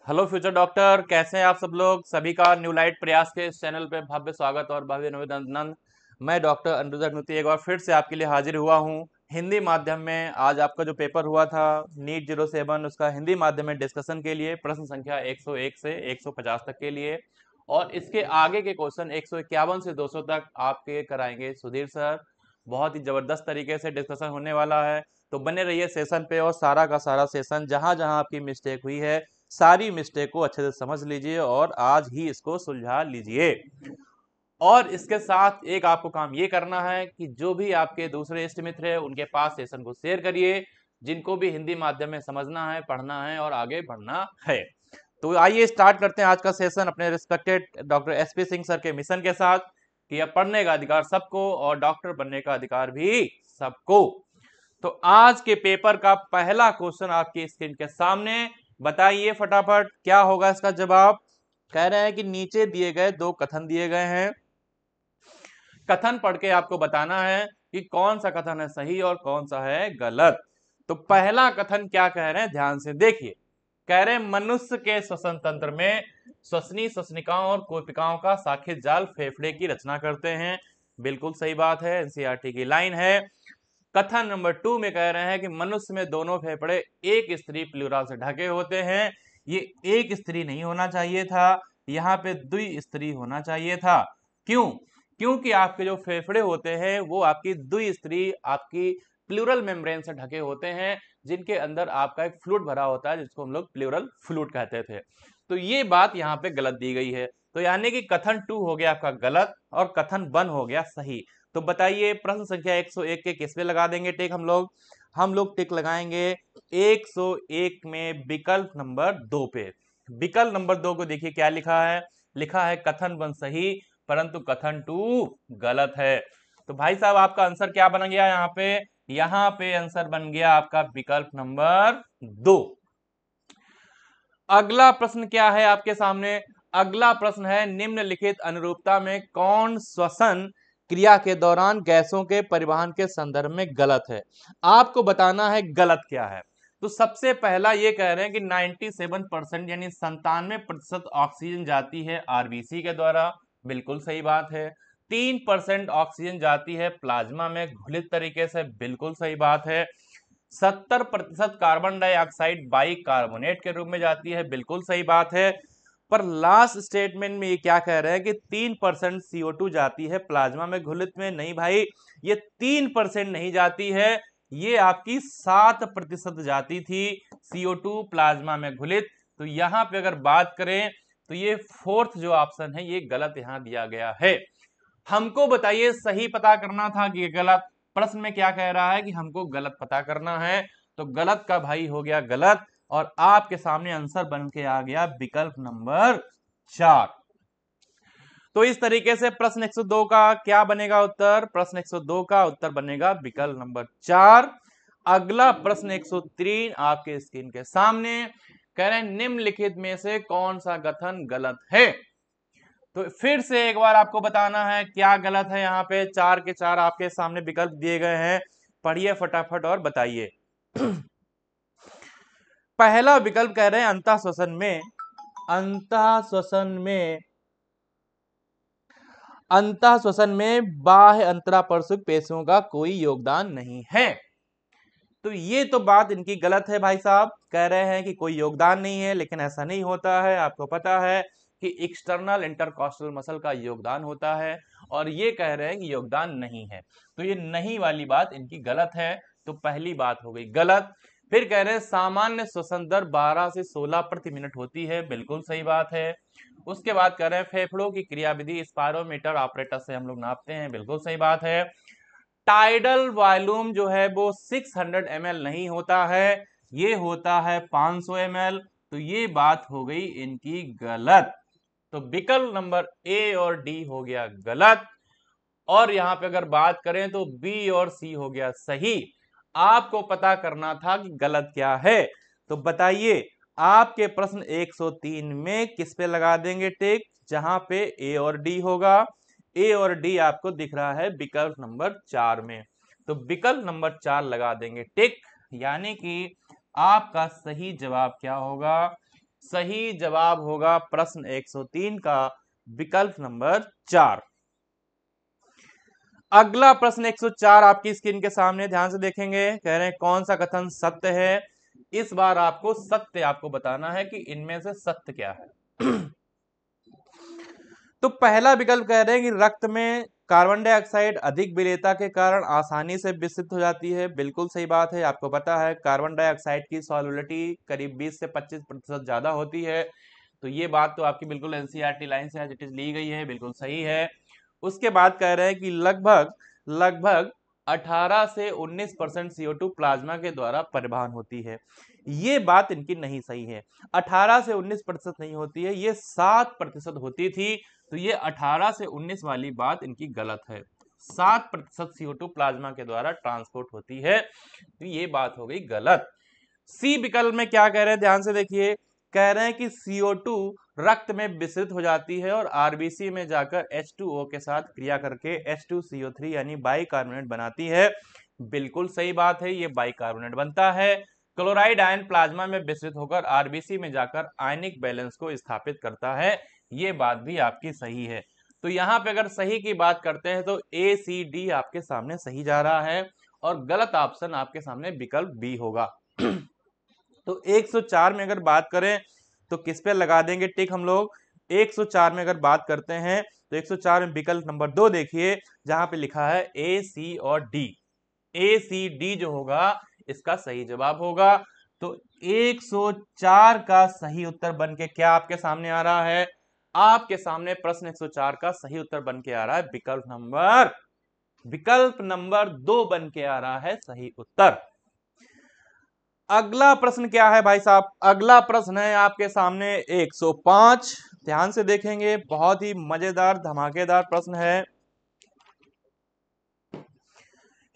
Hello future doctor, कैसे हैं आप सब लोग। सभी का न्यू लाइट प्रयास के इस चैनल पे भव्य स्वागत और भव्य अभिनंदन। मैं डॉक्टर अनिरुद्ध अग्निहोत्री एक बार फिर से आपके लिए हाजिर हुआ हूँ हिंदी माध्यम में। आज आपका जो पेपर हुआ था नीट 07 उसका हिंदी माध्यम में डिस्कशन के लिए प्रश्न संख्या 101 से 150 तक के लिए, और इसके आगे के क्वेश्चन 151 से 200 तक आपके कराएंगे सुधीर सर। बहुत ही जबरदस्त तरीके से डिस्कशन होने वाला है, तो बने रहिए सेशन पे और सारा का सारा सेशन जहां जहां आपकी मिस्टेक हुई है सारी मिस्टेक को अच्छे से समझ लीजिए और आज ही इसको सुलझा लीजिए। और इसके साथ एक आपको काम ये करना है कि जो भी आपके दूसरे इष्ट मित्र है उनके पास सेशन को शेयर करिए, जिनको भी हिंदी माध्यम में समझना है, पढ़ना है और आगे बढ़ना है। तो आइए स्टार्ट करते हैं आज का सेशन अपने respected doctor SP Singh sir के मिशन के साथ कि अब पढ़ने का अधिकार सबको और डॉक्टर बनने का अधिकार भी सबको। तो आज के पेपर का पहला क्वेश्चन आपकी स्क्रीन के सामने, बताइए फटाफट क्या होगा इसका जवाब। कह रहे हैं कि नीचे दिए गए दो कथन दिए गए हैं, कथन पढ़ के आपको बताना है कि कौन सा कथन है सही और कौन सा है गलत। तो पहला कथन क्या कह रहे हैं ध्यान से देखिए। कह रहे हैं मनुष्य के श्वसन तंत्र में श्वसनी श्वसनिकाओं और कोशिकाओं का शाखित जाल फेफड़े की रचना करते हैं। बिल्कुल सही बात है, एनसीईआरटी की लाइन है। कथन नंबर 2 में कह रहे हैं कि मनुष्य में दोनों फेफड़े एक स्त्री प्लूरल से ढके होते हैं। ये एक स्त्री नहीं होना चाहिए था, यहाँ पे द्वि स्त्री होना चाहिए था। क्यों? क्योंकि आपके जो फेफड़े होते हैं वो आपकी द्वि स्त्री आपकी प्लूरल मेम्ब्रेन से ढके होते हैं, जिनके अंदर आपका एक फ्लूइड भरा होता है जिसको हम लोग प्लूरल फ्लूइड कहते थे। तो ये बात यहाँ पे गलत दी गई है, तो यानी कि कथन 2 हो गया आपका गलत और कथन 1 हो गया सही। तो बताइए प्रश्न संख्या 101 के किस पे लगा देंगे टिक हम लोग टिक लगाएंगे 101 में विकल्प नंबर 2 पे। विकल्प नंबर 2 को देखिए क्या लिखा है कथन 1 सही परंतु कथन 2 गलत है। तो भाई साहब आपका आंसर क्या बन गया यहाँ पे आंसर बन गया आपका विकल्प नंबर 2। अगला प्रश्न क्या है आपके सामने? अगला प्रश्न है निम्नलिखित अनुरूपता में कौन श्वसन क्रिया के दौरान गैसों के परिवहन के संदर्भ में गलत है। आपको बताना है गलत क्या है। तो सबसे पहला ये कह रहे हैं कि 97% यानी 97% ऑक्सीजन जाती है आरबीसी के द्वारा। बिल्कुल सही बात है। 3% ऑक्सीजन जाती है प्लाज्मा में घुलित तरीके से। बिल्कुल सही बात है। 70% कार्बन डाइऑक्साइड बाई कार्बोनेट के रूप में जाती है। बिल्कुल सही बात है। पर लास्ट स्टेटमेंट में ये क्या कह रहे हैं कि 3% CO2 जाती है प्लाज्मा में घुलित में। नहीं भाई, ये 3% नहीं जाती है, ये आपकी 7% जाती थी CO2 प्लाज्मा में घुलित। तो यहां पे अगर बात करें तो ये फोर्थ जो ऑप्शन है ये गलत यहां दिया गया है। हमको बताइए सही पता करना था कि गलत। प्रश्न में क्या कह रहा है कि हमको गलत पता करना है, तो गलत का भाई हो गया गलत और आपके सामने आंसर बन के आ गया विकल्प नंबर 4। तो इस तरीके से प्रश्न 102 का क्या बनेगा उत्तर? प्रश्न 102 का उत्तर बनेगा विकल्प नंबर 4। अगला प्रश्न 103 आपके स्क्रीन के सामने, कह रहे हैं निम्नलिखित में से कौन सा कथन गलत है। तो फिर से एक बार आपको बताना है क्या गलत है। यहाँ पे 4 के 4 आपके सामने विकल्प दिए गए हैं, पढ़िए फटाफट और बताइए। पहला विकल्प कह रहे हैं अंतः श्वसन में बाह्य अंतरापरशुक पेशियों का कोई योगदान नहीं है। तो ये तो बात इनकी गलत है भाई साहब। कह रहे हैं कि कोई योगदान नहीं है, लेकिन ऐसा नहीं होता है। आपको पता है कि एक्सटर्नल इंटरकॉस्टल मसल का योगदान होता है और ये कह रहे हैं कि योगदान नहीं है। तो ये नहीं वाली बात इनकी गलत है। तो पहली बात हो गई गलत। फिर कह रहे हैं सामान्य श्वसन दर 12 से 16 प्रति मिनट होती है। बिल्कुल सही बात है। उसके बाद कह रहे हैं फेफड़ों की क्रियाविधि स्पायरोमीटर ऑपरेटर से हम लोग नापते हैं। बिल्कुल सही बात है। टाइडल वॉल्यूम जो है वो 600 ml नहीं होता है, ये होता है 500 ml। तो ये बात हो गई इनकी गलत। तो विकल्प नंबर ए और डी हो गया गलत और यहां पे अगर बात करें तो बी और सी हो गया सही। आपको पता करना था कि गलत क्या है। तो बताइए आपके प्रश्न 103 में किस पे लगा देंगे टिक? जहां पे ए और डी होगा। ए और डी आपको दिख रहा है विकल्प नंबर 4 में, तो विकल्प नंबर 4 लगा देंगे टिक। यानी कि आपका सही जवाब क्या होगा? सही जवाब होगा प्रश्न 103 का विकल्प नंबर 4। अगला प्रश्न 104 आपकी स्क्रीन के सामने, ध्यान से देखेंगे। कह रहे हैं कौन सा कथन सत्य है। इस बार आपको सत्य आपको बताना है कि इनमें से सत्य क्या है। तो पहला विकल्प कह रहे हैं कि रक्त में कार्बन डाइऑक्साइड अधिक विलेयता के कारण आसानी से विकसित हो जाती है। बिल्कुल सही बात है। आपको पता है कार्बन डाइऑक्साइड की सॉल्युबिलिटी करीब 20 से 25% ज्यादा होती है। तो ये बात तो आपकी बिल्कुल एनसीईआरटी लाइन से एज इट इज ली गई है, बिल्कुल सही है। उसके बाद कह रहे हैं कि लगभग लगभग 18 से 19% CO2 प्लाज्मा के द्वारा परिवहन होती है। ये बात इनकी नहीं सही है। 18 से 19% नहीं होती है, ये 7% होती थी। तो ये 18 से 19 वाली बात इनकी गलत है। 7% CO2 प्लाज्मा के द्वारा ट्रांसपोर्ट होती है, तो ये बात हो गई गलत। सी विकल्प में क्या कह रहे हैं, ध्यान से देखिए। कह रहे हैं कि CO2 रक्त में विसरित हो जाती है और आरबीसी में जाकर H2O के साथ क्रिया करके H2CO3 यानी बाइकार्बोनेट बनाती है। बिल्कुल सही बात है, ये बाइकार्बोनेट बनता है। क्लोराइड आयन प्लाज्मा में विसरित होकर आरबीसी में जाकर आयनिक बैलेंस को स्थापित करता है। ये बात भी आपकी सही है। तो यहाँ पे अगर सही की बात करते हैं तो ACD आपके सामने सही जा रहा है और गलत ऑप्शन आपके सामने विकल्प बी होगा। तो 104 में अगर बात करें तो किस पे लगा देंगे टिक हम लोग। 104 में अगर बात करते हैं तो 104 में विकल्प नंबर 2 देखिए, जहां पे लिखा है ए, सी और डी। ए, सी, डी जो होगा इसका सही जवाब होगा। तो 104 का सही उत्तर बन के क्या आपके सामने आ रहा है? आपके सामने प्रश्न 104 का सही उत्तर बन के आ रहा है विकल्प नंबर 2 बन के आ रहा है सही उत्तर। अगला प्रश्न क्या है भाई साहब? अगला प्रश्न है आपके सामने 105। ध्यान से देखेंगे, बहुत ही मजेदार धमाकेदार प्रश्न है।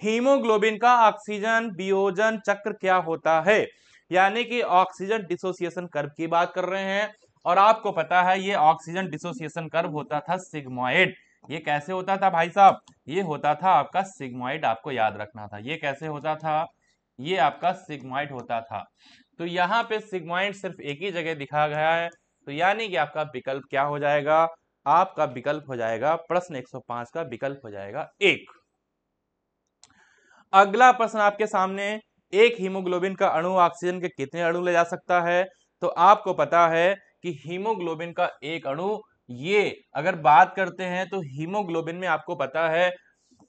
हीमोग्लोबिन का ऑक्सीजन वियोजन चक्र क्या होता है? यानी कि ऑक्सीजन डिसोसिएशन कर्व की बात कर रहे हैं। और आपको पता है ये ऑक्सीजन डिसोसिएशन कर्व होता था सिग्मोइड। ये कैसे होता था भाई साहब? ये होता था आपका सिग्मोइड, आपको याद रखना था। ये कैसे होता था? ये आपका सिग्मोइड होता था। तो यहाँ पे सिग्मोइड सिर्फ एक ही जगह दिखा गया है। तो यानी कि आपका विकल्प क्या हो जाएगा? आपका विकल्प हो जाएगा प्रश्न 105 का विकल्प हो जाएगा 1। अगला प्रश्न आपके सामने, एक हीमोग्लोबिन का अणु ऑक्सीजन के कितने अणु ले जा सकता है? तो आपको पता है कि हीमोग्लोबिन का एक अणु, ये अगर बात करते हैं तो हीमोग्लोबिन में आपको पता है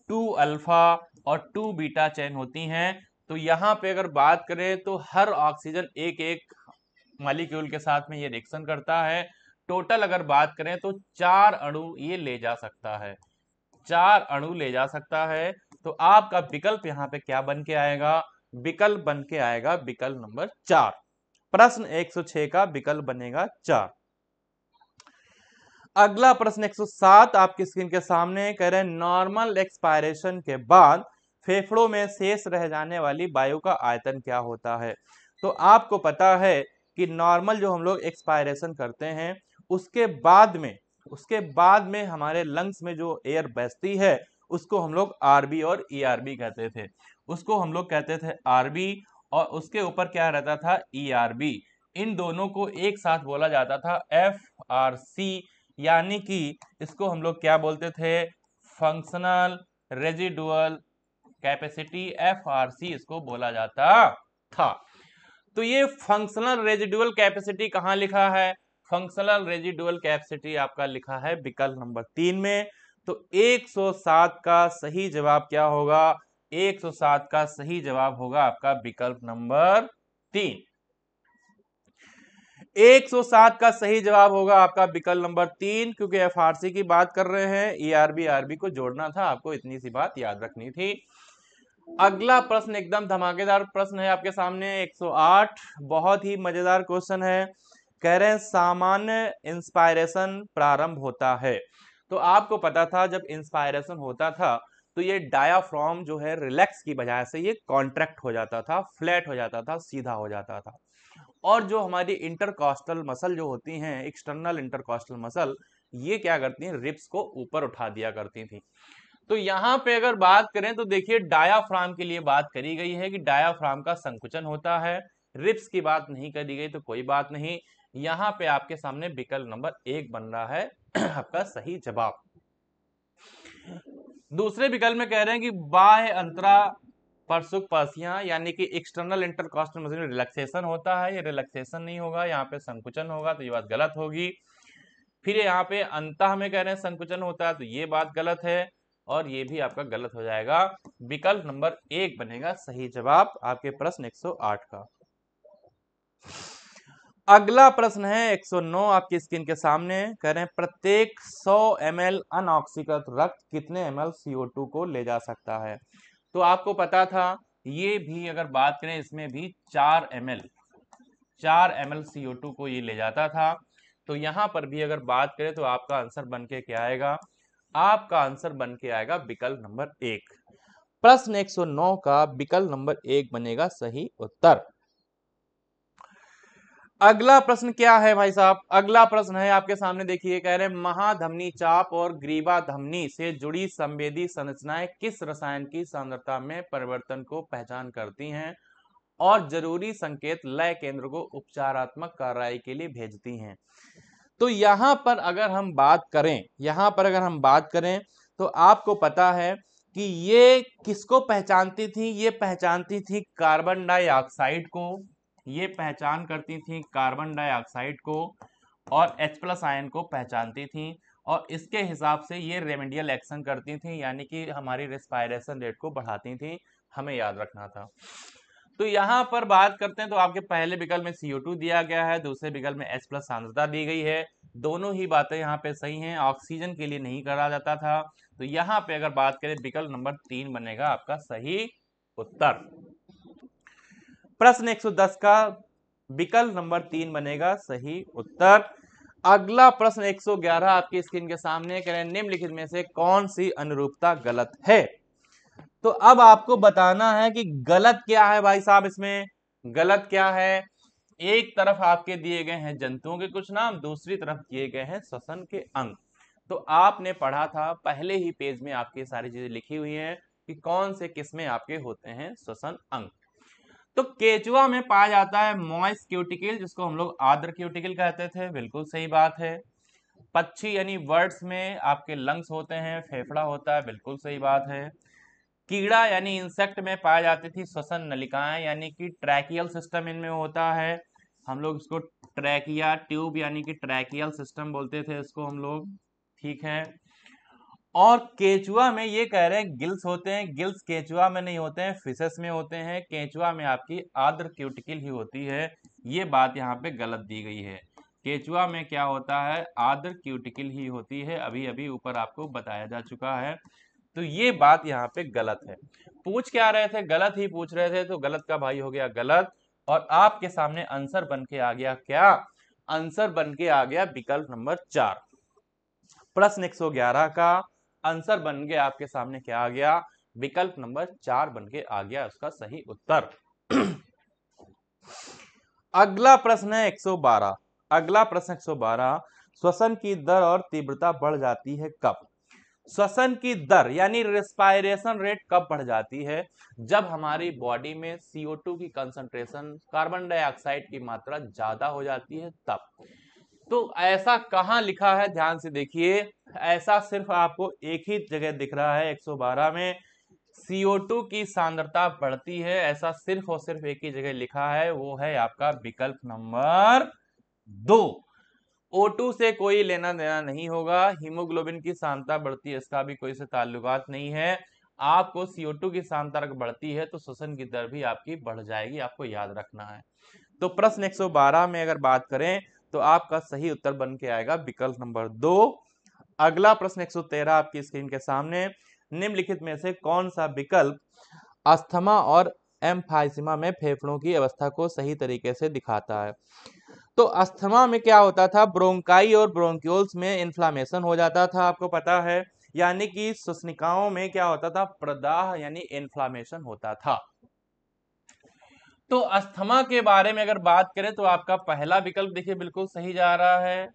2 अल्फा और 2 बीटा चेन होती हैं। तो यहाँ पे अगर बात करें तो हर ऑक्सीजन एक एक मॉलिक्यूल के साथ में ये रिएक्शन करता है। टोटल अगर बात करें तो 4 अणु ये ले जा सकता है, 4 अणु ले जा सकता है। तो आपका विकल्प यहाँ पे क्या बन के आएगा? विकल्प बन के आएगा विकल्प नंबर 4। प्रश्न 106 का विकल्प बनेगा 4। अगला प्रश्न 107 आपकी स्क्रीन के सामने, कह रहे हैं नॉर्मल एक्सपायरेशन के बाद फेफड़ों में शेष रह जाने वाली वायु का आयतन क्या होता है? तो आपको पता है कि नॉर्मल जो हम लोग एक्सपायरेशन करते हैं उसके बाद में हमारे लंग्स में जो एयर बचती है उसको हम लोग आरबी और ईआरबी कहते थे। उसको हम लोग कहते थे आरबी और उसके ऊपर क्या रहता था? ईआरबी। इन दोनों को एक साथ बोला जाता था एफआरसी। यानी कि इसको हम लोग क्या बोलते थे? फंक्शनल रेजिडुअल कैपेसिटी, एफआरसी इसको बोला जाता था। तो ये फंक्शनल रेजिडुअल कैपेसिटी कहां लिखा है? फंक्शनल रेजिडुअल कैपेसिटी आपका लिखा है विकल्प नंबर 3 में। तो 107 का सही जवाब क्या होगा? 107 का सही जवाब होगा आपका विकल्प नंबर 3। 107 का सही जवाब होगा आपका विकल्प नंबर 3, क्योंकि एफआरसी की बात कर रहे हैं, ईआरबी आरबी को जोड़ना था, आपको इतनी सी बात याद रखनी थी। अगला प्रश्न एकदम धमाकेदार प्रश्न है आपके सामने 108। बहुत ही मजेदार क्वेश्चन है। कह रहे हैं सामान्य इंस्पायरेशन प्रारंभ होता है। तो आपको पता था जब इंस्पायरेशन होता था तो ये डायाफ्राम जो है रिलैक्स की बजाय से ये कॉन्ट्रैक्ट हो जाता था, फ्लैट हो जाता था, सीधा हो जाता था। और जो हमारी इंटरकॉस्टल मसल जो होती हैं, एक्सटर्नल इंटरकॉस्टल मसल, ये क्या करती हैं? रिब्स को ऊपर उठा दिया करती थी। तो यहां पे अगर बात करें तो देखिए डायाफ्राम के लिए बात करी गई है कि डायाफ्राम का संकुचन होता है। रिब्स की बात नहीं करी गई तो कोई बात नहीं। यहाँ पे आपके सामने विकल्प नंबर 1 बन रहा है आपका सही जवाब। दूसरे विकल्प में कह रहे हैं कि बाह्य अंतरा परसुकपासियां यानी कि एक्सटर्नल इंटरकॉस्टल मसल्स में रिलैक्सेशन होता है, ये रिलैक्सेशन नहीं होगा, यहाँ पे संकुचन होगा, तो ये बात गलत होगी। फिर यहाँ पे अंतः में कह रहे हैं संकुचन होता है, तो ये बात गलत है, और ये भी आपका गलत हो जाएगा। विकल्प नंबर 1 बनेगा सही जवाब आपके प्रश्न 108 का। अगला प्रश्न है 109 आपकी स्क्रीन के सामने, कह रहे हैं प्रत्येक 100 ml अनऑक्सीकृत रक्त कितने ml CO2 को ले जा सकता है। तो आपको पता था, ये भी अगर बात करें इसमें भी 4 ml CO2 को ये ले जाता था। तो यहां पर भी अगर बात करें तो आपका आंसर बन के क्या आएगा, आपका आंसर बन के आएगा विकल्प नंबर 1। प्रश्न 109 का विकल्प नंबर 1 बनेगा सही उत्तर। अगला प्रश्न क्या है भाई साहब, अगला प्रश्न है आपके सामने, देखिए कह रहे हैं महाधमनी चाप और ग्रीवा धमनी से जुड़ी संवेदी संरचनाएं किस रसायन की सांद्रता में परिवर्तन को पहचान करती हैं और जरूरी संकेत लय केंद्र को उपचारात्मक कार्रवाई के लिए भेजती हैं। तो यहां पर अगर हम बात करें, तो आपको पता है कि ये किसको पहचानती थी, ये पहचानती थी कार्बन डाइऑक्साइड को, ये पहचान करती थी कार्बन डाइऑक्साइड को, और H+ आयन को पहचानती थी, और इसके हिसाब से ये रेमेडियल एक्शन करती थी, यानी कि हमारी रेस्पिरेशन रेट को बढ़ाती थी, हमें याद रखना था। तो यहां पर बात करते हैं तो आपके पहले विकल्प में CO2 दिया गया है, दूसरे विकल्प में H+ सांद्रता दी गई है, दोनों ही बातें यहाँ पे सही हैं, ऑक्सीजन के लिए नहीं करा जाता था। तो यहाँ पे अगर बात करें विकल्प नंबर 3 बनेगा आपका सही उत्तर। प्रश्न 110 का विकल्प नंबर 3 बनेगा सही उत्तर। अगला प्रश्न 111 आपकी स्क्रीन के सामने, कह रहे हैं निम्नलिखित में से कौन सी अनुरूपता गलत है। तो अब आपको बताना है कि गलत क्या है भाई साहब, इसमें गलत क्या है। एक तरफ आपके दिए गए हैं जंतुओं के कुछ नाम, दूसरी तरफ दिए गए हैं श्वसन के अंग। तो आपने पढ़ा था, पहले ही पेज में आपकी सारी चीजें लिखी हुई हैं कि कौन से किस्में आपके होते हैं श्वसन अंग। तो केचुआ में पाया जाता है मॉइस्ट क्यूटिकल, जिसको हम लोग आर्द्र क्यूटिकल कहते थे, बिल्कुल सही बात है। पक्षी यानी बर्ड्स में आपके लंग्स होते हैं, फेफड़ा होता है, बिल्कुल सही बात है। कीड़ा यानी इंसेक्ट में पाई जाती थी श्वसन नलिकाएं, यानी कि ट्रैकियल सिस्टम इनमें होता है, हम लोग इसको ट्रैकिया ट्यूब यानी कि ट्रैकियल सिस्टम बोलते थे इसको हम लोग, ठीक है। और केचुआ में ये कह रहे हैं गिल्स होते हैं, गिल्स केचुआ में नहीं होते हैं, फिशेस में होते हैं, केचुआ में आपकी आर्द्र क्यूटिकल ही होती है, ये बात यहाँ पे गलत दी गई है। केचुआ में क्या होता है, आर्द्र क्यूटिकल ही होती है, अभी अभी ऊपर आपको बताया जा चुका है। तो ये बात यहाँ पे गलत है। पूछ क्या रहे थे, गलत ही पूछ रहे थे, तो गलत का भाई हो गया गलत, और आपके सामने आंसर बन के आ गया क्या, आंसर बन के आ गया विकल्प नंबर 4। प्रश्न 111 का आंसर बन के आपके सामने क्या आ गया, विकल्प नंबर 4 बन के आ गया उसका सही उत्तर। अगला प्रश्न है 112। अगला प्रश्न 112, श्वसन की दर और तीव्रता बढ़ जाती है कब। श्वसन की दर यानी रेस्पिरेशन रेट कब बढ़ जाती है, जब हमारी बॉडी में CO2 की कंसंट्रेशन, कार्बन डाइऑक्साइड की मात्रा ज्यादा हो जाती है तब। तो ऐसा कहां लिखा है, ध्यान से देखिए, ऐसा सिर्फ आपको एक ही जगह दिख रहा है 112 में, CO2 की सांद्रता बढ़ती है, ऐसा सिर्फ और सिर्फ एक ही जगह लिखा है, वो है आपका विकल्प नंबर 2। O2 से कोई लेना देना नहीं होगा, हीमोग्लोबिन की सांद्रता बढ़ती है इसका भी कोई से ताल्लुकात नहीं है। आपको CO2 की सांद्रता बढ़ती है तो श्वसन की दर भी आपकी बढ़ जाएगी, आपको याद रखना है। तो प्रश्न 112 में अगर बात करें तो आपका सही उत्तर बन के आएगा विकल्प नंबर 2। अगला प्रश्न 113 आपकी स्क्रीन के सामने, निम्नलिखित में से कौन सा विकल्प अस्थमा और एम्फाइसीमा में फेफड़ों की अवस्था को सही तरीके से दिखाता है। तो अस्थमा में क्या होता था, ब्रोंकाई और ब्रोंक्यूल्स में इन्फ्लामेशन हो जाता था, आपको पता है, यानी कि श्वसनिकाओं में क्या होता था, प्रदाह यानी इन्फ्लामेशन होता था। तो अस्थमा के बारे में अगर बात करें तो आपका पहला विकल्प देखिए बिल्कुल सही जा रहा है,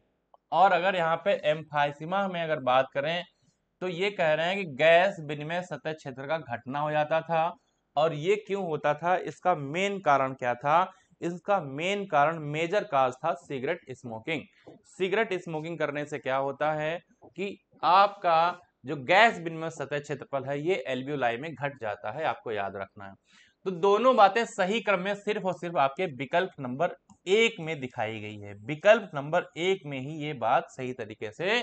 और अगर यहाँ पे एम्फाइसीमा में अगर बात करें तो ये कह रहे हैं कि गैस विनिमय सतह क्षेत्र का घटना हो जाता था। और ये क्यों होता था, इसका मेन कारण क्या था, इसका मेन कारण, मेजर काज था सिगरेट स्मोकिंग। सिगरेट स्मोकिंग करने से क्या होता है कि आपका जो गैस विनिमय सतह क्षेत्रफल है ये एल्वियोलाई में घट जाता है, आपको याद रखना है। तो दोनों बातें सही क्रम में सिर्फ और सिर्फ आपके विकल्प नंबर 1 में दिखाई गई है। विकल्प नंबर 1 में ही ये बात सही तरीके से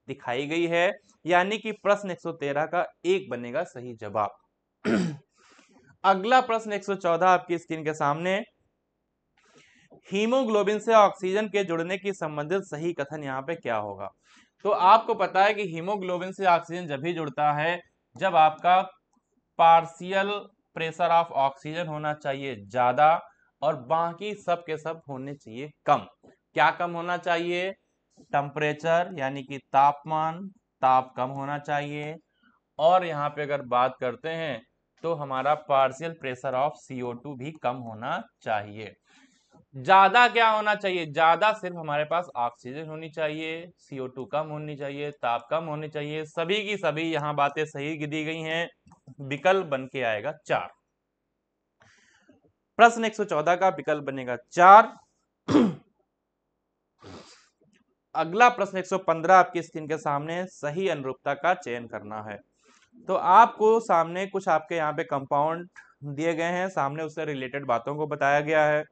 दिखाई गई है, यानी कि प्रश्न 113 का 1 बनेगा सही जवाब। अगला प्रश्न 114 आपकी स्क्रीन के सामने। हीमोग्लोबिन से ऑक्सीजन के जुड़ने की संबंधित सही कथन यहाँ पे क्या होगा? तो आपको पता है कि हीमोग्लोबिन से ऑक्सीजन जब भी जुड़ता है जब आपका पार्शियल प्रेशर ऑफ ऑक्सीजन होना चाहिए ज्यादा और बाकी सब के सब होने चाहिए कम। क्या कम होना चाहिए? टेम्परेचर यानी कि तापमान, ताप कम होना चाहिए। और यहाँ पे अगर बात करते हैं तो हमारा पार्शियल प्रेशर ऑफ CO2 भी कम होना चाहिए। ज्यादा क्या होना चाहिए? ज्यादा सिर्फ हमारे पास ऑक्सीजन होनी चाहिए, CO2 कम होनी चाहिए, ताप कम होनी चाहिए। सभी की सभी यहाँ बातें सही दी गई हैं। विकल्प बन के आएगा 4। प्रश्न 114 का विकल्प बनेगा 4। अगला प्रश्न 115 आपकी स्क्रीन के सामने। सही अनुरूपता का चयन करना है। तो आपको सामने कुछ आपके यहाँ पे कंपाउंड दिए गए हैं, सामने उससे रिलेटेड बातों को बताया गया है।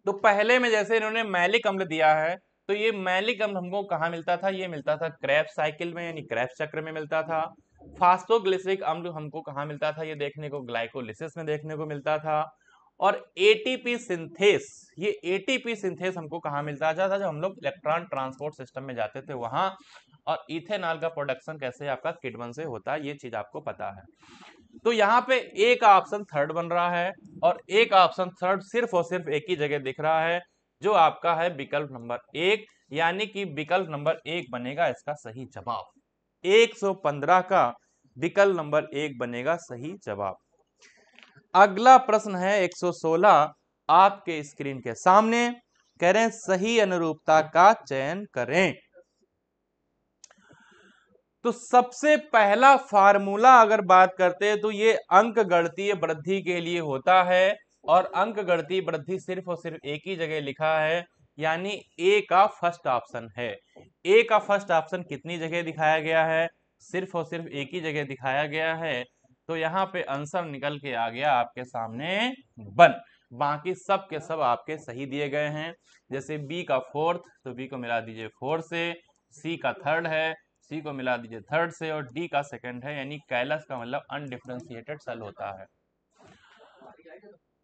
तो पहले में जैसे इन्होंने मैलिक अम्ल दिया है, तो ये मैलिक अम्ल हमको कहाँ मिलता था? ये मिलता था क्रेब्स साइकिल में, यानी क्रेब्स चक्र में मिलता था। फास्फोग्लिसरिक अम्ल हमको कहाँ मिलता था? ये देखने को ग्लाइकोलिसिस में देखने को मिलता था। और एटीपी सिंथेस, ये एटीपी सिंथेस हमको कहाँ मिलता था? जब हम लोग इलेक्ट्रॉन ट्रांसपोर्ट सिस्टम में जाते थे वहां। और इथेनॉल का प्रोडक्शन कैसे आपका किण्वन से होता है, ये चीज आपको पता है। तो यहाँ पे एक ऑप्शन थर्ड बन रहा है और एक ऑप्शन थर्ड सिर्फ और सिर्फ एक ही जगह दिख रहा है, जो आपका है विकल्प नंबर 1, यानी कि विकल्प नंबर 1 बनेगा इसका सही जवाब। 115 का विकल्प नंबर 1 बनेगा सही जवाब। अगला प्रश्न है 116 आपके स्क्रीन के सामने। कह रहे हैं सही अनुरूपता का चयन करें। तो सबसे पहला फार्मूला अगर बात करते हैं तो ये अंक गणितीय वृद्धि के लिए होता है, और अंक गणितीय वृद्धि सिर्फ और सिर्फ एक ही जगह लिखा है, यानी ए का फर्स्ट ऑप्शन है। ए का फर्स्ट ऑप्शन कितनी जगह दिखाया गया है? सिर्फ और सिर्फ एक ही जगह दिखाया गया है। तो यहाँ पे आंसर निकल के आ गया आपके सामने 1। बाकी सब के सब आपके सही दिए गए हैं। जैसे बी का फोर्थ, तो बी को मिला दीजिए 4 से। सी का थर्ड है, सी को मिला दीजिए थर्ड से। और डी का सेकंड है, यानी कैलस का मतलब अनडिफरेंशिएटेड सेल होता है।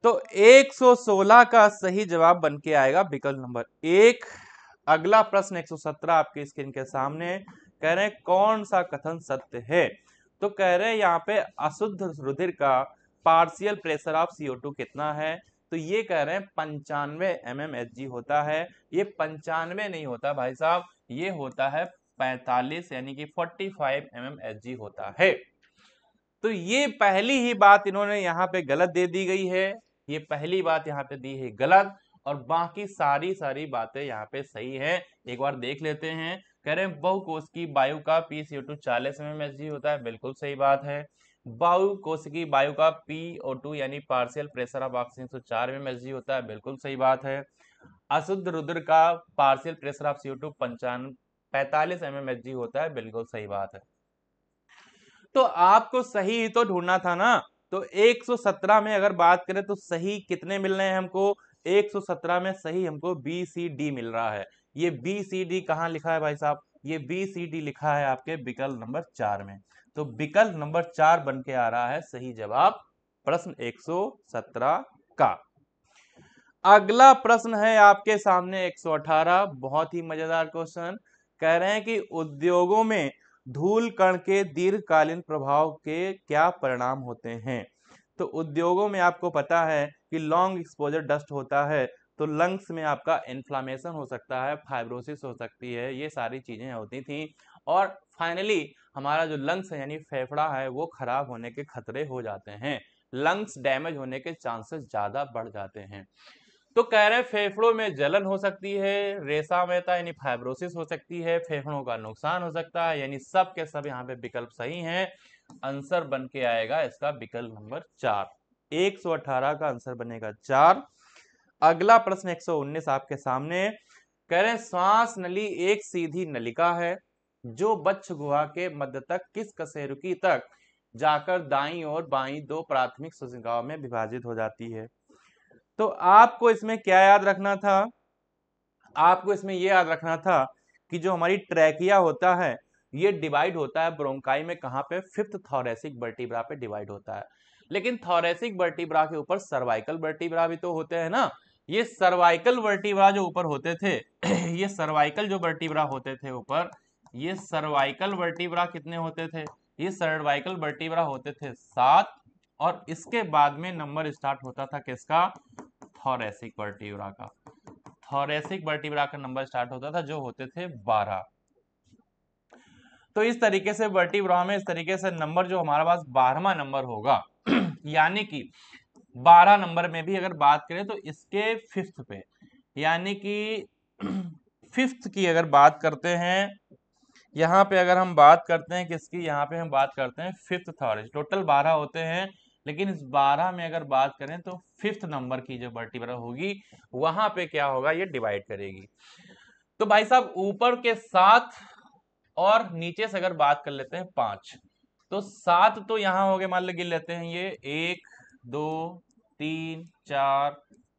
तो 116 का सही जवाब बन के आएगा विकल्प नंबर 1। अगला प्रश्न 117 आपके स्क्रीन के सामने। कह रहे हैं कौन सा कथन सत्य है? तो कह रहे हैं यहाँ पे अशुद्ध रुधिर का पार्शियल प्रेशर ऑफ CO2 कितना है? तो ये कह रहे हैं 95 mmHg होता है। ये 95 नहीं होता भाई साहब, ये होता है 45, यानी कि 45 mmHg होता है। तो ये पहली ही बात इन्होंने यहाँ पे गलत दे दी गई है, ये पहली बात यहाँ पे दी है गलत, और बाकी सारी बातें यहाँ पे सही है। एक बार देख लेते हैं। कह रहे हैं बहुकोशिकीय वायु का PCO2 40 mmHg होता है, बिल्कुल सही बात है। बहुकोशिकीय वायु का PO2 यानी partial pressure of oxygen 104 mmHg होता है, बिल्कुल सही बात है। अशुद्ध रुधिर का partial pressure of CO2 45 mmHg होता है, बिल्कुल सही बात है। तो आपको सही ही तो ढूंढना था ना। तो 117 में अगर बात करें तो सही कितने मिल रहे हैं हमको? 117 में सही हमको BCD मिल रहा है। ये BCD कहाँ लिखा है भाई साहब? ये BCD लिखा है आपके विकल्प नंबर 4 में। तो विकल्प नंबर 4 बन के आ रहा है सही जवाब प्रश्न 117 का। अगला प्रश्न है आपके सामने 118। बहुत ही मजेदार क्वेश्चन। कह रहे हैं कि उद्योगों में धूल कण के दीर्घकालीन प्रभाव के क्या परिणाम होते हैं? तो उद्योगों में आपको पता है कि लॉन्ग एक्सपोजर डस्ट होता है, तो लंग्स में आपका इन्फ्लामेशन हो सकता है, फाइब्रोसिस हो सकती है, ये सारी चीजें होती थी। और फाइनली हमारा जो लंग्स है यानी फेफड़ा है वो खराब होने के खतरे हो जाते हैं, लंग्स डैमेज होने के चांसेस ज्यादा बढ़ जाते हैं। तो कह रहे हैं फेफड़ों में जलन हो सकती है, रेशा यानी फाइब्रोसिस हो सकती है, फेफड़ों का नुकसान हो सकता है, यानी सब के सब यहाँ पे विकल्प सही हैं। आंसर बन के आएगा इसका विकल्प नंबर 4। 118 का आंसर बनेगा 4। अगला प्रश्न 119 आपके सामने, कह रहे हैं श्वास नली एक सीधी नलिका है जो बच्च गुहा के मध्य तक किस कशेरुकी तक जाकर दाईं और बाईं दो प्राथमिक श्वसनिकाओं में विभाजित हो जाती है। तो आपको इसमें क्या याद रखना था, आपको इसमें यह याद रखना था कि जो हमारी ट्रैकिया होता है ये डिवाइड होता है ब्रोंकाई में, कहां पे, फिफ्थ थोरेसिक वर्टिब्रा पे डिवाइड होता है। लेकिन थोरेसिक वर्टिब्रा के ऊपर सर्वाइकल वर्टिब्रा भी तो होते हैं ना। ये सर्वाइकल वर्टिब्रा जो ऊपर होते थे ये सर्वाइकल जो वर्टिब्रा होते थे ऊपर, ये सर्वाइकल वर्टिब्रा कितने होते थे, ये सर्वाइकल वर्टिब्रा होते थे 7, और इसके बाद में नंबर स्टार्ट होता था किसका, थोरेसिक वर्टिब्रा का। थोरेसिक वर्टिब्रा का नंबर स्टार्ट होता था जो होते थे 12। तो इस तरीके से वर्टिब्रा में इस तरीके से नंबर जो हमारे पास 12वां नंबर होगा यानी कि 12 नंबर में भी अगर बात करें तो इसके फिफ्थ पे, यानी कि फिफ्थ की अगर बात करते हैं, यहाँ पे अगर हम बात करते हैं किसकी, यहाँ पे हम बात करते हैं फिफ्थ थॉरेज। टोटल 12 होते हैं लेकिन इस 12 में अगर बात करें तो फिफ्थ नंबर की जो वर्टिब्रा होगी वहां पे क्या होगा, ये डिवाइड करेगी। तो भाई साहब ऊपर के 7 और नीचे से अगर बात कर लेते हैं 5, तो 7 तो यहां हो गए, मान लो गिन लेते हैं, ये 1 2 3 4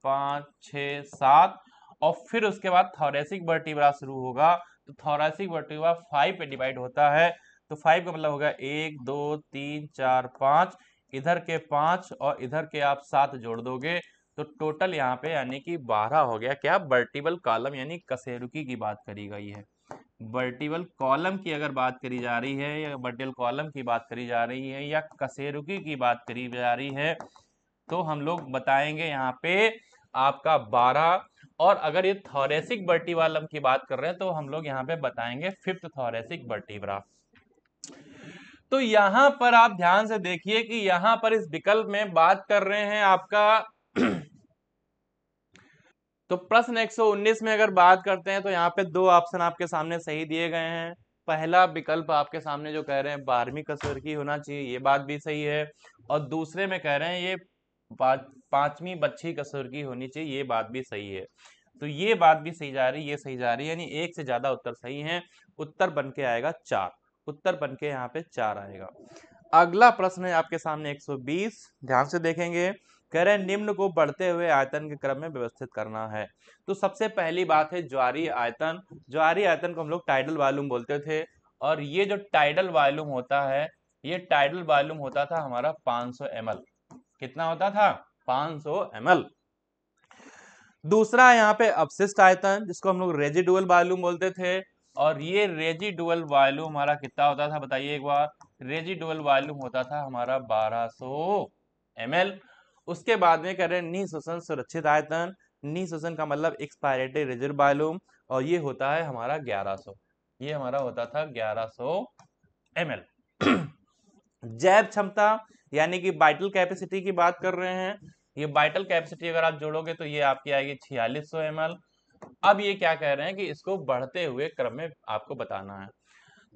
5 6 7, और फिर उसके बाद थोरेसिक वर्टिब्रा शुरू होगा। तो थोरेसिक वर्टिब्रा 5 पे डिवाइड होता है। तो 5 का मतलब होगा 1 2 3 4 5, इधर के 5 और इधर के आप 7 जोड़ दोगे तो टोटल यहाँ पे यानी कि 12 हो गया। क्या, वर्टिबल कॉलम यानी कशेरुकी की बात करी गई है। वर्टिबल कॉलम की अगर बात करी जा रही है या वर्टिबल कॉलम की बात करी जा रही है या कशेरुकी की बात करी जा रही है तो हम लोग बताएंगे यहाँ पे आपका 12। और अगर ये थोरेसिक वर्टिब्रम की बात कर रहे हैं तो हम लोग यहाँ पे बताएंगे फिफ्थ थोरेसिक वर्टिब्रा। तो यहां पर आप ध्यान से देखिए कि यहां पर इस विकल्प में बात कर रहे हैं आपका तो प्रश्न 119 में अगर बात करते हैं तो यहाँ पे दो ऑप्शन आपके सामने सही दिए गए हैं। पहला विकल्प आपके सामने जो कह रहे हैं 12वीं कशेरुकी होना चाहिए, ये बात भी सही है। और दूसरे में कह रहे हैं ये 5वीं बच्ची कशेरुकी होनी चाहिए, ये बात भी सही है। तो ये बात भी सही जा रही है, ये सही जा रही है, यानी एक से ज्यादा उत्तर सही हैं। उत्तर बन के आएगा 4, उत्तर बन के यहाँ पे 4 आएगा। अगला प्रश्न है आपके सामने 120, ध्यान से देखेंगे। कह रहे हैं निम्न को बढ़ते हुए आयतन के क्रम में व्यवस्थित करना है। तो सबसे पहली बात है ज्वारीय आयतन। ज्वारीय आयतन को हम लोग टाइडल वॉल्यूम बोलते थे, और ये जो टाइडल वॉल्यूम होता है, ये टाइडल वॉल्यूम होता था हमारा 500 ml। कितना होता था, 500 ml। दूसरा यहाँ पे अपशिष्ट आयतन जिसको हम लोग रेजिडुअल वॉल्यूम बोलते थे, और ये रेजिडुअल वॉल्यूम हमारा कितना होता था बताइए एक बार, रेजिडुअल वॉल्यूम होता था हमारा 1200 ml। उसके बाद में कह रहे हैं निःशोषण सुरक्षित आयतन, निःशोषण का मतलब एक्सपायरेटरी रिजर्व वॉल्यूम, और ये होता है हमारा 1100, ये हमारा होता था 1100 ml। जैव क्षमता यानी कि वाइटल कैपेसिटी की बात कर रहे हैं, ये वाइटल कैपेसिटी अगर आप जोड़ोगे तो ये आपकी आएगी 4600 ml। अब ये क्या कह रहे हैं कि इसको बढ़ते हुए क्रम में आपको बताना है।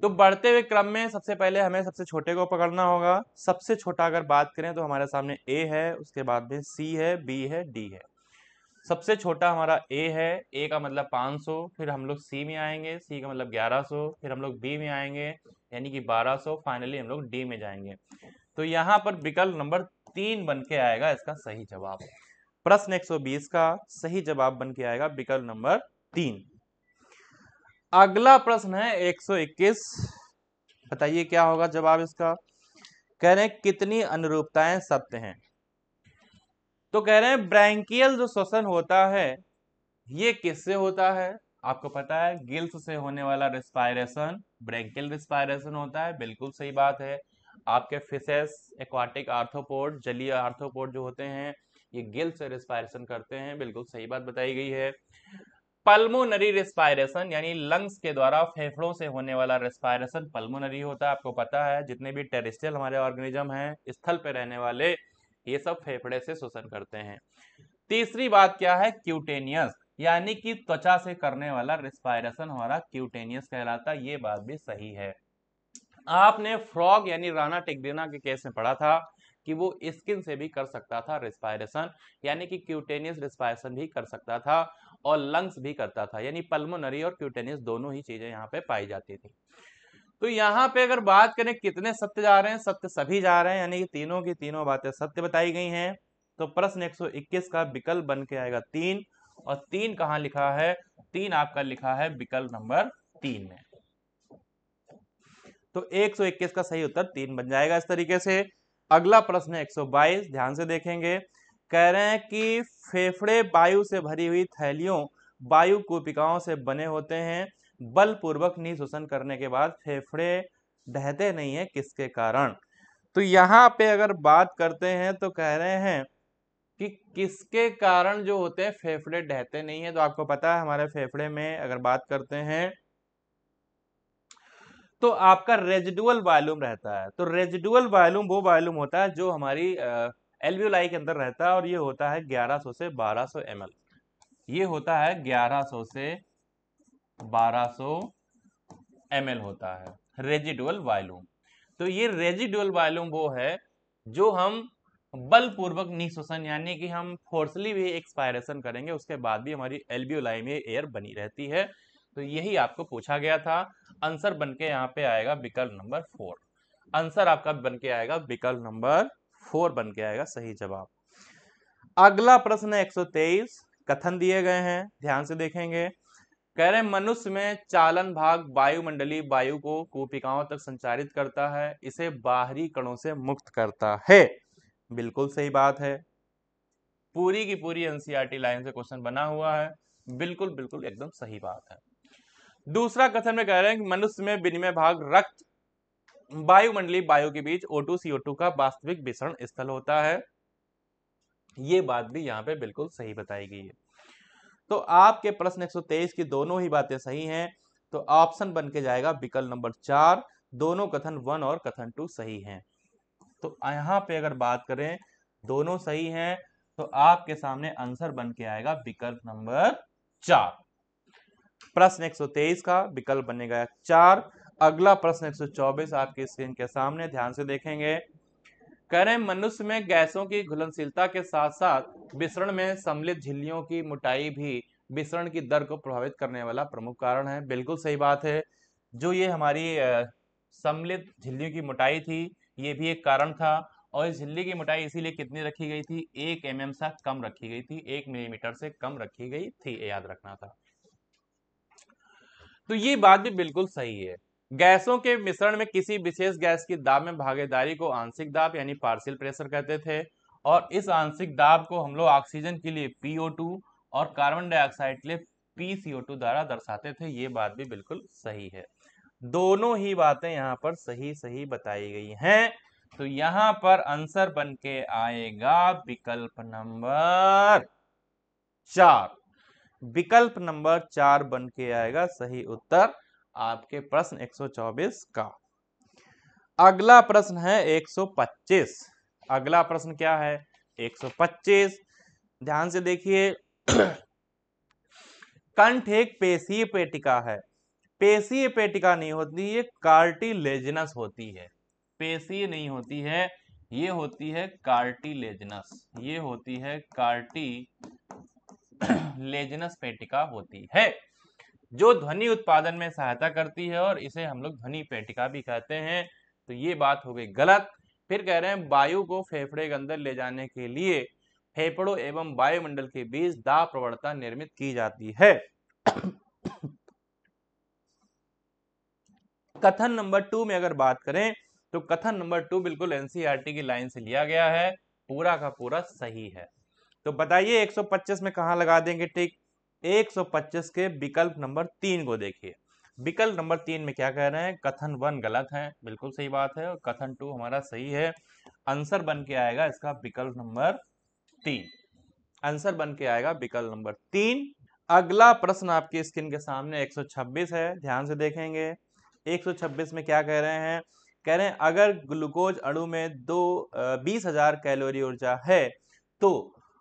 तो बढ़ते हुए क्रम में सबसे पहले हमें सबसे छोटे को पकड़ना होगा। सबसे छोटा अगर बात करें तो हमारे सामने ए है, उसके बाद में सी है, बी है, डी है। सबसे छोटा हमारा ए है, ए का मतलब 500, फिर हम लोग सी में आएंगे, सी का मतलब 1100, फिर हम लोग बी में आएंगे यानी कि 1200, फाइनली हम लोग डी में जाएंगे। तो यहाँ पर विकल्प नंबर 3 बन के आएगा इसका सही जवाब। प्रश्न 120 का सही जवाब बन के आएगा विकल्प नंबर 3। अगला प्रश्न है 121, बताइए क्या होगा जवाब इसका। कह रहे हैं कितनी अनुरूपताएं सत्य हैं। तो कह रहे हैं ब्रैंकियल जो श्वसन होता है ये किससे होता है, आपको पता है गिल्स से होने वाला रेस्पायरेशन ब्रैंकियल रेस्पायरेशन होता है, बिल्कुल सही बात है। आपके फिशेस, एक्वाटिक आर्थ्रोपोड, जलीय आर्थ्रोपोड जो होते हैं ये गिल्स से रेस्पायरेशन करते हैं, बिल्कुल सही बात बताई गई है। पल्मोनरी रेस्पायरेशन यानी लंग्स के द्वारा फेफड़ों से होने वाला रेस्पायरेशन पल्मोनरी होता है, आपको पता है जितने भी टेरेस्ट्रियल हमारे ऑर्गेनिज्म हैं स्थल पे रहने वाले ये सब फेफड़े से श्वसन करते हैं। तीसरी बात क्या है, क्यूटेनियस यानी कि त्वचा से करने वाला रेस्पायरेशन हमारा क्यूटेनियस कहलाता है, ये बात भी सही है। आपने फ्रॉग यानी राणा टिग्रिना के केस में पढ़ा था कि वो स्किन से भी कर सकता था रेस्पायरेशन, यानी कि क्यूटेनियस रेस्पायरेशन भी कर सकता था और लंग्स भी करता था, यानी पल्मोनरी और क्यूटेनियस दोनों ही चीजें यहाँ पे पाई जाती थी। तो यहाँ पे अगर बात करें कितने सत्य जा रहे हैं, सत्य सभी जा रहे हैं, यानी कि तीनों की तीनों बातें सत्य बताई गई हैं। तो प्रश्न 121 का विकल्प बन के आएगा 3, और 3 कहाँ लिखा है, 3 आपका लिखा है विकल्प नंबर 3 में। तो 121 का सही उत्तर 3 बन जाएगा इस तरीके से। अगला प्रश्न है 122, ध्यान से देखेंगे। कह रहे हैं कि फेफड़े वायु से भरी हुई थैलियों वायु कूपिकाओं से बने होते हैं, बलपूर्वक निःश्वसन करने के बाद फेफड़े ढहते नहीं है, किसके कारण? तो यहाँ पे अगर बात करते हैं तो कह रहे हैं कि किसके कारण जो होते हैं फेफड़े ढहते नहीं है। तो आपको पता है हमारे फेफड़े में अगर बात करते हैं तो आपका रेजिडुअल वॉल्यूम रहता है। तो रेजिडुअल वॉल्यूम वो वॉल्यूम होता है जो हमारी एल्वियोलाई के अंदर रहता है, और ये होता है 1100 से 1200 ml। ये होता है 1100 से 1200 ml होता है रेजिडुअल वॉल्यूम। तो ये रेजिडुअल वॉल्यूम वो है जो हम बलपूर्वक निःश्वसन, यानी कि हम फोर्सली भी एक्सपायरेशन करेंगे उसके बाद भी हमारी एल्वियोलाई में एयर बनी रहती है। तो यही आपको पूछा गया था। आंसर बन के यहाँ पे आएगा विकल्प नंबर 4। आंसर आपका बन के आएगा विकल्प नंबर 4 बन के आएगा सही जवाब। अगला प्रश्न है 123, कथन दिए गए हैं, ध्यान से देखेंगे। कह रहे हैं मनुष्य में चालन भाग वायुमंडलीय वायु को कूपिकाओं तक संचारित करता है, इसे बाहरी कणों से मुक्त करता है। बिल्कुल सही बात है, पूरी की पूरी एनसीईआरटी लाइन से क्वेश्चन बना हुआ है। बिल्कुल बिल्कुल एकदम सही बात है। दूसरा कथन में कह रहे हैं कि मनुष्य में विनिमय भाग रक्त वायुमंडलीय वायु के बीच O2 CO2 का वास्तविक विसरण स्थल होता है। ये बात भी यहाँ पे बिल्कुल सही बताई गई है। तो आपके प्रश्न 123 की दोनों ही बातें सही हैं। तो ऑप्शन बन के जाएगा विकल्प नंबर 4, दोनों कथन 1 और कथन 2 सही हैं। तो यहाँ पे अगर बात करें दोनों सही हैं, तो आपके सामने आंसर बन के आएगा विकल्प नंबर 4। प्रश्न 123 का विकल्प बनेगा 4। अगला प्रश्न 124 आपकी स्क्रीन के सामने, ध्यान से देखेंगे। कह रहे हैं मनुष्य में गैसों की घुलनशीलता के साथ साथ विसरण में सम्मिलित झिल्लियों की मोटाई भी विसरण की दर को प्रभावित करने वाला प्रमुख कारण है। बिल्कुल सही बात है, जो ये हमारी सम्मिलित झिल्लियों की मोटाई थी ये भी एक कारण था। और इस झिल्ली की मोटाई इसीलिए कितनी रखी गई थी, 1 mm से कम रखी गई थी, 1 मिलीमीटर से कम रखी गई थी, याद रखना था। तो ये बात भी बिल्कुल सही है। गैसों के मिश्रण में किसी विशेष गैस की दाब में भागीदारी को आंशिक दाब यानी पार्शियल प्रेशर कहते थे, और इस आंशिक दाब को हम लोग ऑक्सीजन के लिए PO2 और कार्बन डाइऑक्साइड के लिए PCO2 द्वारा दर्शाते थे। ये बात भी बिल्कुल सही है। दोनों ही बातें यहाँ पर सही सही बताई गई हैं। तो यहाँ पर आंसर बन के आएगा विकल्प नंबर 4। विकल्प नंबर 4 बन के आएगा सही उत्तर आपके प्रश्न 124 का। अगला प्रश्न है 125। अगला प्रश्न क्या है 125, ध्यान से देखिए। कंठ एक पेशीय पेटिका है, पेशीय पेटिका नहीं होती, ये कार्टिलेजिनस होती है। पेशीय नहीं होती है, ये होती है कार्टिलेजिनस, ये होती है कार्टिलेजिनस पेटिका होती है, जो ध्वनि उत्पादन में सहायता करती है, और इसे हम लोग ध्वनि पेटिका भी कहते हैं। तो ये बात हो गई गलत। फिर कह रहे हैं वायु को फेफड़े के अंदर ले जाने के लिए फेफड़ों एवं वायुमंडल के बीच दाब प्रवणता निर्मित की जाती है। कथन नंबर 2 में अगर बात करें तो कथन नंबर 2 बिल्कुल एनसीईआरटी की लाइन से लिया गया है, पूरा का पूरा सही है। तो बताइए 125 में कहां लगा देंगे टिक? 125 के विकल्प नंबर 3 को देखिए। विकल्प नंबर 3 में क्या कह रहे हैं, कथन 1 गलत है, बिल्कुल सही बात है, और कथन 2 हमारा सही है। आंसर बन के आएगा इसका विकल्प नंबर 3। आंसर बन के आएगा विकल्प नंबर 3। अगला प्रश्न आपकी स्क्रीन के सामने 126 है, ध्यान से देखेंगे। 126 में क्या कह रहे हैं, कह रहे हैं अगर ग्लूकोज अणु में 20,000 कैलोरी ऊर्जा है तो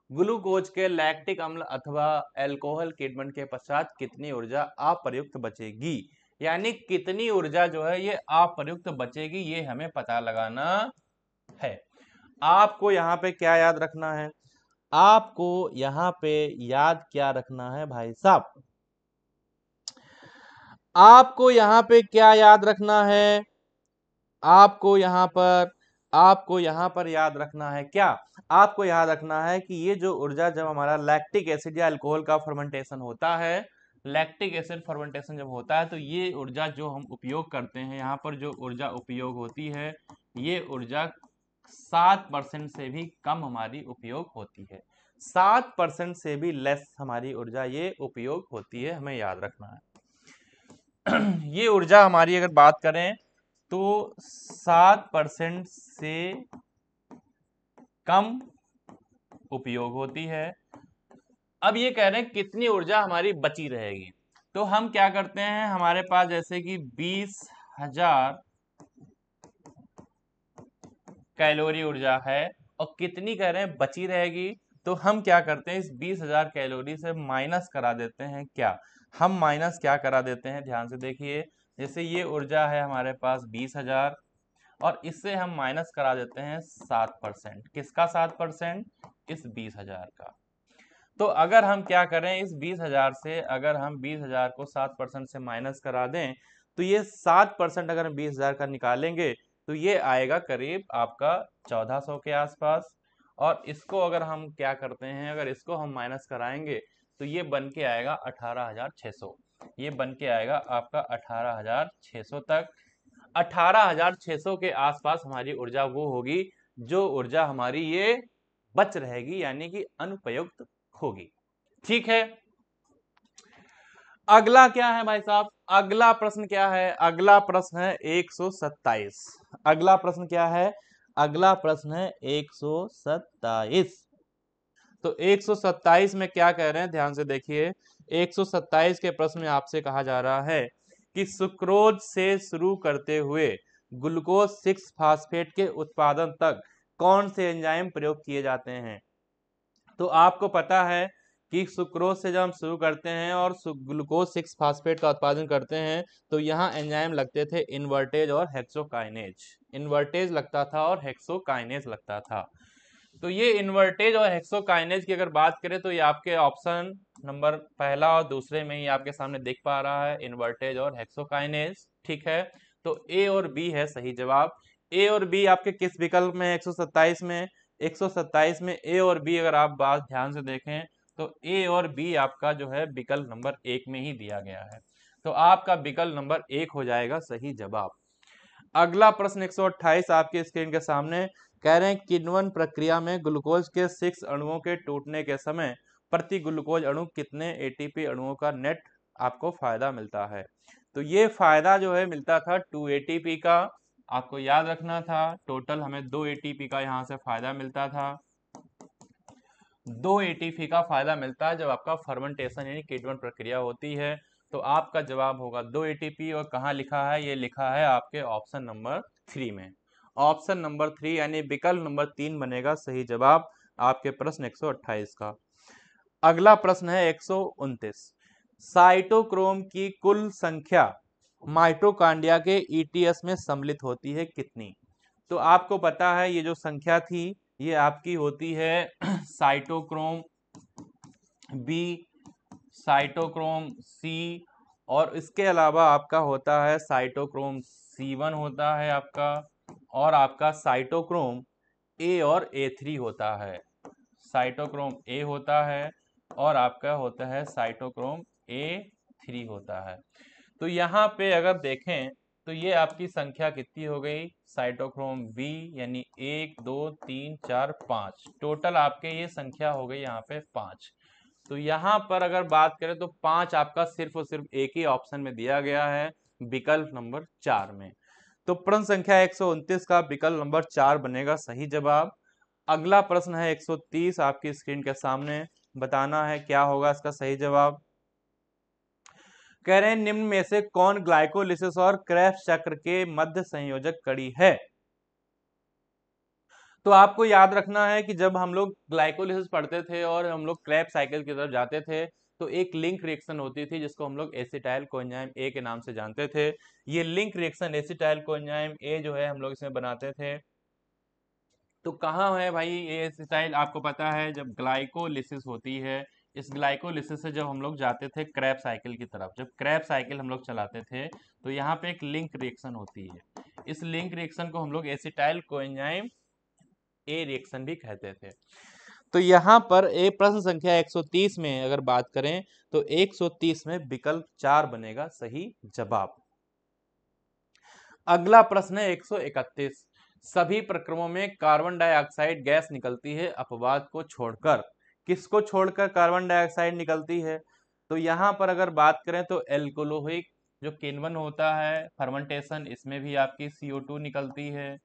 ग्लूकोज के लैक्टिक अम्ल अथवा अल्कोहल ट्रीटमेंट के पश्चात कितनी ऊर्जा अप्रयुक्त बचेगी, यानी कितनी ऊर्जा जो है ये अप्रयुक्त बचेगी, ये हमें पता लगाना है। आपको यहाँ पे क्या याद रखना है, आपको यहाँ पे याद क्या रखना है भाई साहब, आपको यहाँ पे क्या याद रखना है, आपको यहाँ पर आपको यहाँ पर याद रखना है क्या, आपको याद रखना है कि ये जो ऊर्जा जब हमारा लैक्टिक एसिड या अल्कोहल का फर्मेंटेशन होता है, लैक्टिक एसिड फर्मेंटेशन जब होता है तो ये ऊर्जा जो हम उपयोग करते हैं, यहाँ पर जो ऊर्जा उपयोग होती है, ये ऊर्जा 7% से भी कम हमारी उपयोग होती है, 7% से भी लेस हमारी ऊर्जा ये उपयोग होती है, हमें याद रखना है। ये ऊर्जा हमारी अगर बात करें तो 7% से कम उपयोग होती है। अब ये कह रहे हैं कितनी ऊर्जा हमारी बची रहेगी, तो हम क्या करते हैं, हमारे पास जैसे कि 20,000 कैलोरी ऊर्जा है और कितनी कह रहे हैं बची रहेगी, तो हम क्या करते हैं इस 20,000 कैलोरी से माइनस करा देते हैं, क्या हम माइनस क्या करा देते हैं, ध्यान से देखिए, जैसे ये ऊर्जा है हमारे पास 20,000 और इससे हम माइनस करा देते हैं 7%, किसका 7%, इस 20,000 का। तो अगर हम क्या करें इस 20,000 से, अगर हम 20,000 को 7% से माइनस करा दें तो ये 7% अगर हम 20,000 का निकालेंगे तो ये आएगा करीब आपका 1400 के आसपास, और इसको अगर हम क्या करते हैं, अगर इसको हम माइनस कराएंगे तो ये बन के आएगा 18,600, ये बन के आएगा आपका 18,600 तक। 18,600 के आसपास हमारी ऊर्जा वो होगी जो ऊर्जा हमारी ये बच रहेगी, यानी कि अनुपयुक्त होगी। ठीक है, अगला क्या है भाई साहब, अगला प्रश्न क्या है, अगला प्रश्न है 127, अगला प्रश्न क्या है, अगला प्रश्न है 127। तो 127 में क्या कह रहे हैं, ध्यान से देखिए, 127 के प्रश्न में आपसे कहा जा रहा है कि सुक्रोज से शुरू करते हुए ग्लूकोज 6 फास्फेट के उत्पादन तक कौन से एंजाइम प्रयोग किए जाते हैं। तो आपको पता है कि सुक्रोज से जब हम शुरू करते हैं और ग्लूकोज 6 फास्फेट का उत्पादन करते हैं तो यहाँ एंजाइम लगते थे इन्वर्टेज और हेक्सोकाइनेज, इन्वर्टेज लगता था और हेक्सोकाइनेज लगता था। तो ये इन्वर्टेज और हेक्सोकाइनेज की अगर बात करें तो ये आपके ऑप्शन नंबर पहला और दूसरे में ही आपके सामने दिख पा रहा है, इन्वर्टेज और हेक्सोकाइनेज। ठीक है, तो ए और बी है सही जवाब। ए और बी आपके किस विकल्प में है 127 में, 127 में ए और बी अगर आप बात ध्यान से देखें तो ए और बी आपका जो है विकल्प नंबर 1 में ही दिया गया है, तो आपका विकल्प नंबर 1 हो जाएगा सही जवाब। अगला प्रश्न 128 आपके स्क्रीन के सामने, कह रहे हैं किण्वन प्रक्रिया में ग्लूकोज के 6 अणुओं के टूटने के समय प्रति ग्लूकोज अणु कितने एटीपी अणुओं का नेट आपको फायदा मिलता है। तो ये फायदा जो है मिलता था 2 एटीपी का, आपको याद रखना था, टोटल हमें 2 एटीपी का यहाँ से फायदा मिलता था, 2 एटीपी का फायदा मिलता है जब आपका फर्मेंटेशन यानी किण्वन प्रक्रिया होती है। तो आपका जवाब होगा 2 एटीपी, और कहाँ लिखा है, ये लिखा है आपके ऑप्शन नंबर 3 में, ऑप्शन नंबर 3 यानी विकल्प नंबर 3 बनेगा सही जवाब आपके प्रश्न 128 का। अगला प्रश्न है 129, साइटोक्रोम की कुल संख्या माइटोकांड्रिया के ईटीएस में सम्मिलित होती है कितनी। तो आपको पता है ये जो संख्या थी ये आपकी होती है साइटोक्रोम बी, साइटोक्रोम सी, और इसके अलावा आपका होता है साइटोक्रोम C1 होता है आपका, और आपका साइटोक्रोम ए और A3 होता है, साइटोक्रोम ए होता है और आपका होता है साइटोक्रोम A3 होता है। तो यहाँ पे अगर देखें तो ये आपकी संख्या कितनी हो गई, साइटोक्रोम बी यानी 1 2 3 4 5, टोटल आपके ये संख्या हो गई यहाँ पे 5। तो यहाँ पर अगर बात करें तो 5 आपका सिर्फ और सिर्फ एक ही ऑप्शन में दिया गया है, विकल्प नंबर 4 में। तो प्रश्न संख्या 129 का विकल्प नंबर 4 बनेगा सही जवाब। अगला प्रश्न है 130 आपकी स्क्रीन के सामने, बताना है क्या होगा इसका सही जवाब। कह रहे हैं निम्न में से कौन ग्लाइकोलिसिस और क्रेब्स चक्र के मध्य संयोजक कड़ी है। तो आपको याद रखना है कि जब हम लोग ग्लाइकोलिसिस पढ़ते थे और हम लोग क्रेब्स साइकिल की तरफ जाते थे तो एक लिंक रिएक्शन होती थी जिसको हम लोग एसिटाइल कोएंजाइम ए के नाम से जानते थे। ये link reaction acetyl coenzyme A जो है हम लोग इसमें बनाते थे तो कहाँ है भाई ये स्टाइल, आपको पता है जब ग्लाइकोलिसिस होती है, इस ग्लाइकोलिसिस से जब हम लोग जाते थे क्रैब साइकिल की तरफ, जब क्रैब साइकिल हम लोग चलाते थे तो यहाँ पे एक लिंक रिएक्शन होती है। इस लिंक रिएक्शन को हम लोग एसिटाइल कोएंजाइम ए रिएक्शन भी कहते थे। तो यहाँ पर ए प्रश्न संख्या 130 में अगर बात करें तो 130 में विकल्प 4 बनेगा सही जवाब। अगला प्रश्न है 131। सभी प्रक्रमों में कार्बन डाइऑक्साइड गैस निकलती है अपवाद को छोड़कर। किसको छोड़कर कार्बन डाइऑक्साइड निकलती है? तो यहाँ पर अगर बात करें तो एल्कोलोहिक जो किण्वन होता है फर्मेंटेशन, इसमें भी आपकी CO2 निकलती है।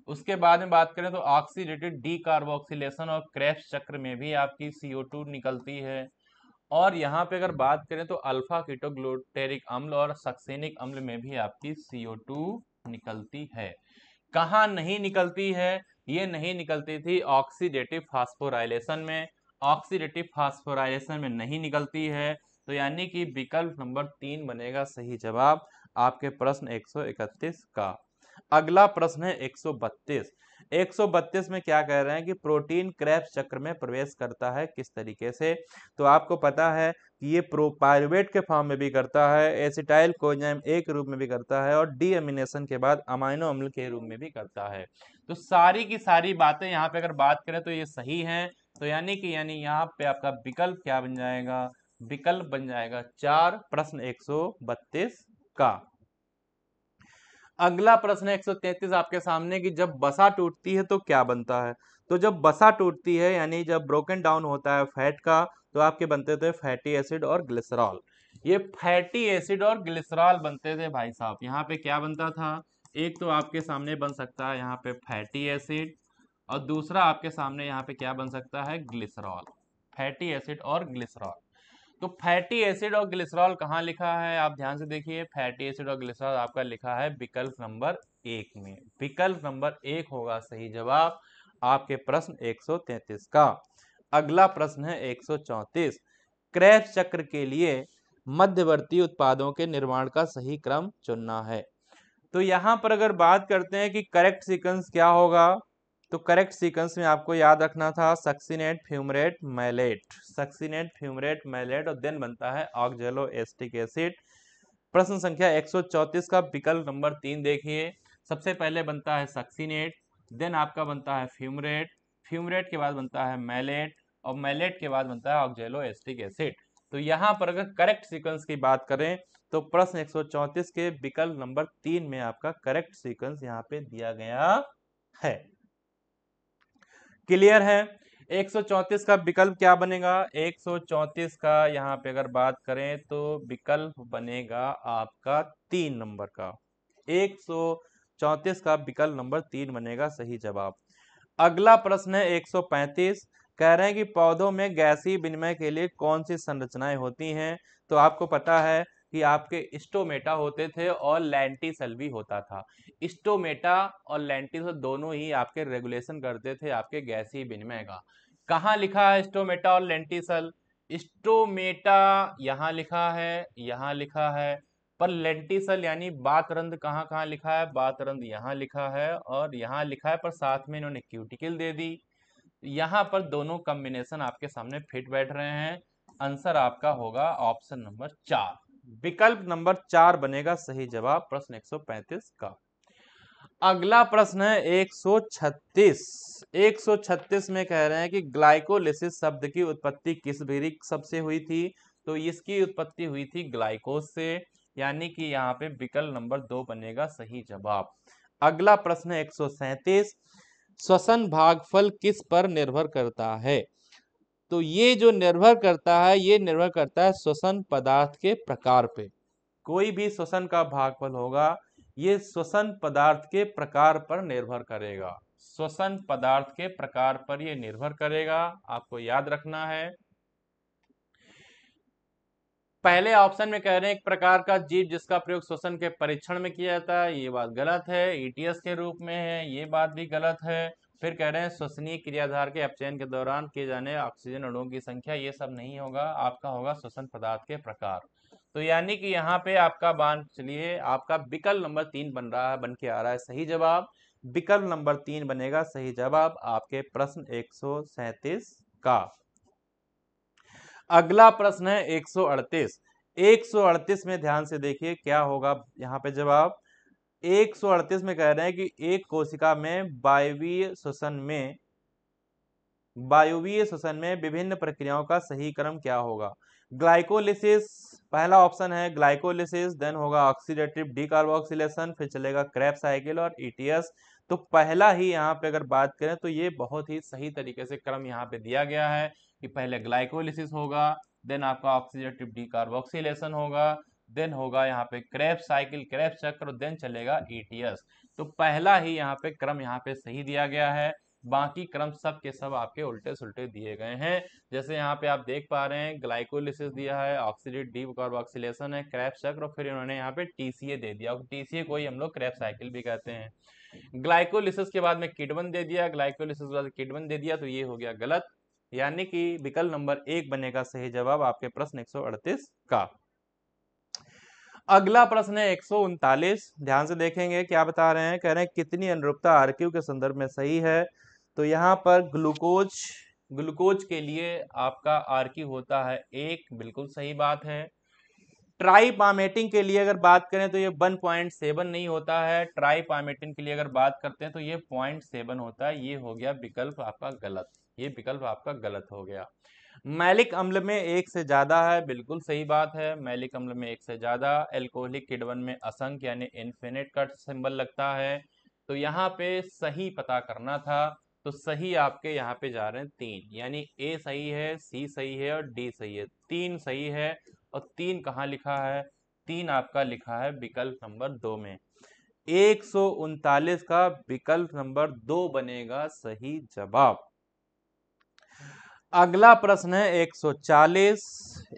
उसके बाद में बात करें तो ऑक्सीडेटिव डीकार्बोक्सिलेशन और क्रेब्स चक्र में भी आपकी CO2 निकलती है। और यहाँ पे अगर बात करें तो अल्फा कीटोग्लूटेरिक अम्ल और सक्सेनिक अम्ल में भी आपकी CO2 निकलती है। कहाँ नहीं निकलती है? ये नहीं निकलती थी ऑक्सीडेटिव फास्फोराइलेशन में, ऑक्सीडेटिव फास्फोराइलेशन में नहीं निकलती है। तो यानी कि विकल्प नंबर 3 बनेगा सही जवाब आपके प्रश्न 131 का। अगला प्रश्न है 132। 132 में क्या कह रहे हैं कि प्रोटीन क्रेब्स चक्र में प्रवेश करता है किस तरीके से? तो आपको पता है कि ये पायरुवेट के फॉर्म में भी करता है, एसिटाइल कोएंजाइम ए के रूप में भी करता है और डीएमिनेशन के बाद अमाइनो अम्ल के रूप में भी करता है। तो सारी की सारी बातें यहाँ पे अगर बात करें तो ये सही हैं। तो यानी कि यहाँ पे आपका विकल्प क्या बन जाएगा? विकल्प बन जाएगा 4 प्रश्न 132 का। अगला प्रश्न है 133 आपके सामने कि जब वसा टूटती है तो क्या बनता है? तो जब वसा टूटती है यानी जब ब्रोकन डाउन होता है फैट का तो आपके बनते थे फैटी एसिड और ग्लिसरॉल। ये फैटी एसिड और ग्लिसरॉल बनते थे भाई साहब। यहाँ पे क्या बनता था? एक तो आपके सामने बन सकता है यहाँ पे फैटी एसिड और दूसरा आपके सामने यहाँ पे क्या बन सकता है? ग्लिसरॉल। फैटी एसिड और ग्लिसरॉल। तो फैटी एसिड और ग्लिसरॉल कहाँ लिखा है? आप ध्यान से देखिए, फैटी एसिड और ग्लिसरॉल आपका लिखा है विकल्प नंबर 1 में। विकल्प नंबर 1 होगा सही जवाब आपके प्रश्न 133 का। अगला प्रश्न है 134। क्रेब्स चक्र के लिए मध्यवर्ती उत्पादों के निर्माण का सही क्रम चुनना है। तो यहां पर अगर बात करते हैं कि करेक्ट सीक्वेंस क्या होगा, तो करेक्ट सीक्वेंस में आपको याद रखना था succinate fumarate malate, succinate fumarate malate और देन बनता है ऑक्जेलो एसिटिक एसिड। प्रश्न संख्या 134 का विकल्प नंबर 3 देखिए। सबसे पहले बनता है सक्सिनेट, देन आपका बनता है फ्यूमरेट, फ्यूमरेट के बाद बनता है मैलेट और मैलेट के बाद बनता है ऑक्जेलो एसिटिक एसिड। तो यहाँ पर अगर करेक्ट सीक्वेंस की बात करें तो प्रश्न 134 के विकल्प नंबर 3 में आपका करेक्ट सीक्वेंस यहाँ पे दिया गया है। क्लियर है? 134 का विकल्प क्या बनेगा? 134 का यहाँ पे अगर बात करें तो विकल्प बनेगा आपका 3 नंबर का। 134 का विकल्प नंबर 3 बनेगा सही जवाब। अगला प्रश्न है 135। कह रहे हैं कि पौधों में गैसीय विनिमय के लिए कौन सी संरचनाएं होती हैं? तो आपको पता है कि आपके स्टोमेटा होते थे और लेंटिसल भी होता था। स्टोमेटा और लेंटिसल दोनों ही आपके रेगुलेशन करते थे आपके गैसीय विनिमय का। कहाँ लिखा है स्टोमेटा और लेंटिसल? स्टोमेटा यहाँ लिखा है, यहाँ लिखा है, पर लेंटिसल यानी बातरंध कहाँ कहाँ लिखा है? बातरंध यहाँ लिखा है और यहाँ लिखा है, पर साथ में इन्होंने क्यूटिकल दे दी। यहाँ पर दोनों कॉम्बिनेशन आपके सामने फिट बैठ रहे हैं। आंसर आपका होगा ऑप्शन नंबर 4। विकल्प नंबर 4 बनेगा सही जवाब प्रश्न 135 का। अगला प्रश्न है 136। 136 में कह रहे हैं कि ग्लाइकोलिसिस शब्द की उत्पत्ति किस बेरिक सबसे हुई थी? तो इसकी उत्पत्ति हुई थी ग्लाइकोज से, यानी कि यहाँ पे विकल्प नंबर 2 बनेगा सही जवाब। अगला प्रश्न है 137। श्वसन भागफल किस पर निर्भर करता है? तो ये जो निर्भर करता है ये निर्भर करता है श्वसन पदार्थ के प्रकार पे। कोई भी श्वसन का भागफल होगा ये श्वसन पदार्थ के प्रकार पर निर्भर करेगा। श्वसन पदार्थ के प्रकार पर ये निर्भर करेगा, आपको याद रखना है। पहले ऑप्शन में कह रहे हैं एक प्रकार का जीव जिसका प्रयोग श्वसन के परीक्षण में किया जाता है, ये बात गलत है। ETS के रूप में है, ये बात भी गलत है। फिर कह रहे हैं श्वसनीय क्रियाधार के अपचयन के दौरान किए जाने ऑक्सीजन अणुओं की संख्या, ये सब नहीं होगा, आपका होगा श्वसन पदार्थ के प्रकार। तो यानी कि यहाँ पे आपका मान चलिए आपका विकल्प नंबर 3 बन रहा है, बन के आ रहा है सही जवाब। विकल्प नंबर 3 बनेगा सही जवाब आपके प्रश्न 137 का। अगला प्रश्न है 138। 138 में ध्यान से देखिए क्या होगा यहाँ पे जवाब। 138 में कह रहे हैं कि एक कोशिका में वायवीय श्वसन में विभिन्न प्रक्रियाओं का सही क्रम क्या होगा। ग्लाइकोलिसिस पहला ऑप्शन है ग्लाइकोलिसिस, देन होगा ऑक्सीडेटिव डीकार्बोक्सिलेशन, फिर चलेगा क्रेब्स साइकिल और ईटीएस। तो पहला ही यहाँ पे अगर बात करें तो ये बहुत ही सही तरीके से क्रम यहाँ पे दिया गया है कि पहले ग्लाइकोलिसिस होगा, देन आपका ऑक्सीडेटिव डीकार्बोक्सिलेशन होगा, देन होगा यहाँ पे क्रेब्स साइकिल, क्रेब्स चक्र, देन चलेगा ईटीएस। तो पहला ही यहाँ पे क्रम यहाँ पे सही दिया गया है, बाकी क्रम सब के सब आपके उल्टे सुल्टे दिए गए हैं। जैसे यहाँ पे आप देख पा रहे हैं ग्लाइकोलिसिस दिया है, ऑक्सीडेटिव डीकार्बोक्सिलेशन है, क्रेब्स चक्र, और फिर इन्होंने यहाँ पे टीसीए दे दिया। टीसीए को ही हम लोग क्रेब्स साइकिल भी कहते हैं। ग्लाइकोलिसिस के बाद में किडवन दे दिया, ग्लाइकोलिसिस के बाद किडवन दे दिया, तो ये हो गया गलत, यानी कि विकल्प नंबर 1 बनेगा सही जवाब आपके प्रश्न 138 का। अगला प्रश्न है 139। ध्यान से देखेंगे क्या बता रहे हैं। कह रहे हैं कितनी अनुरूपता आरक्यू के संदर्भ में सही है। तो यहाँ पर ग्लूकोज के लिए आपका आरक्यू होता है 1, बिल्कुल सही बात है। ट्राइपामेटिन के लिए अगर बात करें तो ये 1.7 नहीं होता है। ट्राइपामेटिन के लिए अगर बात करते हैं तो ये 0.7 होता है। ये हो गया विकल्प आपका गलत, ये विकल्प आपका गलत हो गया। मैलिक अम्ल में 1 से ज्यादा है, बिल्कुल सही बात है। मैलिक अम्ल में 1 से ज्यादा। एल्कोहलिक किण्वन में असंख्य यानी इनफिनिट का सिंबल लगता है। तो यहाँ पे सही पता करना था, तो सही आपके यहाँ पे जा रहे हैं 3, यानी ए सही है, सी सही है और डी सही है। 3 सही है, और 3 कहाँ लिखा है? 3 आपका लिखा है विकल्प नंबर 2 में। 139 का विकल्प नंबर 2 बनेगा सही जवाब। अगला प्रश्न है 140।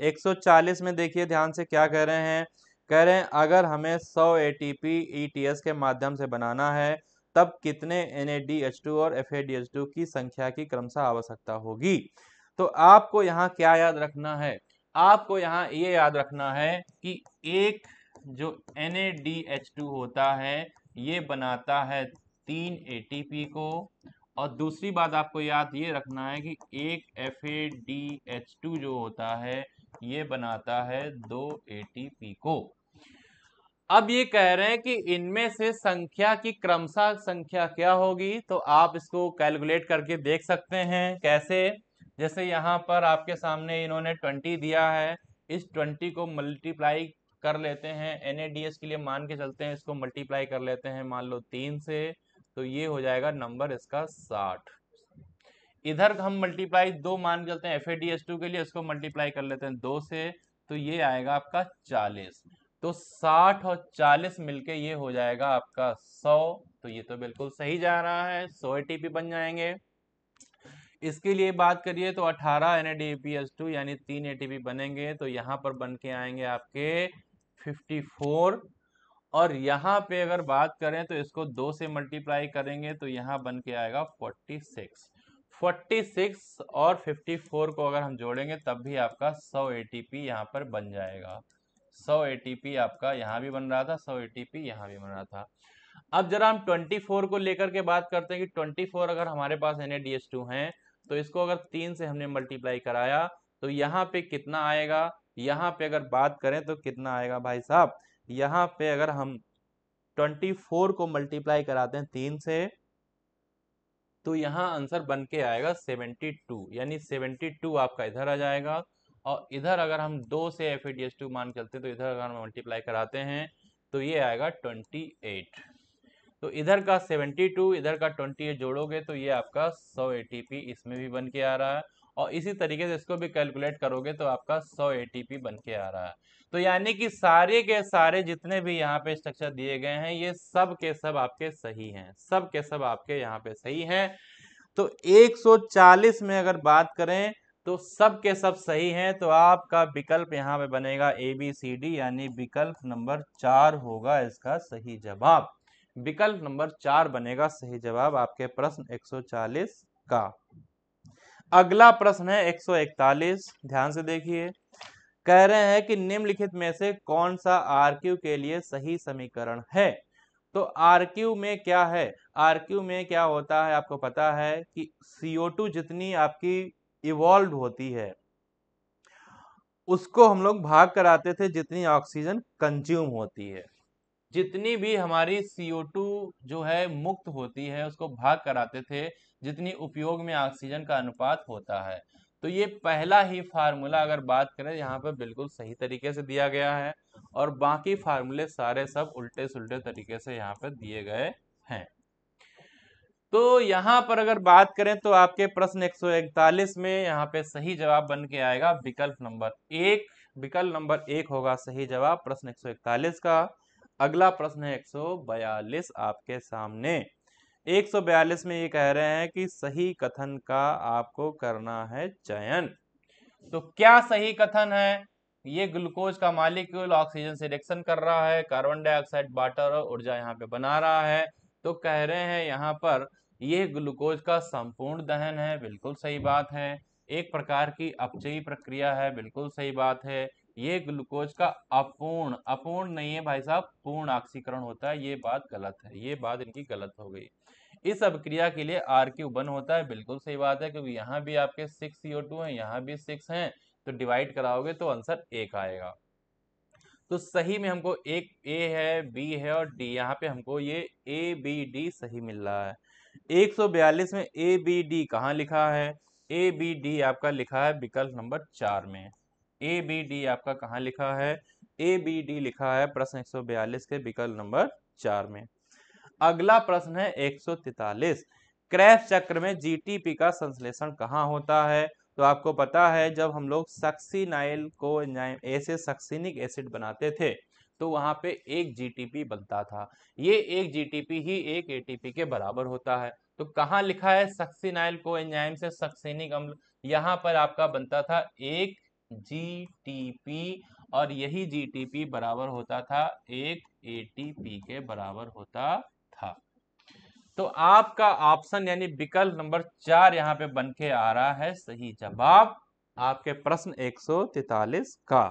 140 में देखिए ध्यान से क्या कह रहे हैं। कह रहे हैं अगर हमें 100 एटीपी ईटीएस के माध्यम से बनाना है तब कितने NADH2 और FADH2 की संख्या की क्रमशः आवश्यकता होगी। तो आपको यहाँ क्या याद रखना है? आपको यहाँ ये याद रखना है कि एक जो NADH2 होता है ये बनाता है 3 ATP को, और दूसरी बात आपको याद ये रखना है कि एक FADH2 जो होता है ये बनाता है 2 ATP को। अब ये कह रहे हैं कि इनमें से संख्या की क्रमशः संख्या क्या होगी, तो आप इसको कैलकुलेट करके देख सकते हैं। कैसे? जैसे यहाँ पर आपके सामने इन्होंने 20 दिया है, इस 20 को मल्टीप्लाई कर लेते हैं। NADH के लिए मान के चलते हैं, इसको मल्टीप्लाई कर लेते हैं मान लो 3 से, तो ये हो जाएगा नंबर इसका 60। इधर हम मल्टीप्लाई 2 मान के चलते हैं FADH2 के लिए, इसको मल्टीप्लाई कर लेते हैं 2 से, तो ये आएगा आपका 40। तो 60 और 40 मिलके ये हो जाएगा आपका 100। तो ये तो बिल्कुल सही जा रहा है, 100 ATP बन जाएंगे। इसके लिए बात करिए तो 18 NADPH2 यानी 3 ATP बनेंगे, तो यहाँ पर बन के आएंगे आपके 54। और यहाँ पे अगर बात करें तो इसको 2 से मल्टीप्लाई करेंगे तो यहाँ बन के आएगा 46। 46 और 54 को अगर हम जोड़ेंगे तब भी आपका 100 ATP यहाँ पर बन जाएगा। 100 ATP आपका यहाँ भी बन रहा था, 100 ATP यहाँ भी बन रहा था। अब जरा हम 24 को लेकर के बात करते हैं कि 24 अगर हमारे पास NADH2 है तो इसको अगर 3 से हमने मल्टीप्लाई कराया तो यहाँ पे कितना आएगा। यहाँ पे अगर बात करें तो कितना आएगा भाई साहब, यहाँ पे अगर हम 24 को मल्टीप्लाई कराते हैं 3 से तो यहाँ आंसर बन के आएगा 72, यानी 72 आपका इधर आ जाएगा। और इधर अगर हम 2 से FADH2 मान चलते तो इधर अगर हम मल्टीप्लाई कराते हैं तो ये आएगा 28। तो इधर का 72 इधर का 28 जोड़ोगे तो ये आपका 100 ATP इसमें भी बन के आ रहा है, और इसी तरीके से इसको भी कैलकुलेट करोगे तो आपका 100 ATP बन के आ रहा है। तो यानी कि सारे के सारे जितने भी यहाँ पे स्ट्रक्चर दिए गए हैं ये सब के सब आपके सही हैं, सब के सब आपके यहाँ पे सही हैं। तो 140 में अगर बात करें तो सब के सब सही हैं, तो आपका विकल्प यहाँ पे बनेगा ABCD, यानी विकल्प नंबर 4 होगा इसका सही जवाब। विकल्प नंबर 4 बनेगा सही जवाब आपके प्रश्न 140 का। अगला प्रश्न है 141। ध्यान से देखिए, कह रहे हैं कि निम्नलिखित में से कौन सा आरक्यू के लिए सही समीकरण है। तो आरक्यू में क्या है, आरक्यू में क्या होता है आपको पता है कि CO2 जितनी आपकी इवॉल्व होती है उसको हम लोग भाग कराते थे जितनी ऑक्सीजन कंज्यूम होती है। जितनी भी हमारी CO2 जो है मुक्त होती है उसको भाग कराते थे जितनी उपयोग में ऑक्सीजन का अनुपात होता है। तो ये पहला ही फार्मूला अगर बात करें यहाँ पे बिल्कुल सही तरीके से दिया गया है और बाकी फार्मूले सारे सब उल्टे सुल्टे तरीके से यहाँ पे दिए गए हैं। तो यहाँ पर अगर बात करें तो आपके प्रश्न 141 में यहाँ पे सही जवाब बन के आएगा विकल्प नंबर 1। विकल्प नंबर 1 होगा सही जवाब प्रश्न 141 का। अगला प्रश्न है 142 आपके सामने। 142 में ये कह रहे हैं कि सही कथन का आपको करना है चयन। तो क्या सही कथन है? ये ग्लूकोज का मॉलिक्यूल ऑक्सीजन से रिएक्शन कर रहा है, कार्बन डाइऑक्साइड वाटर और ऊर्जा यहाँ पे बना रहा है। तो कह रहे हैं यहाँ पर ये ग्लूकोज का संपूर्ण दहन है, बिल्कुल सही बात है। एक प्रकार की अपचयी प्रक्रिया है, बिल्कुल सही बात है। ये ग्लूकोज का अपूर्ण, अपूर्ण नहीं है भाई साहब, पूर्ण ऑक्सीकरण होता है, ये बात गलत है, ये बात इनकी गलत हो गई। इस अभिक्रिया के लिए R³ होता है, बिल्कुल सही बात है, क्योंकि यहाँ भी आपके 6 CO2 है, यहाँ भी 6 हैं, तो डिवाइड कराओगे तो आंसर 1 आएगा। तो सही में हमको एक A है, B है और D, यहाँ पे हमको ये ABD सही मिल रहा है। 142 में ABD कहाँ लिखा है? ABD आपका लिखा है विकल्प नंबर 4 में। ABD आपका कहाँ लिखा है? ABD लिखा है प्रश्न 142 के विकल्प नंबर 4 में। अगला प्रश्न है 143। क्रेब्स चक्र में जीटीपी का संश्लेषण कहाँ होता है? तो आपको पता है जब हम लोग सक्सिनाइल को ऐसे सक्सिनिक एसिड बनाते थे तो वहां पे एक जीटीपी बनता था। ये एक जीटीपी ही एक एटीपी के बराबर होता है। तो कहाँ लिखा है सक्सिनाइल को एंजाइम से सक्सिनिक अम्ल? यहाँ पर आपका बनता था एक जीटीपी और यही जीटीपी बराबर होता था एक एटीपी के बराबर होता था। तो आपका ऑप्शन यानी विकल्प नंबर 4 यहाँ पे बन के आ रहा है सही जवाब आपके प्रश्न 143 का।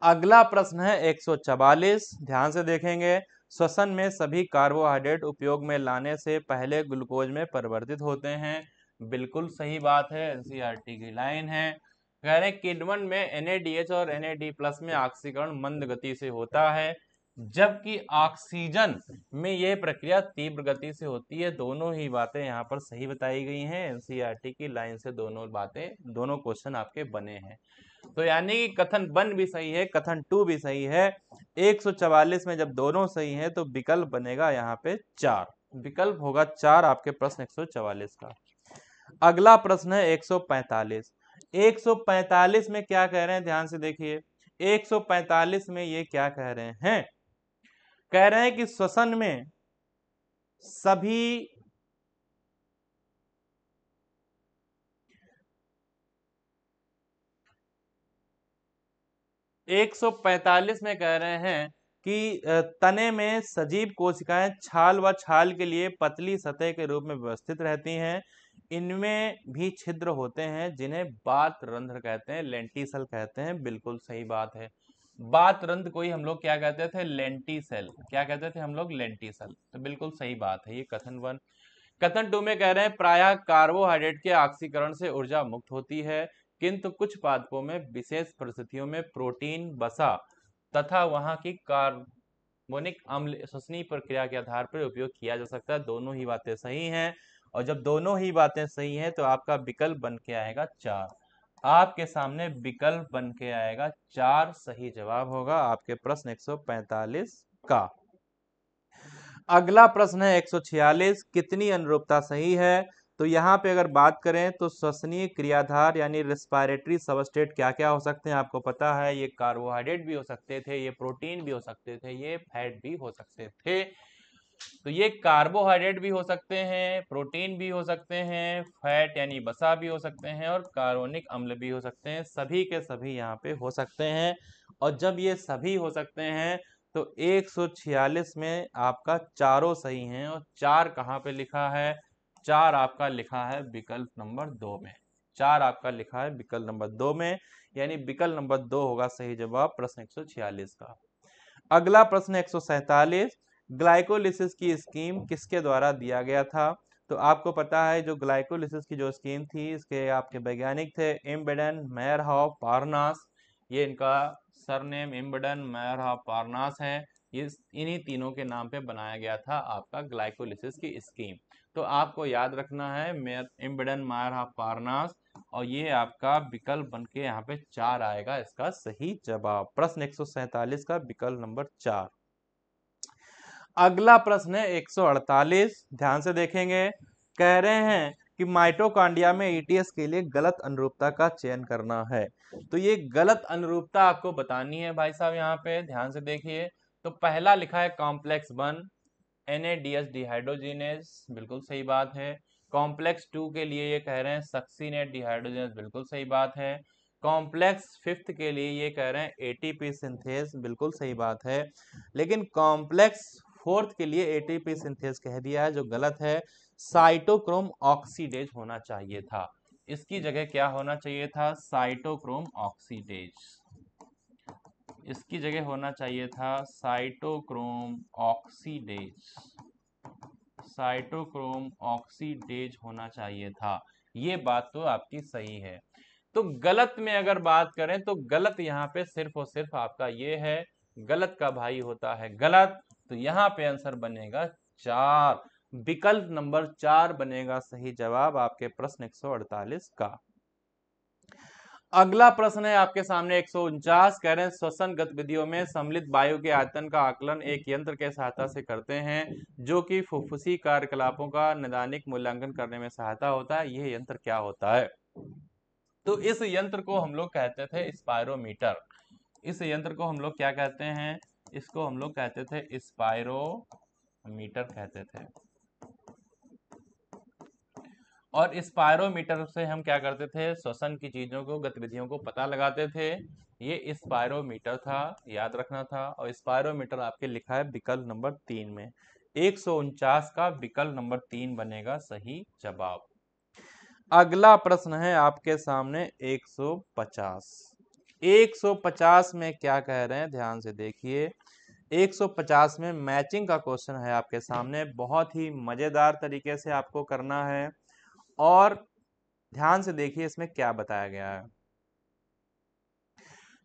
अगला प्रश्न है 144। ध्यान से देखेंगे। श्वसन में सभी कार्बोहाइड्रेट उपयोग में लाने से पहले ग्लूकोज में परिवर्तित होते हैं, बिल्कुल सही बात है, एनसीईआरटी की लाइन है। कह रहे हैं किण्वन में NADH और NAD+ में ऑक्सीकरण मंद गति से होता है जबकि ऑक्सीजन में यह प्रक्रिया तीव्र गति से होती है। दोनों ही बातें यहाँ पर सही बताई गई हैं, एनसीईआरटी की लाइन से दोनों बातें, दोनों क्वेश्चन आपके बने हैं। तो यानी कि कथन 1 भी सही है, कथन 2 भी सही है। 144 में जब दोनों सही है तो विकल्प बनेगा यहाँ पे 4, विकल्प होगा 4 आपके प्रश्न 144 का। अगला प्रश्न है 145। 145 में क्या कह रहे हैं ध्यान से देखिए। 145 में ये क्या कह रहे हैं? कह रहे हैं कि श्वसन में सभी 145 में कह रहे हैं कि तने में सजीव कोशिकाएं छाल व छाल के लिए पतली सतह के रूप में व्यवस्थित रहती हैं। इनमें भी छिद्र होते हैं जिन्हें बातरंध्र कहते हैं, लेंटिसल कहते हैं, बिल्कुल सही बात है। बातरंध्र को ही हम लोग क्या कहते थे? लेंटिसेल। क्या कहते थे हम लोग? लेंटिसल। तो बिल्कुल सही बात है ये कथन 1। कथन 2 में कह रहे हैं प्रायः कार्बोहाइड्रेट के ऑक्सीकरण से ऊर्जा मुक्त होती है किंतु कुछ पादपों में विशेष परिस्थितियों में प्रोटीन वसा तथा वहां की कार्बोनिक अम्ल श्वसनीय प्रक्रिया के आधार पर उपयोग किया जा सकता है। दोनों ही बातें सही हैं और जब दोनों ही बातें सही हैं तो आपका विकल्प बन के आएगा 4। आपके सामने विकल्प बन के आएगा 4 सही जवाब होगा आपके प्रश्न 145 का। अगला प्रश्न है 146। कितनी अनुरूपता सही है? तो यहाँ पे अगर बात करें तो श्वसनीय क्रियाधार यानी रेस्पिरेटरी सबस्ट्रेट क्या क्या हो सकते हैं आपको पता है। ये कार्बोहाइड्रेट भी हो सकते थे, ये प्रोटीन भी हो सकते थे, ये फैट भी हो सकते थे। तो ये कार्बोहाइड्रेट भी हो सकते हैं, प्रोटीन भी हो सकते हैं, फैट यानी वसा भी हो सकते हैं और कार्बोनिक अम्ल भी हो सकते हैं। सभी के सभी यहाँ पे हो सकते हैं और जब ये सभी हो सकते हैं तो 146 में आपका चारों सही हैं और 4 कहाँ पे लिखा है? 4 आपका लिखा है विकल्प नंबर 2 में। 4 आपका लिखा है विकल्प नंबर 2 में, यानी विकल्प नंबर 2 होगा सही जवाब प्रश्न 146 का। अगला प्रश्न 147। ग्लाइकोलिसिस की स्कीम किसके द्वारा दिया गया था? तो आपको पता है जो ग्लाइकोलिसिस की जो स्कीम थी, इसके आपके वैज्ञानिक थे इम्बेडन मेयरहॉफ पारनास। ये इनका सरनेम इम्बेडन मेयरहॉफ पारनास है। ये इन्हीं तीनों के नाम पे बनाया गया था आपका ग्लाइकोलिसिस की स्कीम। तो आपको याद रखना है इम्बेडन मेयरहॉफ पारनास, और ये आपका विकल्प बन के यहाँ पे 4 आएगा इसका सही जवाब। प्रश्न 147 का विकल्प नंबर 4। अगला प्रश्न है 148, ध्यान से देखेंगे। कह रहे हैं कि माइटोकॉन्ड्रिया में ईटीएस के लिए गलत अनुरूपता का चयन करना है। तो ये गलत अनुरूपता आपको बतानी है भाई साहब, यहाँ पे ध्यान से देखिए। तो पहला लिखा है कॉम्प्लेक्स 1 NADH डिहाइड्रोजिनेज, बिल्कुल सही बात है। कॉम्प्लेक्स 2 के लिए ये कह रहे हैं सक्सीनेट डिहाइड्रोजिनेज, बिल्कुल सही बात है। कॉम्प्लेक्स 5 के लिए ये कह रहे हैं एटीपी सिंथेज, बिल्कुल सही बात है। लेकिन कॉम्प्लेक्स 4 के लिए एटीपी सिंथेज कह दिया है, जो गलत है। साइटोक्रोम ऑक्सीडेज होना चाहिए था। इसकी जगह क्या होना चाहिए था? Cytochrome oxidase. इसकी जगह होना चाहिए था साइटोक्रोम ऑक्सीडेज। साइटोक्रोम ऑक्सीडेज होना चाहिए था। ये बात तो आपकी सही है। तो गलत में अगर बात करें तो गलत यहाँ पे सिर्फ और सिर्फ आपका ये है, गलत का भाई होता है गलत। तो यहाँ पे आंसर बनेगा 4, विकल्प नंबर 4 बनेगा सही जवाब आपके प्रश्न 148 का। अगला प्रश्न है आपके सामने 149, कह रहे हैं श्वसन गतिविधियों में सम्मिलित वायु के आयतन का आकलन एक यंत्र के सहायता से करते हैं जो कि फुफ्फुसी कार्यकलापों का नैदानिक मूल्यांकन करने में सहायता होता है। यह यंत्र क्या होता है? तो इस यंत्र को हम लोग कहते थे स्पायरोमीटर। इस यंत्र को हम लोग क्या कहते हैं? इसको हम लोग कहते थे स्पायरोमीटर कहते थे। और स्पायरोमीटर से हम क्या करते थे? श्वसन की चीजों को, गतिविधियों को पता लगाते थे। ये स्पायरोमीटर था, याद रखना था। और स्पायरोमीटर आपके लिखा है विकल्प नंबर 3 में। 149 का विकल्प नंबर 3 बनेगा सही जवाब। अगला प्रश्न है आपके सामने 150। 150 में क्या कह रहे हैं? ध्यान से देखिए। 150 में मैचिंग का क्वेश्चन है आपके सामने। बहुत ही मजेदार तरीके से आपको करना है, और ध्यान से देखिए इसमें क्या बताया गया है।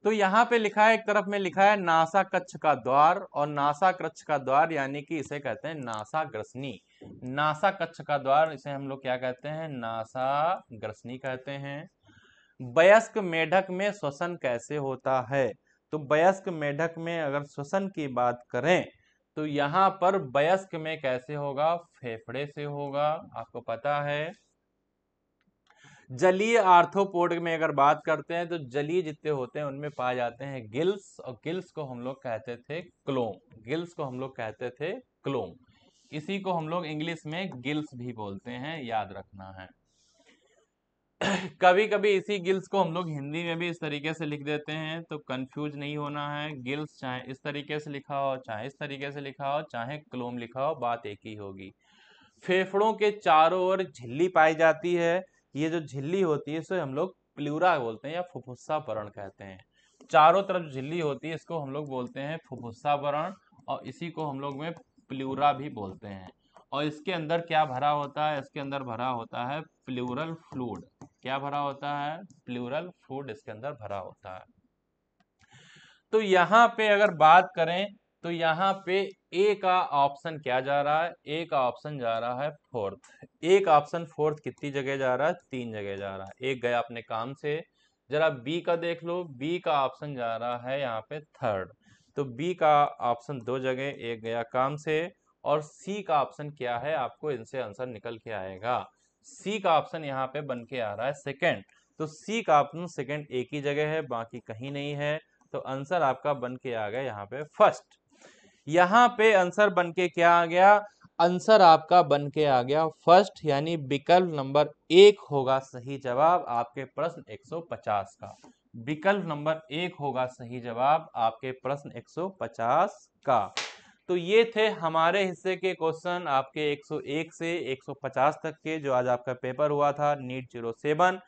तो यहाँ पे लिखा है, एक तरफ में लिखा है नासा कक्ष का द्वार, और नासा कक्ष का द्वार यानी कि इसे कहते हैं नासा ग्रसनी। नासा कक्ष का द्वार इसे हम लोग क्या कहते हैं? नासा ग्रसनी कहते हैं। वयस्क मेढक में श्वसन कैसे होता है? तो वयस्क मेढक में अगर श्वसन की बात करें तो यहाँ पर वयस्क में कैसे होगा? फेफड़े से होगा, आपको पता है। जलीय आर्थ्रोपोड में अगर बात करते हैं तो जलीय जितने होते हैं उनमें पाए जाते हैं गिल्स, और गिल्स को हम लोग कहते थे क्लोम। गिल्स को हम लोग कहते थे क्लोम। इसी को हम लोग इंग्लिश में गिल्स भी बोलते हैं, याद रखना है। कभी कभी इसी गिल्स को हम लोग हिंदी में भी इस तरीके से लिख देते हैं, तो कंफ्यूज नहीं होना है। गिल्स चाहे इस तरीके से लिखा हो, चाहे इस तरीके से लिखा हो, चाहे क्लोम लिखा हो, बात एक ही होगी। फेफड़ों के चारों ओर झिल्ली पाई जाती है। ये जो झिल्ली होती है इसे हम लोग प्लूरा बोलते हैं या फुफ्फुसा वरण कहते हैं। चारों तरफ झिल्ली होती है, इसको हम लोग बोलते हैं फुफ्फुसा वरण, और इसी को हम लोग में प्लूरा भी बोलते हैं। और इसके अंदर क्या भरा होता है? इसके अंदर भरा होता है प्लूरल फ्लूइड। क्या भरा होता है? प्लूरल फ्लूइड इसके अंदर भरा होता है। तो यहाँ पे अगर बात करें तो यहाँ पे ए का ऑप्शन क्या जा रहा है? ए का ऑप्शन जा रहा है फोर्थ। ए का ऑप्शन फोर्थ कितनी जगह जा रहा है? 3 जगह जा रहा है। एक गया अपने काम से। जरा बी का देख लो, बी का ऑप्शन जा रहा है यहाँ पे थर्ड। तो बी का ऑप्शन 2 जगह, एक गया काम से। और सी का ऑप्शन क्या है? आपको इनसे आंसर निकल के आएगा। सी का ऑप्शन यहाँ पे बन के आ रहा है सेकेंड। तो सी का ऑप्शन सेकेंड एक ही जगह है, बाकी कहीं नहीं है। तो आंसर आपका बन के आ गया यहाँ पे फर्स्ट। यहाँ पे आंसर बन के क्या आ गया? आंसर आपका बन के आ गया फर्स्ट, यानी विकल्प नंबर 1 होगा सही जवाब आपके प्रश्न 150 का। विकल्प नंबर 1 होगा सही जवाब आपके प्रश्न 150 का। तो ये थे हमारे हिस्से के क्वेश्चन आपके 101 से 150 तक के, जो आज आपका पेपर हुआ था नीट 07।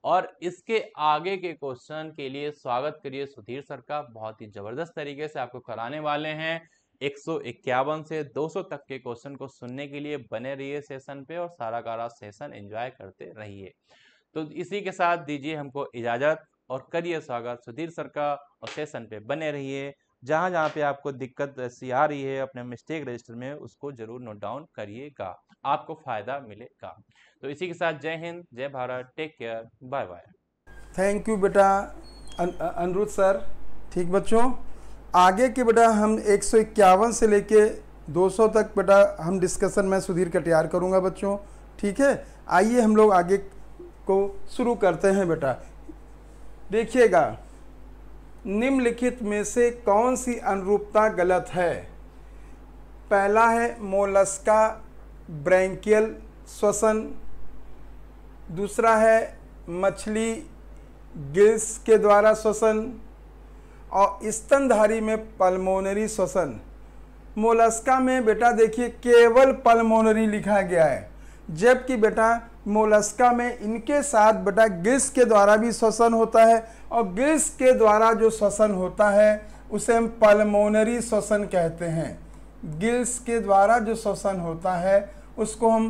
और इसके आगे के क्वेश्चन के लिए स्वागत करिए सुधीर सर का। बहुत ही जबरदस्त तरीके से आपको कराने वाले हैं। 151 से 200 तक के क्वेश्चन को सुनने के लिए बने रहिए सेशन पे और सारा का सारा सेशन एंजॉय करते रहिए। तो इसी के साथ दीजिए हमको इजाजत और करिए स्वागत सुधीर सर का, और सेशन पे बने रहिए। जहां जहां पे आपको दिक्कत ऐसी आ रही है अपने मिस्टेक रजिस्टर में, उसको जरूर नोट डाउन करिएगा, आपको फायदा मिलेगा। तो इसी के साथ जय हिंद, जय Bharat, take care, bye bye. Thank you बेटा अनिरुद्ध सर। ठीक बच्चों, आगे के बेटा हम 151 से लेके 200 तक बेटा हम डिस्कशन में सुधीर कटियार करूंगा बच्चों। ठीक है, आइए हम लोग आगे को शुरू करते हैं बेटा। देखिएगा, निम्नलिखित में से कौन सी अनुरूपता गलत है? पहला है मोलस्का ब्रैंकियल श्वसन, दूसरा है मछली गिल्स के द्वारा श्वसन, और स्तनधारी में पल्मोनरी श्वसन। मोलस्का में बेटा देखिए केवल पल्मोनरी लिखा गया है, जबकि बेटा मोलस्का में इनके साथ बेटा गिल्स के द्वारा भी श्वसन होता है, और गिल्स के द्वारा जो श्वसन होता है उसे हम पल्मोनरी श्वसन कहते हैं। गिल्स के द्वारा जो श्वसन होता है उसको हम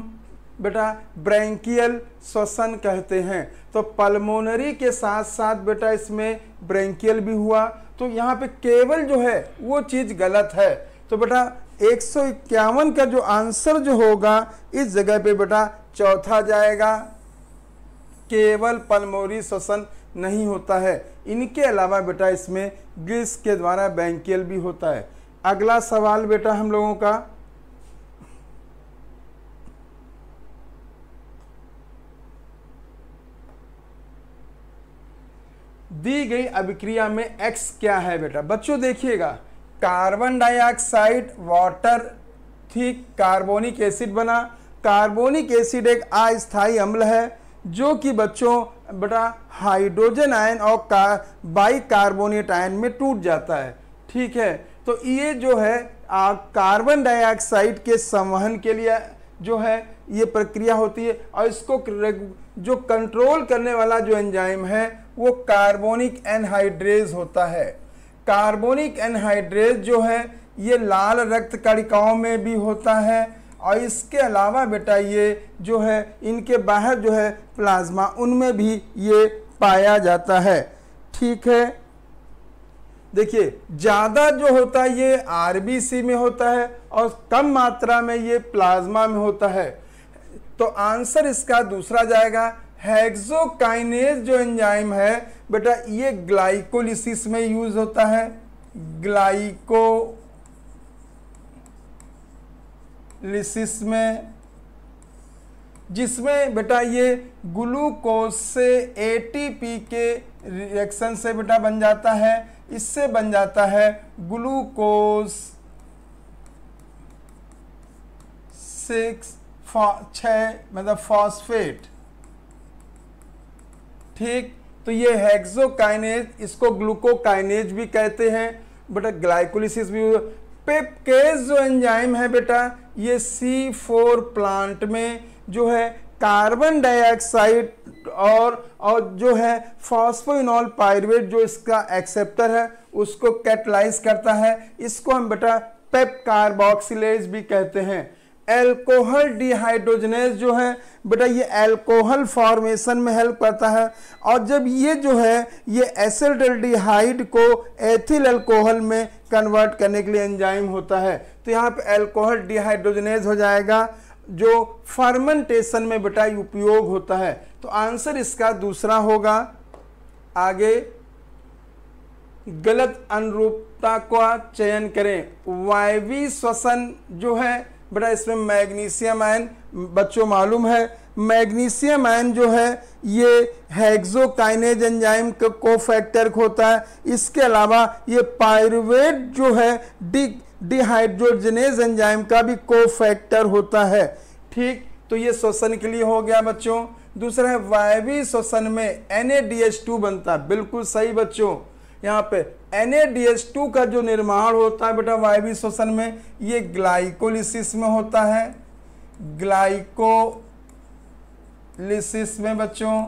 बेटा ब्रैंकियल श्वसन कहते हैं। तो पल्मोनरी के साथ साथ बेटा इसमें ब्रैंकियल भी हुआ, तो यहाँ पे केवल जो है वो चीज़ गलत है। तो बेटा 151 का जो आंसर जो होगा इस जगह पे बेटा चौथा जाएगा। केवल पल्मोनरी श्वसन नहीं होता है, इनके अलावा बेटा इसमें गिल्स के द्वारा ब्रैंकियल भी होता है। अगला सवाल बेटा हम लोगों का, दी गई अभिक्रिया में X क्या है बेटा? बच्चों देखिएगा, कार्बन डाइऑक्साइड वाटर थी कार्बोनिक एसिड बना। कार्बोनिक एसिड एक अस्थायी अम्ल है जो कि बच्चों बेटा हाइड्रोजन आयन और बाइकार्बोनेट आयन में टूट जाता है। ठीक है, तो ये जो है कार्बन डाइऑक्साइड के संवहन के लिए जो है ये प्रक्रिया होती है, और इसको जो कंट्रोल करने वाला जो एंजाइम है वो कार्बोनिक एनहाइड्रेज होता है। कार्बोनिक एनहाइड्रेज जो है ये लाल रक्त कणिकाओं में भी होता है, और इसके अलावा बेटा ये जो है इनके बाहर जो है प्लाज्मा उनमें भी ये पाया जाता है। ठीक है, देखिए ज़्यादा जो होता है ये आरबीसी में होता है और कम मात्रा में ये प्लाज्मा में होता है। तो आंसर इसका दूसरा जाएगा। हेक्सोकाइनेज जो एंजाइम है बेटा ये ग्लाइकोलिसिस में यूज होता है। ग्लाइकोलिसिस में, जिसमें बेटा ये ग्लूकोज से एटीपी के रिएक्शन से बेटा बन जाता है। इससे बन जाता है ग्लूकोज 6 मतलब फॉस्फेट। ठीक, तो ये हेक्सोकाइनेज, इसको ग्लूकोकाइनेज भी कहते हैं बेटा, ग्लाइकोलिसिस भी। पेपकेज जो एंजाइम है बेटा ये C4 प्लांट में जो है कार्बन डाइऑक्साइड और जो है फॉस्फोइनॉल पायरुवेट जो इसका एक्सेप्टर है उसको कैटलाइज करता है। इसको हम बेटा पेप कार्बोक्सिलेज भी कहते हैं। एल्कोहल डिहाइड्रोजनेज जो है बेटा ये एल्कोहल फॉर्मेशन में हेल्प करता है, और जब ये जो है ये एसिटाल्डिहाइड को एथिल अल्कोहल में कन्वर्ट करने के लिए एंजाइम होता है। तो यहाँ पे एल्कोहल डिहाइड्रोजनेज हो जाएगा जो फर्मेंटेशन में बेटा उपयोग होता है। तो आंसर इसका दूसरा होगा। आगे गलत अनुरूपता का चयन करें। वायवीय श्वसन जो है बेटा इसमें मैग्नीशियम आयन, बच्चों मालूम है मैग्नीशियम आयन जो है ये हेक्सोकाइनेज एंजाइम का कोफैक्टर होता है। इसके अलावा ये पायरुवेट जो है डिहाइड्रोजनेज एंजाइम का भी कोफैक्टर होता है। ठीक, तो ये श्वसन के लिए हो गया बच्चों। दूसरा है वायवीय श्वसन में NADH2 बनता है। बिल्कुल सही बच्चों, यहाँ पे NADH2 का जो निर्माण होता है बेटा वायवीय श्वसन में ये ग्लाइकोलिसिस में होता है। ग्लाइकोलिसिस में बच्चों,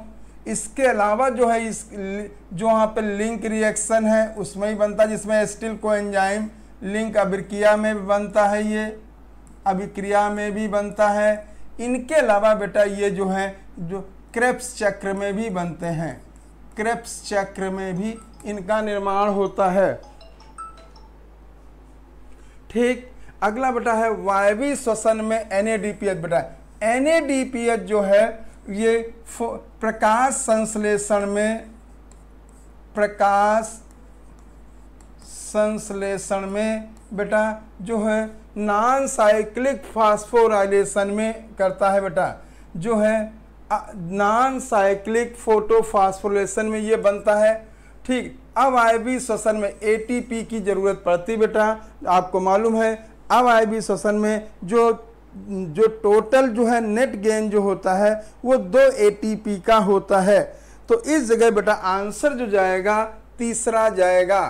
इसके अलावा जो है इस जो वहाँ पे लिंक रिएक्शन है उसमें ही बनता है, जिसमें एसिटिल कोएंजाइम लिंक अभिक्रिया में भी बनता है, ये अभिक्रिया में भी बनता है। इनके अलावा बेटा ये जो है जो क्रेब्स चक्र में भी बनते हैं, क्रेब्स चक्र में भी इनका निर्माण होता है। ठीक, अगला बेटा है वायवीय श्वसन में NADPH। बेटा NADPH जो है ये प्रकाश संश्लेषण में, प्रकाश संश्लेषण में बेटा जो है नॉन साइक्लिक फास्फोराइलेशन में करता है। बेटा जो है नॉन साइक्लिक फोटोफास्फोराइलेशन में ये बनता है। ठीक, अवायवीय श्वसन में ATP की जरूरत पड़ती बेटा, आपको मालूम है। अवायवीय श्वसन में जो टोटल जो है नेट गेन जो होता है वो 2 ATP का होता है। तो इस जगह बेटा आंसर जो जाएगा तीसरा जाएगा।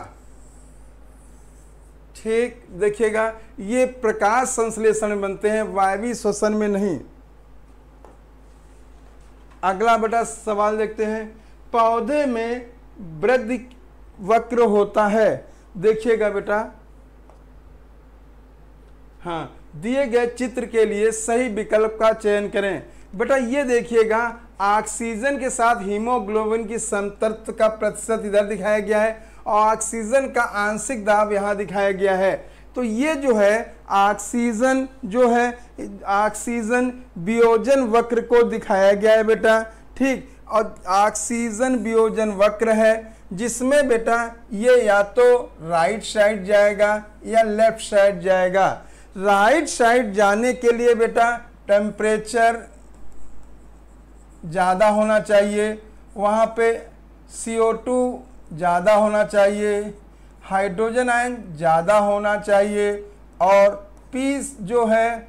ठीक, देखिएगा ये प्रकाश संश्लेषण में बनते हैं, वायवीय श्वसन में नहीं। अगला बेटा सवाल देखते हैं, पौधे में वृद्धि वक्र होता है। देखिएगा बेटा, हाँ, दिए गए चित्र के लिए सही विकल्प का चयन करें। बेटा ये देखिएगा ऑक्सीजन के साथ हीमोग्लोबिन की समतरता का प्रतिशत इधर दिखाया गया है और ऑक्सीजन का आंशिक दाब यहाँ दिखाया गया है। तो ये जो है ऑक्सीजन जो है ऑक्सीजन वियोजन वक्र को दिखाया गया है बेटा। ठीक, और ऑक्सीजन वियोजन वक्र है जिसमें बेटा ये या तो राइट साइड जाएगा या लेफ्ट साइड जाएगा। राइट साइड जाने के लिए बेटा टेम्परेचर ज़्यादा होना चाहिए, वहाँ पे CO2 ज़्यादा होना चाहिए, हाइड्रोजन आयन ज़्यादा होना चाहिए और P जो है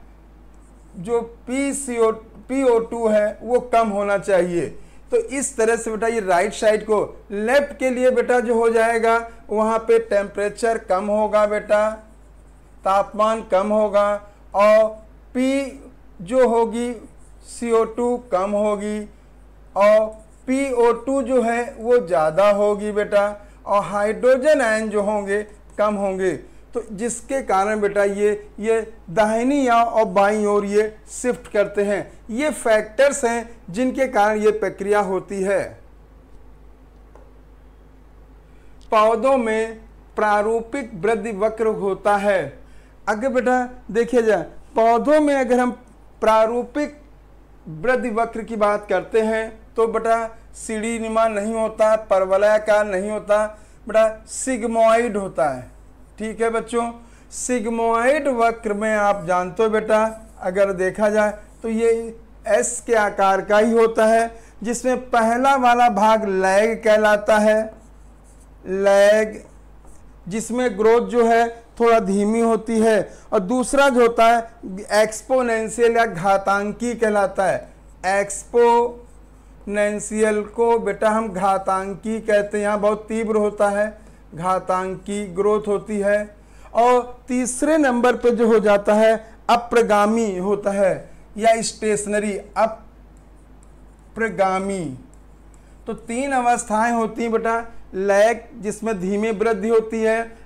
जो PO2 है वो कम होना चाहिए। तो इस तरह से बेटा ये राइट साइड को, लेफ्ट के लिए बेटा जो हो जाएगा वहाँ पे टेम्परेचर कम होगा बेटा, तापमान कम होगा और P जो होगी CO2 कम होगी और PO2 जो है वो ज़्यादा होगी बेटा और हाइड्रोजन आयन जो होंगे कम होंगे। तो जिसके कारण बेटा ये दाहिनी और बाईं ओर ये शिफ्ट करते हैं। ये फैक्टर्स हैं जिनके कारण ये प्रक्रिया होती है। पौधों में प्रारूपिक वृद्धि वक्र होता है। अगर बेटा देखिए जाए, पौधों में अगर हम प्रारूपिक वृद्धि वक्र की बात करते हैं तो बेटा सीढ़ीनुमा नहीं होता, परवलयाकार नहीं होता, बेटा सिग्मोइड होता है। ठीक है बच्चों, सिग्मोइड वक्र में आप जानते हो बेटा अगर देखा जाए तो ये S के आकार का ही होता है, जिसमें पहला वाला भाग लैग कहलाता है, लैग, जिसमें ग्रोथ जो है थोड़ा धीमी होती है, और दूसरा जो होता है एक्सपोनेंशियल या घातांकी कहलाता है। एक्सपोनेंशियल को बेटा हम घातांकी कहते हैं, यहाँ बहुत तीव्र होता है, घातांकी ग्रोथ होती है। और तीसरे नंबर पे जो हो जाता है अप्रगामी होता है या स्टेशनरी अप्रगामी। तो 3 अवस्थाएं होती हैं बेटा, लैग जिसमें धीमी वृद्धि होती है,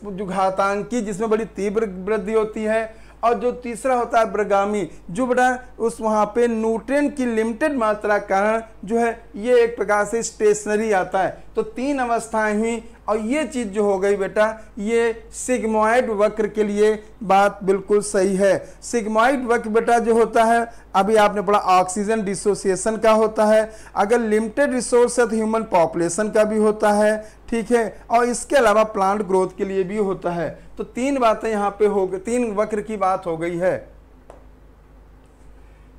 जो घातांकी जिसमें बड़ी तीव्र वृद्धि होती है, और जो तीसरा होता है प्रगामी जो बेटा उस वहाँ पे न्यूट्रिएंट की लिमिटेड मात्रा कारण जो है ये एक प्रकार से स्टेशनरी आता है। तो 3 अवस्थाएं हुई और ये चीज़ जो हो गई बेटा ये सिग्मोइड वक्र के लिए बात बिल्कुल सही है। सिग्मोइड वक्र बेटा जो होता है अभी आपने पढ़ा ऑक्सीजन डिसोसिएशन का होता है, अगर लिमिटेड रिसोर्स है तो ह्यूमन पॉपुलेशन का भी होता है। ठीक है, और इसके अलावा प्लांट ग्रोथ के लिए भी होता है। तो 3 बातें यहाँ पे हो गई, 3 वक्र की बात हो गई है।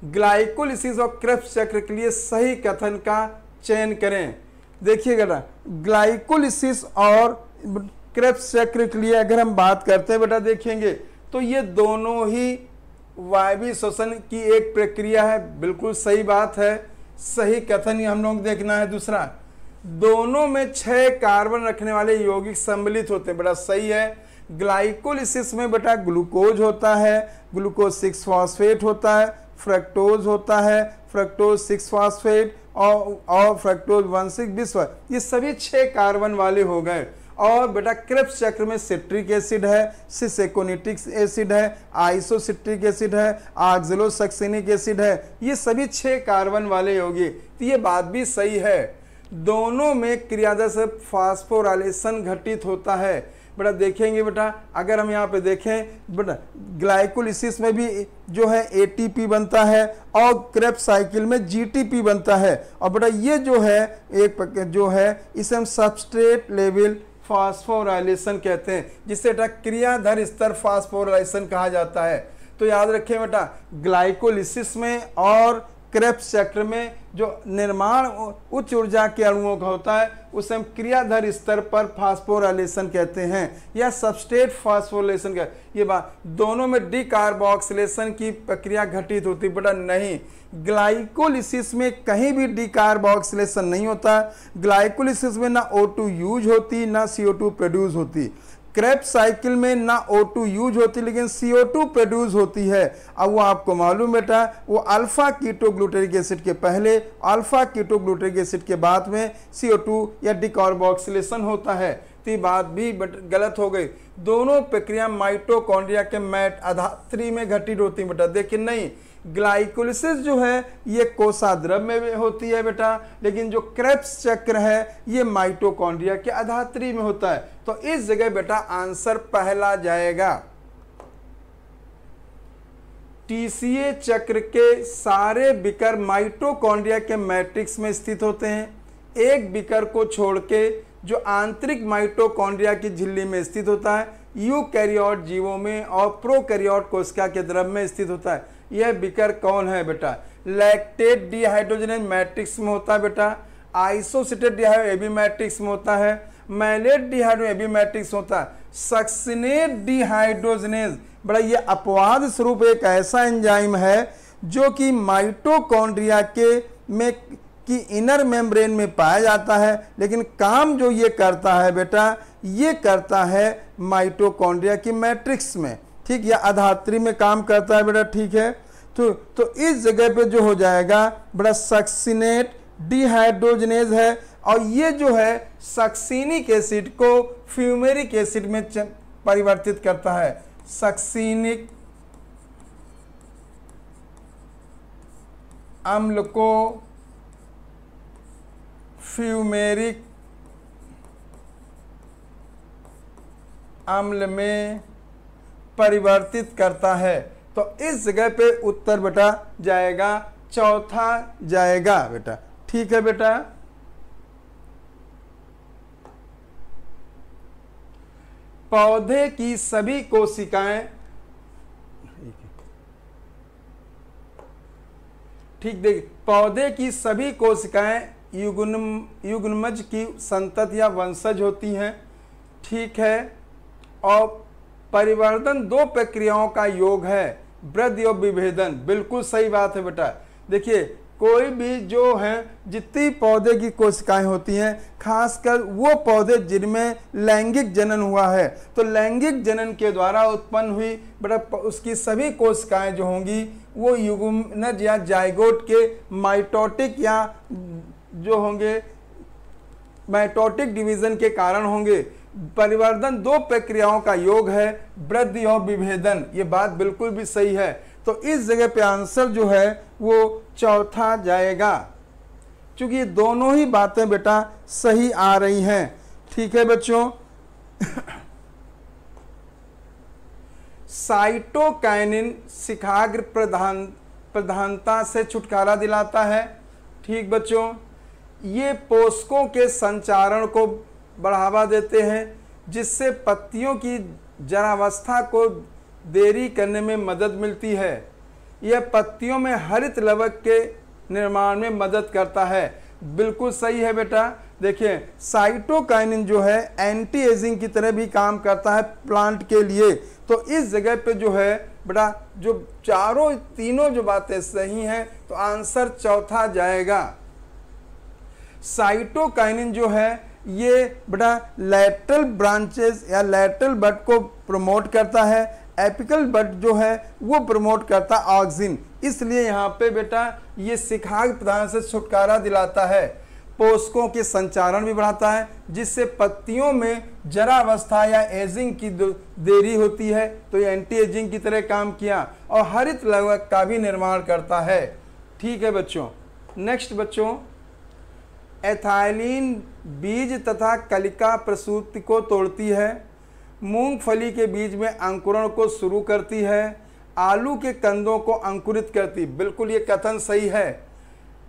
ग्लाइकोलिसिस और क्रेब्स चक्र के लिए सही कथन का चयन करें। देखिएगा ग्लाइकोलिसिस और क्रेब्स चक्र के लिए अगर हम बात करते हैं बेटा देखेंगे तो ये दोनों ही वायवीय श्वसन की एक प्रक्रिया है, बिल्कुल सही बात है। सही कथन ही हम लोग देखना है। दूसरा, दोनों में 6 कार्बन रखने वाले यौगिक सम्मिलित होते हैं, बड़ा सही है। ग्लाइकोलिसिस में बेटा ग्लूकोज होता है, ग्लूकोज 6 फॉस्फेट होता है, फ्रक्टोज होता है, फ्रक्टोज 6 फॉस्फेट और फ्रक्टोज 1,6 बिस्वा, ये सभी 6 कार्बन वाले हो गए। और बेटा क्रेब्स चक्र में सिट्रिक एसिड है, सिसेकोनिटिक एसिड है, आइसोसिट्रिक एसिड है, ऑक्सैलोसक्सिनिक एसिड है, ये सभी 6 कार्बन वाले यौगिक। तो ये बात भी सही है, दोनों में क्रियादर से फास्फोराइलेशन घटित होता है। बेटा देखेंगे बेटा, अगर हम यहाँ पे देखें बेटा, ग्लाइकोलिसिस में भी जो है एटीपी बनता है और क्रेब्स साइकिल में जीटीपी बनता है। और बेटा ये जो है एक जो है इसे हम सबस्ट्रेट लेवल फास्फोराइलेशन कहते हैं, जिससे बेटा क्रियाधर स्तर फास्फोराइलेशन कहा जाता है। तो याद रखें बेटा, ग्लाइकोलिसिस में और क्रेब्स चक्र में जो निर्माण उच्च ऊर्जा के अणुओं का होता है उसे हम क्रियाधर स्तर पर फास्फोराइलेशन कहते हैं या सबस्ट्रेट फास्फोराइलेशन कहते। ये बात दोनों में डीकार्बोक्सिलेशन की प्रक्रिया घटित होती, बेटा नहीं, ग्लाइकोलिसिस में कहीं भी डीकार्बोक्सिलेशन नहीं होता। ग्लाइकोलिसिस में ना O2 यूज होती ना CO2 प्रोड्यूस होती। क्रेब्स साइकिल में ना O2 यूज होती लेकिन CO2 प्रोड्यूस होती है। अब वो आपको मालूम बेटा, वो अल्फा कीटोग्लूटारिक एसिड के पहले, अल्फा कीटोग्लूटारिक एसिड के बाद में CO2 या डिकार्बोक्सिलेशन होता है। तो ये बात भी गलत हो गई। दोनों प्रक्रिया माइटोकॉन्ड्रिया के मैट अधात्री में घटित होती है बेटा। देखिए नहीं, ग्लाइकोलिसिस जो है ये कोशाद्रव में होती है बेटा, लेकिन जो क्रेब्स चक्र है ये माइटोकॉन्ड्रिया के अधात्री में होता है। तो इस जगह बेटा आंसर पहला जाएगा। टीसीए चक्र के सारे बिकर माइटोकॉन्ड्रिया के मैट्रिक्स में स्थित होते हैं। एक बिकर को छोड़ के जो आंतरिक माइटोकॉन्ड्रिया की झिल्ली में स्थित होता है, यूकैरियोट जीवों में और प्रोकैरियोट कोशिका के द्रव में स्थित होता है। यह बिकर कौन है बेटा? लैक्टेट डिहाइड्रोजनेज मैट्रिक्स में होता है बेटा, आइसोसिटेट डिहाइड्रो एबी मैट्रिक्स में होता है, मैलेट डिहाइड्रो एबी मैट्रिक्स होता है, सक्सिनेट डिहाइड्रोजनेज बड़ा ये अपवाद स्वरूप एक ऐसा एंजाइम है जो कि माइटोकॉन्ड्रिया के में की इनर मेम्ब्रेन में पाया जाता है, लेकिन काम जो ये करता है बेटा, ये करता है माइटोकॉन्ड्रिया की मैट्रिक्स में, ठीक, या अधात्री में काम करता है बेटा, ठीक है। तो इस जगह पे जो हो जाएगा बड़ा सक्सिनेट डिहाइड्रोजनेज है, और ये जो है सक्सिनिक एसिड को फ्यूमेरिक एसिड में परिवर्तित करता है। सक्सिनिक अम्ल को फ्यूमेरिक अम्ल में परिवर्तित करता है। तो इस जगह पे उत्तर बेटा जाएगा चौथा जाएगा बेटा, ठीक है बेटा। पौधे की सभी कोशिकाएं, ठीक देख, पौधे की सभी कोशिकाएं युग्मज की संतति या वंशज होती हैं, ठीक है। और परिवर्तन दो प्रक्रियाओं का योग है, वृद्धि और विभेदन, बिल्कुल सही बात है बेटा। देखिए कोई भी जो है जितनी पौधे की कोशिकाएं होती हैं, खासकर वो पौधे जिनमें लैंगिक जनन हुआ है, तो लैंगिक जनन के द्वारा उत्पन्न हुई बेटा उसकी सभी कोशिकाएं जो होंगी वो युग्मनज या जाइगोट के माइटोटिक या जो होंगे माइटोटिक डिवीजन के कारण होंगे। परिवर्तन दो प्रक्रियाओं का योग है, वृद्धि और विभेदन, ये बात बिल्कुल भी सही है। तो इस जगह पे आंसर जो है वो चौथा जाएगा, क्योंकि दोनों ही बातें बेटा सही आ रही हैं, ठीक है बच्चों। साइटोकाइनिन शिखाग्र प्रधानता से छुटकारा दिलाता है, ठीक बच्चों। ये पोषकों के संचारण को बढ़ावा देते हैं, जिससे पत्तियों की जरावस्था को देरी करने में मदद मिलती है। यह पत्तियों में हरित लवक के निर्माण में मदद करता है, बिल्कुल सही है बेटा। देखिए साइटोकाइनिन जो है एंटी एजिंग की तरह भी काम करता है प्लांट के लिए। तो इस जगह पे जो है बेटा जो तीनों जो बातें सही हैं, तो आंसर चौथा जाएगा। साइटोकाइनिन जो है ये बेटा लैटरल ब्रांचेस या लैटरल बट को प्रमोट करता है, एपिकल बट जो है वो प्रमोट करता है ऑक्सिन, इसलिए यहाँ पे बेटा ये शिखाग्र प्रधान से छुटकारा दिलाता है। पोषकों के संचारण भी बढ़ाता है, जिससे पत्तियों में जरावस्था या एजिंग की देरी होती है, तो ये एंटी एजिंग की तरह काम किया। और हरित लवक का भी निर्माण करता है। ठीक है बच्चों। नेक्स्ट बच्चों, एथाइलिन बीज तथा कलिका प्रसूति को तोड़ती है, मूंगफली के बीज में अंकुरण को शुरू करती है, आलू के कंदों को अंकुरित करती। बिल्कुल ये कथन सही है।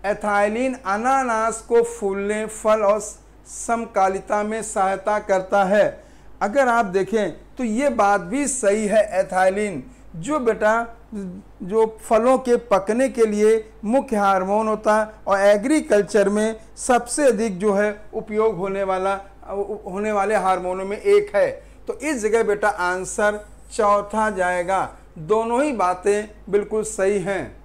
एथाइलिन अनानास को फूलने, फल और समकालिता में सहायता करता है। अगर आप देखें तो ये बात भी सही है। एथाइलिन जो बेटा जो फलों के पकने के लिए मुख्य हार्मोन होता है और एग्रीकल्चर में सबसे अधिक जो है उपयोग होने वाले हार्मोनों में एक है। तो इस जगह बेटा आंसर चौथा जाएगा। दोनों ही बातें बिल्कुल सही हैं।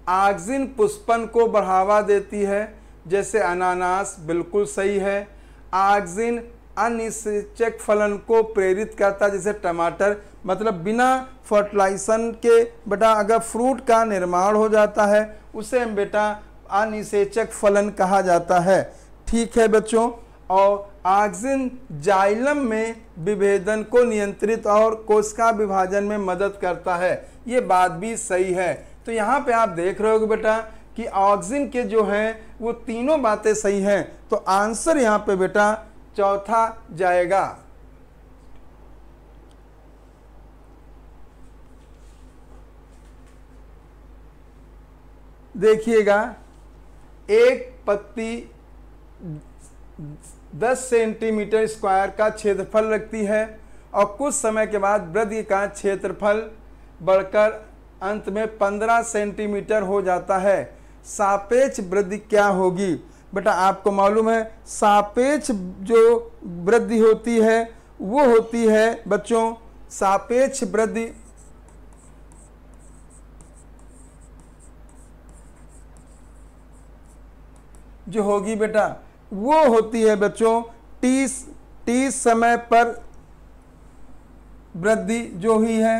ऑक्सिन पुष्पन को बढ़ावा देती है, जैसे अनानास, बिल्कुल सही है। ऑक्सिन अनिषेचक फलन को प्रेरित करता है, जैसे टमाटर। मतलब बिना फर्टिलाइजेशन के बेटा अगर फ्रूट का निर्माण हो जाता है उसे हम बेटा अनिषेचक फलन कहा जाता है। ठीक है बच्चों। और ऑक्सिन जाइलम में विभेदन को नियंत्रित और कोशिका विभाजन में मदद करता है। ये बात भी सही है। तो यहाँ पे आप देख रहे हो बेटा कि ऑक्सिन के जो हैं वो तीनों बातें सही हैं। तो आंसर यहाँ पे बेटा चौथा जाएगा। देखिएगा, एक पत्ती 10 सेंटीमीटर स्क्वायर का क्षेत्रफल रखती है और कुछ समय के बाद वृद्धि का क्षेत्रफल बढ़कर अंत में 15 सेंटीमीटर हो जाता है। सापेक्ष वृद्धि क्या होगी? बेटा आपको मालूम है सापेक्ष जो वृद्धि होती है वो होती है बच्चों, सापेक्ष वृद्धि जो होगी बेटा वो होती है बच्चों टी समय पर वृद्धि जो हुई है।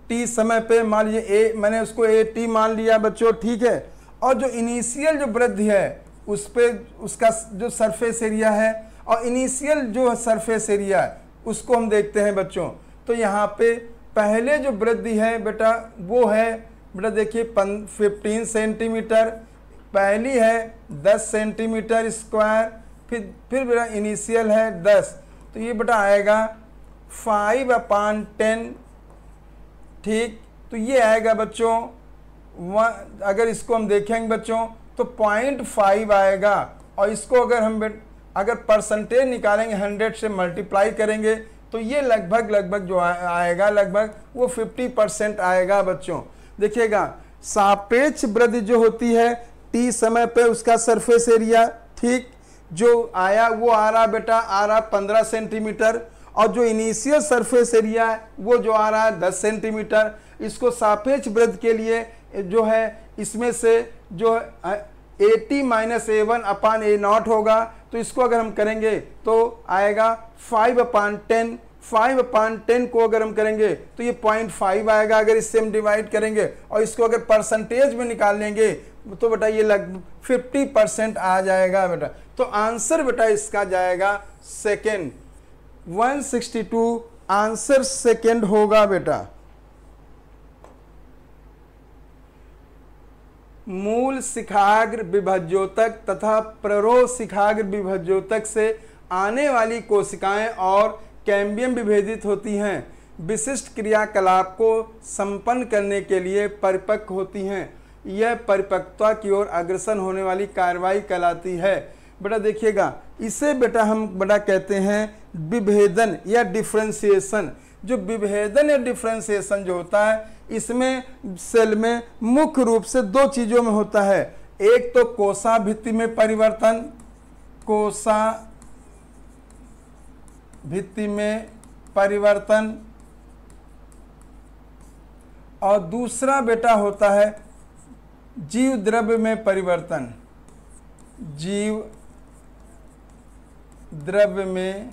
टी समय पे मान लीजिए मैंने उसको ए टी मान लिया बच्चों, ठीक है। और जो इनिशियल जो वृद्धि है उस पे उसका जो सरफेस एरिया है और इनिशियल जो सरफेस एरिया है उसको हम देखते हैं बच्चों। तो यहाँ पे पहले जो वृद्धि है बेटा वो है बेटा देखिए 15 सेंटीमीटर, पहली है 10 सेंटीमीटर स्क्वायर, फिर बेटा इनिशियल है 10, तो ये बेटा आएगा 5/10। ठीक, तो ये आएगा बच्चों अगर इसको हम देखेंगे बच्चों तो 0.5 आएगा। और इसको अगर हम अगर परसेंटेज निकालेंगे 100 से मल्टीप्लाई करेंगे तो ये लगभग जो आएगा लगभग वो 50% आएगा बच्चों। देखिएगा सापेक्ष वृद्धि जो होती है टी समय पे उसका सरफेस एरिया, ठीक, जो आया वो आ रहा 15 सेंटीमीटर और जो इनिशियल सरफेस एरिया है वो जो आ रहा है 10 सेंटीमीटर। इसको सापेक्ष वृद्धि के लिए जो है इसमें से जो AT - A1/A0 होगा, तो इसको अगर हम करेंगे तो आएगा 5/10। 5/10 को अगर हम करेंगे तो ये 0.5 आएगा अगर इससे हम डिवाइड करेंगे। और इसको अगर परसेंटेज में निकाल लेंगे तो बेटा ये लगभग 50% आ जाएगा बेटा। तो आंसर बेटा इसका जाएगा सेकेंड, 162 आंसर सेकेंड होगा बेटा। मूल शिखाग्र विभज्योतक तथा प्ररोह शिखाग्र विभज्योतक से आने वाली कोशिकाएं और कैम्बियम विभेदित होती हैं, विशिष्ट क्रियाकलाप को संपन्न करने के लिए परिपक्व होती हैं। यह परिपक्वता की ओर अग्रसर होने वाली कार्रवाई कहलाती है। बेटा देखिएगा इसे बेटा हम बेटा कहते हैं विभेदन या डिफ्रेंसिएशन। जो विभेदन या डिफ्रेंसिएशन जो होता है इसमें सेल में मुख्य रूप से दो चीजों में होता है। एक तो कोसा भित्ति में परिवर्तन, कोसा भित्ति में परिवर्तन, और दूसरा बेटा होता है जीव द्रव्य में परिवर्तन, जीव द्रव्य में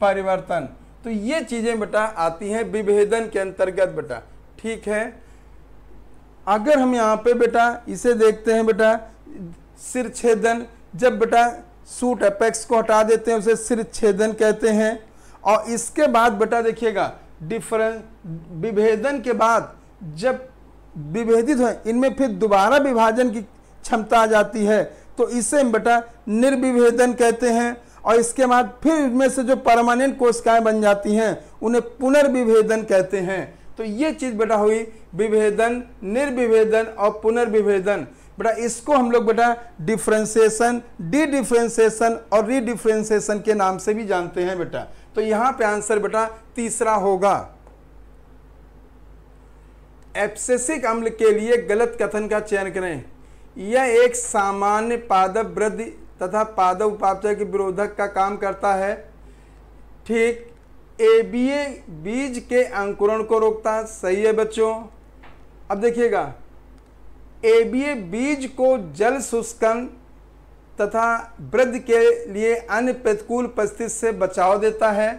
परिवर्तन। तो ये चीजें बेटा आती हैं विभेदन के अंतर्गत बेटा, ठीक है। अगर हम यहाँ पे बेटा इसे देखते हैं बेटा, सिर छेदन, जब बेटा सूट अपेक्स को हटा देते हैं उसे सिर छेदन कहते हैं। और इसके बाद बेटा देखिएगा विभेदन के बाद जब विभेदित हो इनमें फिर दोबारा विभाजन की क्षमता आ जाती है, तो इसे हम बेटा निर्विभेदन कहते हैं। और इसके बाद फिर इनमें से जो परमानेंट कोशिकाएं बन जाती हैं उन्हें पुनर्विभेदन कहते हैं। तो ये चीज बेटा हुई विभेदन, निर्विभेदन और पुनर्विभेदन। बेटा इसको हम लोग बेटा डिफरेंशिएशन, डी डिफरेंशिएशन और रीडिफरेंशिएशन के नाम से भी जानते हैं बेटा। तो यहां पे आंसर बेटा तीसरा होगा। एब्सेसिक अम्ल के लिए गलत कथन का चयन करें। यह एक सामान्य पादप वृद्धि तथा पादप उपापचय के विरोधक का काम करता है। ठीक। एबीए बीज के अंकुरण को रोकता है, सही है बच्चों। अब देखिएगा, एबीए बीज को जल शुष्कन तथा वृद्धि के लिए अन्य प्रतिकूल परिस्थिति से बचाव देता है।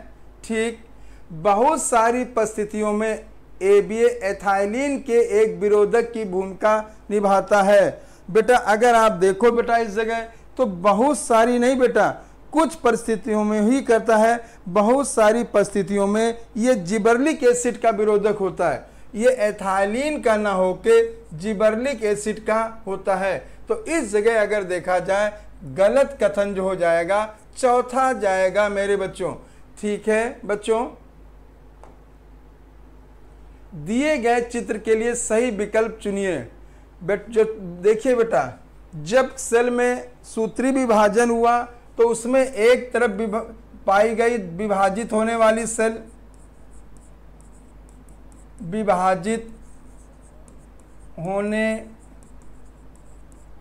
ठीक। बहुत सारी परिस्थितियों में एबीए एथाइलिन के एक विरोधक की भूमिका निभाता है। बेटा अगर आप देखो बेटा इस जगह, तो बहुत सारी नहीं बेटा, कुछ परिस्थितियों में ही करता है, बहुत सारी परिस्थितियों में ये जिबरलिक एसिड का विरोधक होता है। ये एथाइलिन का ना होके जिबरलिक एसिड का होता है। तो इस जगह अगर देखा जाए गलत कथन जो हो जाएगा चौथा जाएगा मेरे बच्चों। ठीक है बच्चों, दिए गए चित्र के लिए सही विकल्प चुनिए। जो देखिए बेटा, जब सेल में सूत्री विभाजन हुआ तो उसमें एक तरफ पाई गई विभाजित होने वाली सेल, विभाजित होने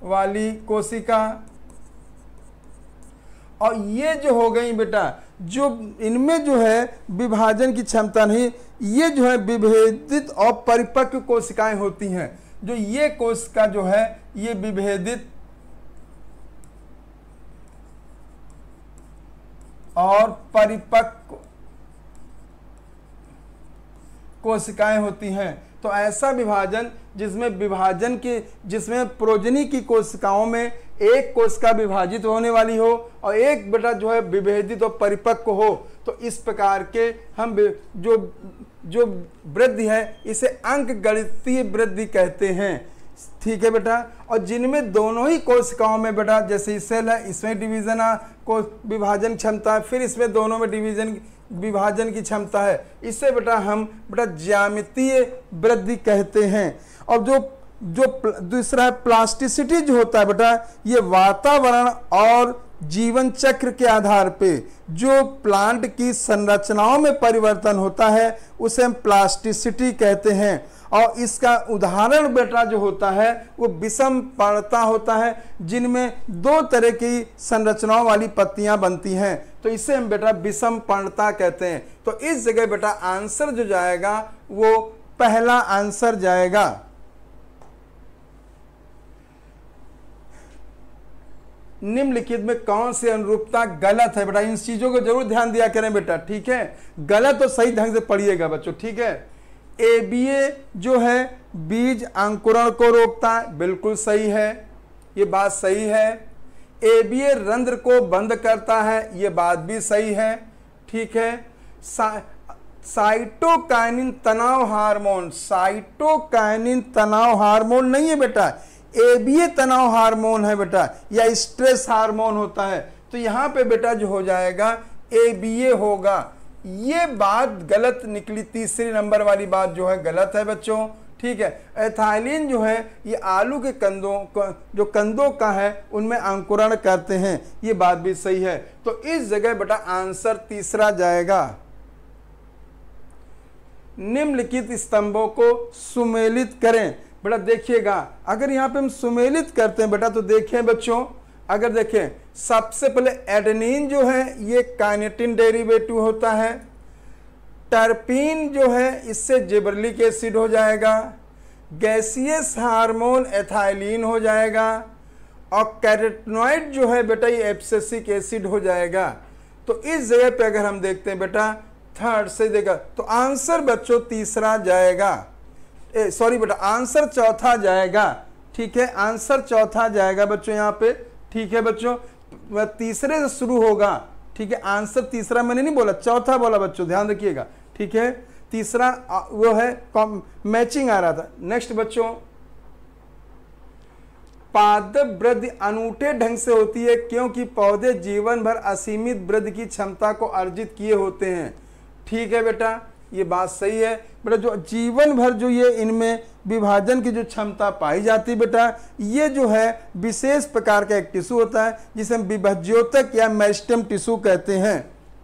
वाली कोशिका, और ये जो हो गई बेटा, जो इनमें जो है विभाजन की क्षमता नहीं, ये जो है विभेदित और परिपक्व कोशिकाएं होती हैं। जो ये कोशिका जो है ये विभेदित और परिपक्व कोशिकाएं होती हैं। तो ऐसा विभाजन जिसमें प्रोजनी की कोशिकाओं में एक कोशिका विभाजित होने वाली हो और एक बेटा जो है विभेदित और परिपक्व हो, तो इस प्रकार के हम जो वृद्धि है इसे अंक गणितीय वृद्धि कहते हैं। ठीक है बेटा। और जिनमें दोनों ही कोशिकाओं में बेटा, जैसे इस सेल है इसमें डिवीजन को विभाजन क्षमता है, फिर इसमें दोनों में विभाजन की क्षमता है, इससे बेटा हम बेटा ज्यामितीय वृद्धि कहते हैं। और जो दूसरा है प्लास्टिसिटी जो होता है बेटा, ये वातावरण और जीवन चक्र के आधार पे जो प्लांट की संरचनाओं में परिवर्तन होता है उसे हम प्लास्टिसिटी कहते हैं। और इसका उदाहरण बेटा जो होता है वो विषम पर्णता होता है, जिनमें दो तरह की संरचनाओं वाली पत्तियां बनती हैं, तो इसे हम बेटा विषम पर्णता कहते हैं। तो इस जगह बेटा आंसर जो जाएगा वो पहला आंसर जाएगा। निम्नलिखित में कौन सी अनुरूपता गलत है बेटा? इन चीजों को जरूर ध्यान दिया करें बेटा। ठीक है, गलत तो सही ढंग से पढ़िएगा बच्चों। ठीक है, एबीए जो है बीज अंकुरण को रोकता है, बिल्कुल सही है, ये बात सही है। एबीए रंध्र को बंद करता है, ये बात भी सही है। ठीक है, साइटोकाइनिन तनाव हार्मोन, साइटोकाइनिन तनाव हार्मोन नहीं है बेटा, एबीए तनाव हार्मोन है बेटा, या स्ट्रेस हार्मोन होता है। तो यहां पे बेटा जो हो जाएगा एबीए होगा। ये बात गलत निकली, तीसरी नंबर वाली बात जो है गलत है बच्चों। ठीक है, एथाइलिन जो है ये आलू के जो कंदों का है उनमें अंकुरण करते हैं, ये बात भी सही है। तो इस जगह बेटा आंसर तीसरा जाएगा। निम्नलिखित स्तंभों को सुमेलित करें। बेटा देखिएगा, अगर यहाँ पे हम सुमेलित करते हैं बेटा तो देखें बच्चों, अगर देखें सबसे पहले एडेनिन जो है ये काइनेटिन डेरिवेटिव होता है, टर्पीन जो है इससे जिबरलिक एसिड हो जाएगा, गैसियस हार्मोन एथाइलिन हो जाएगा, और कैरोटीनॉइड जो है बेटा ये एब्सिसिक एसिड हो जाएगा। तो इस जगह पे अगर हम देखते हैं बेटा थर्ड से देखा तो आंसर बच्चों तीसरा जाएगा। सॉरी बेटा, आंसर चौथा जाएगा। ठीक है, आंसर चौथा जाएगा बच्चों यहाँ पे। ठीक है बच्चों, तीसरे से शुरू होगा। ठीक है, आंसर तीसरा मैंने नहीं बोला, चौथा बोला बच्चों, ध्यान रखिएगा। ठीक है, तीसरा वो है मैचिंग आ रहा था। नेक्स्ट बच्चों, पादप वृद्धि अनूठे ढंग से होती है क्योंकि पौधे जीवन भर असीमित वृद्धि की क्षमता को अर्जित किए होते हैं। ठीक है बेटा, ये बात सही है बेटा। जो जीवन भर जो ये इनमें विभाजन की जो क्षमता पाई जाती है बेटा, ये जो है विशेष प्रकार का एक टिश्यू होता है जिसे हम विभज्योतक या मेरिस्टेम टिश्यू कहते हैं।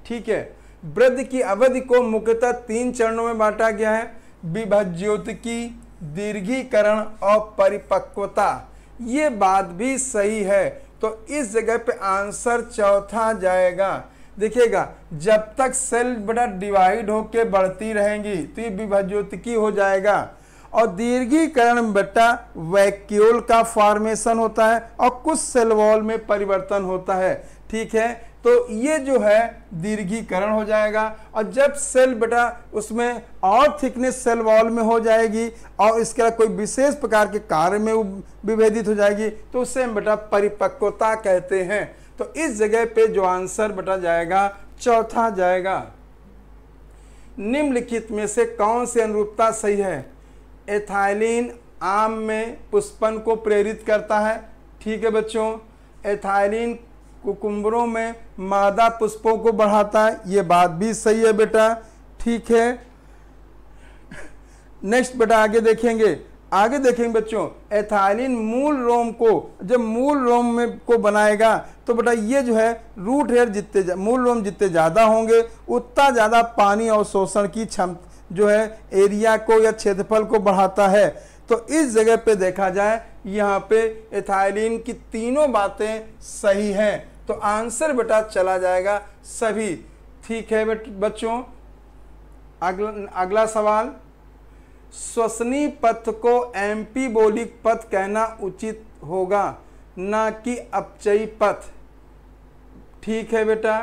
ठीक है, वृद्धि की अवधि को मुख्यतः 3 चरणों में बांटा गया है: विभज्योतकी, दीर्घीकरण और परिपक्वता। ये बात भी सही है, तो इस जगह पे आंसर चौथा जाएगा। देखिएगा, जब तक सेल बेटा डिवाइड होके बढ़ती रहेंगी तो ये विभज्योतकी हो जाएगा। और दीर्घीकरण में बेटा वैक्यूल का फॉर्मेशन होता है और कुछ सेल वॉल में परिवर्तन होता है। ठीक है, तो ये जो है दीर्घीकरण हो जाएगा। और जब सेल बेटा उसमें और थिकनेस सेल वॉल में हो जाएगी और इसका कोई विशेष प्रकार के कार्य में विभेदित हो जाएगी तो उसे हम बेटा परिपक्वता कहते हैं। तो इस जगह पे जो आंसर बेटा जाएगा चौथा जाएगा। निम्नलिखित में से कौन सी अनुरूपता सही है? एथाइलिन आम में पुष्पन को प्रेरित करता है। ठीक है बच्चों, एथाइलिन कुकुम्बरों में मादा पुष्पों को बढ़ाता है, ये बात भी सही है बेटा। ठीक है, नेक्स्ट बेटा आगे देखेंगे बच्चों। एथाइलिन मूल रोम को, जब मूल रोम में को बनाएगा तो बेटा ये जो है रूट हेयर मूल रोम जितने ज़्यादा होंगे उतना ज़्यादा पानी और शोषण की क्षमता जो है एरिया को या क्षेत्रफल को बढ़ाता है। तो इस जगह पे देखा जाए यहाँ पे एथाइलिन की तीनों बातें सही हैं, तो आंसर बेटा चला जाएगा सभी। ठीक है बच्चों, अगला सवाल, श्वसनीय पथ को एम्फीबोलिक पथ कहना उचित होगा ना कि अपचयी पथ। ठीक है बेटा,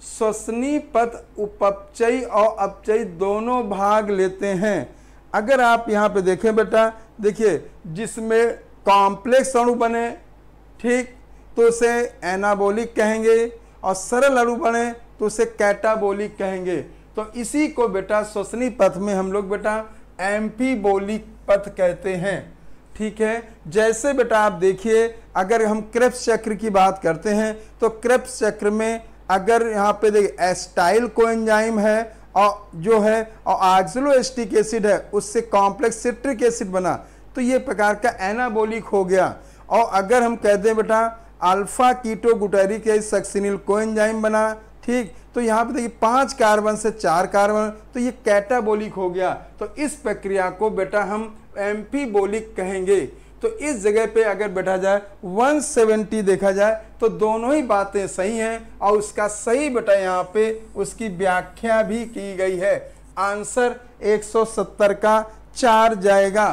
श्वसनीय पथ उपचयी और अपचयी दोनों भाग लेते हैं। अगर आप यहाँ पे देखें बेटा, देखिए जिसमें कॉम्प्लेक्स अणु बने, ठीक, तो उसे एनाबोलिक कहेंगे और सरल अणु बने तो उसे कैटाबोलिक कहेंगे। तो इसी को बेटा श्वसनीय पथ में हम लोग बेटा एम्फीबोलिक पथ कहते हैं। ठीक है, जैसे बेटा आप देखिए, अगर हम क्रेब्स चक्र की बात करते हैं तो क्रेब्स चक्र में अगर यहाँ पे देखिए एस्टाइल कोएंजाइम है और जो है और ऑक्सैलोएसिटिक एसिड है, उससे कॉम्प्लेक्स सिट्रिक एसिड बना, तो ये प्रकार का एनाबोलिक हो गया। और अगर हम कहते हैं बेटा alpha ketoglutaric acid succinyl coenzyme बना, ठीक, तो यहाँ पे देखिए 5 कार्बन से 4 कार्बन, तो ये कैटाबोलिक हो गया। तो इस प्रक्रिया को बेटा हम एम्फीबोलिक कहेंगे। तो इस जगह पे अगर बैठा जाए 170 देखा जाए तो दोनों ही बातें सही हैं और उसका सही बेटा यहाँ पे उसकी व्याख्या भी की गई है। आंसर 170 का 4 जाएगा।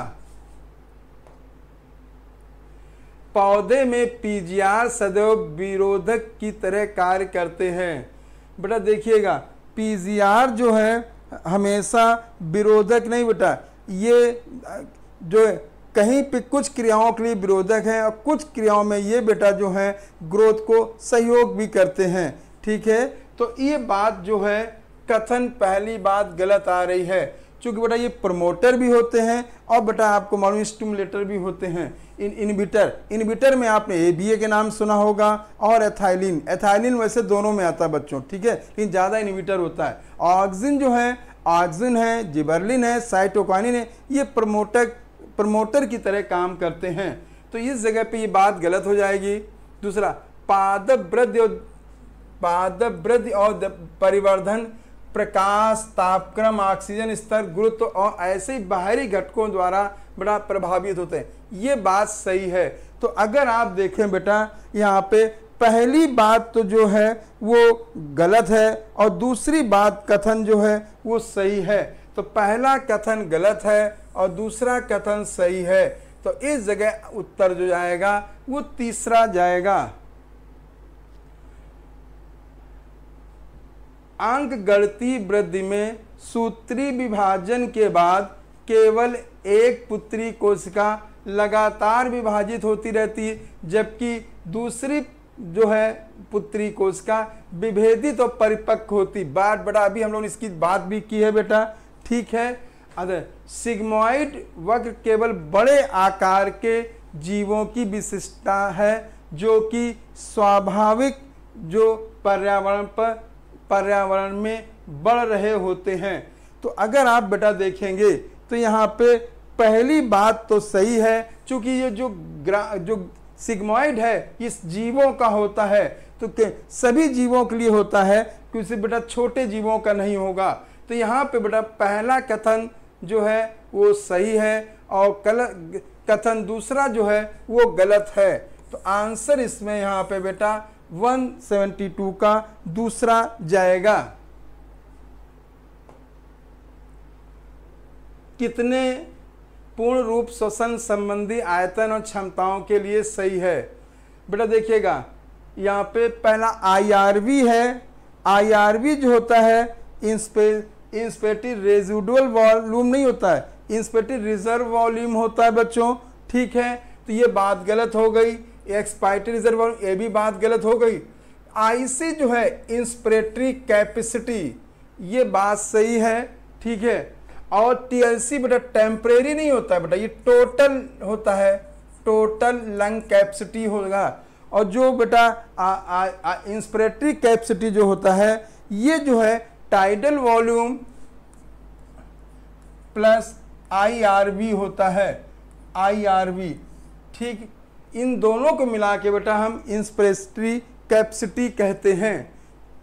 पौधे में पीजीआर सदैव विरोधक की तरह कार्य करते हैं। बेटा देखिएगा, पीजीआर जो है हमेशा विरोधक नहीं बेटा, ये जो है कहीं पे कुछ क्रियाओं के लिए विरोधक है और कुछ क्रियाओं में ये बेटा जो है ग्रोथ को सहयोग भी करते हैं। ठीक है, तो ये बात जो है कथन पहली बात गलत आ रही है, क्योंकि बेटा ये प्रमोटर भी होते हैं और बेटा आपको मालूम स्टिमुलेटर भी होते हैं। इनहिबिटर में आपने एबीए के नाम सुना होगा और एथाइलिन वैसे दोनों में आता है बच्चों। ठीक है, लेकिन ज़्यादा इनहिबिटर होता है। ऑक्सिन जो है, ऑक्सिन है, जिबरलिन है, साइटोकाइनिन है, ये प्रमोटर की तरह काम करते हैं। तो इस जगह पे ये बात गलत हो जाएगी। दूसरा, पादप वृद्धि और परिवर्धन प्रकाश, तापक्रम, ऑक्सीजन स्तर, गुरुत्व और ऐसे ही बाहरी घटकों द्वारा बड़ा प्रभावित होते हैं। ये बात सही है। तो अगर आप देखें बेटा यहाँ पे पहली बात तो जो है वो गलत है और दूसरी बात कथन जो है वो सही है। तो पहला कथन गलत है और दूसरा कथन सही है। तो इस जगह उत्तर जो जाएगा वो तीसरा जाएगा। अंक गणितीय वृद्धि में सूत्री विभाजन के बाद केवल एक पुत्री कोशिका लगातार विभाजित होती रहती है, जबकि दूसरी जो है पुत्री कोशिका विभेदित और परिपक्व होती। बात बेटा अभी हम लोग इसकी बात भी की है बेटा, ठीक है। अगर सिग्मोइड वक्र केवल बड़े आकार के जीवों की विशिष्टता है, जो कि स्वाभाविक जो पर्यावरण में बढ़ रहे होते हैं। तो अगर आप बेटा देखेंगे तो यहाँ पे पहली बात तो सही है, क्योंकि ये जो सिग्मोइड है इस जीवों का होता है, तो सभी जीवों के लिए होता है, क्योंकि बेटा छोटे जीवों का नहीं होगा। तो यहाँ पे बेटा पहला कथन जो है वो सही है और कथन दूसरा जो है वो गलत है। तो आंसर इसमें यहाँ पे बेटा 172 का दूसरा जाएगा। कितने पूर्ण रूप श्वसन संबंधी आयतन और क्षमताओं के लिए सही है? बेटा देखिएगा यहाँ पे पहला IRV है। IRV जो होता है इंस्पेक्टिव रेजिडुअल वॉल्यूम नहीं होता है, इंस्पेक्टिव रिजर्व वॉल्यूम होता है बच्चों, ठीक है। तो ये बात गलत हो गई। एक्सपायरेटरी रिजर्व वॉल्यूम, ये भी बात गलत हो गई। IC जो है इंस्पिरेटरी कैपेसिटी, ये बात सही है, ठीक है। और TLC बेटा टेम्परेरी नहीं होता है बेटा, ये टोटल होता है, टोटल लंग कैपेसिटी होगा। और जो बेटा इंस्पिरेटरी कैपेसिटी जो होता है ये जो है टाइडल वॉल्यूम प्लस IRV होता है, IRV, ठीक। इन दोनों को मिला के बेटा हम इंस्पिरेटरी कैपेसिटी कहते हैं,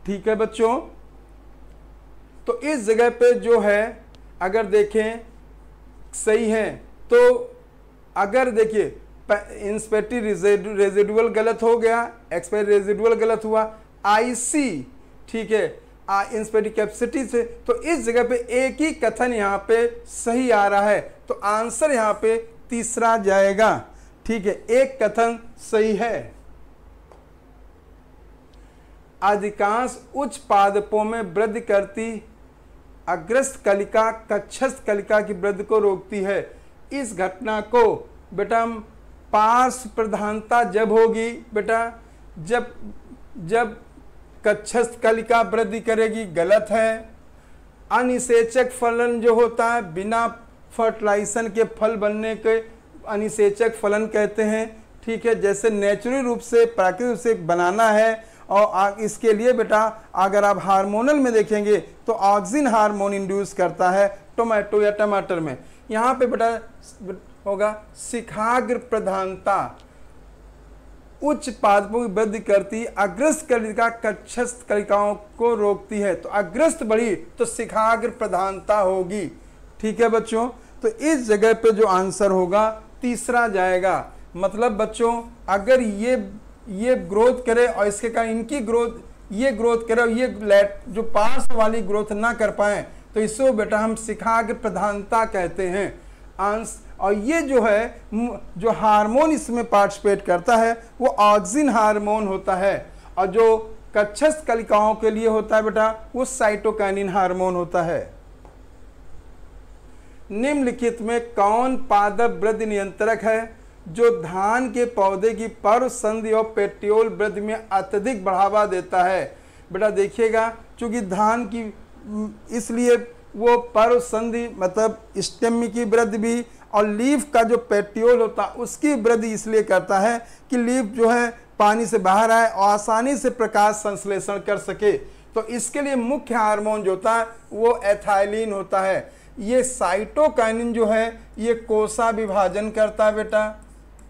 ठीक है बच्चों। तो इस जगह पे जो है अगर देखें सही है, तो अगर देखिए इंस्पेक्टिव रेजिडुअल गलत हो गया, एक्सपेक्ट रेजिडुअल गलत हुआ, IC ठीक है इंस्पेक्टिव कैपेसिटी से, तो इस जगह पे एक ही कथन यहाँ पे सही आ रहा है। तो आंसर यहाँ पे तीसरा जाएगा, ठीक है, एक कथन सही है। अधिकांश उच्च पादपों में वृद्धि करती अग्रस्त कलिका कक्षस्थ कलिका की वृद्धि को रोकती है। इस घटना को बेटा हम पार्श्व प्रधानता जब होगी बेटा, जब कक्षस्थ कलिका वृद्धि करेगी, गलत है। अनिषेचक फलन जो होता है, बिना फर्टिलाइजेशन के फल बनने के अनिषेचक फलन कहते हैं, ठीक है। जैसे नेचुरल रूप से प्राकृतिक रूप से बनाना है, और इसके लिए बेटा अगर आप हार्मोनल में देखेंगे तो ऑक्सिन हार्मोन इंड्यूस करता है टोमेटो या टमाटर में। यहाँ पे बेटा होगा शिखाग्र प्रधानता, उच्च पादपों की वृद्धि करती, अग्रस्त कलिका कक्षस्थ कलिकाओं को रोकती है। तो अग्रस्त बढ़ी तो शिखाग्र प्रधानता होगी, ठीक है बच्चों। तो इस जगह पे जो आंसर होगा तीसरा जाएगा। मतलब बच्चों अगर ये ग्रोथ करे और इसके कारण इनकी ग्रोथ, ये ग्रोथ करे और ये जो पास वाली ग्रोथ ना कर पाए, तो इसको बेटा हम शिखाग्र प्रधानता कहते हैं। और ये जो है जो हार्मोन इसमें पार्टिसिपेट करता है वो ऑक्सिन हार्मोन होता है, और जो कक्षस्थ कलिकाओं के लिए होता है बेटा वो साइटोकाइनिन हार्मोन होता है। निम्नलिखित में कौन पादप वृद्धि नियंत्रक है जो धान के पौधे की पर्व संधि और पेट्रियोल वृद्धि में अत्यधिक बढ़ावा देता है? बेटा देखिएगा चूंकि धान की इसलिए वो पर्व संधि मतलब स्टेम की वृद्धि भी, और लीफ का जो पेट्रियोल होता है उसकी वृद्धि इसलिए करता है कि लीफ जो है पानी से बाहर आए और आसानी से प्रकाश संश्लेषण कर सके। तो इसके लिए मुख्य हार्मोन जो होता है वो एथाइलिन होता है। ये साइटोकाइनिन जो है ये कोसा विभाजन करता है बेटा,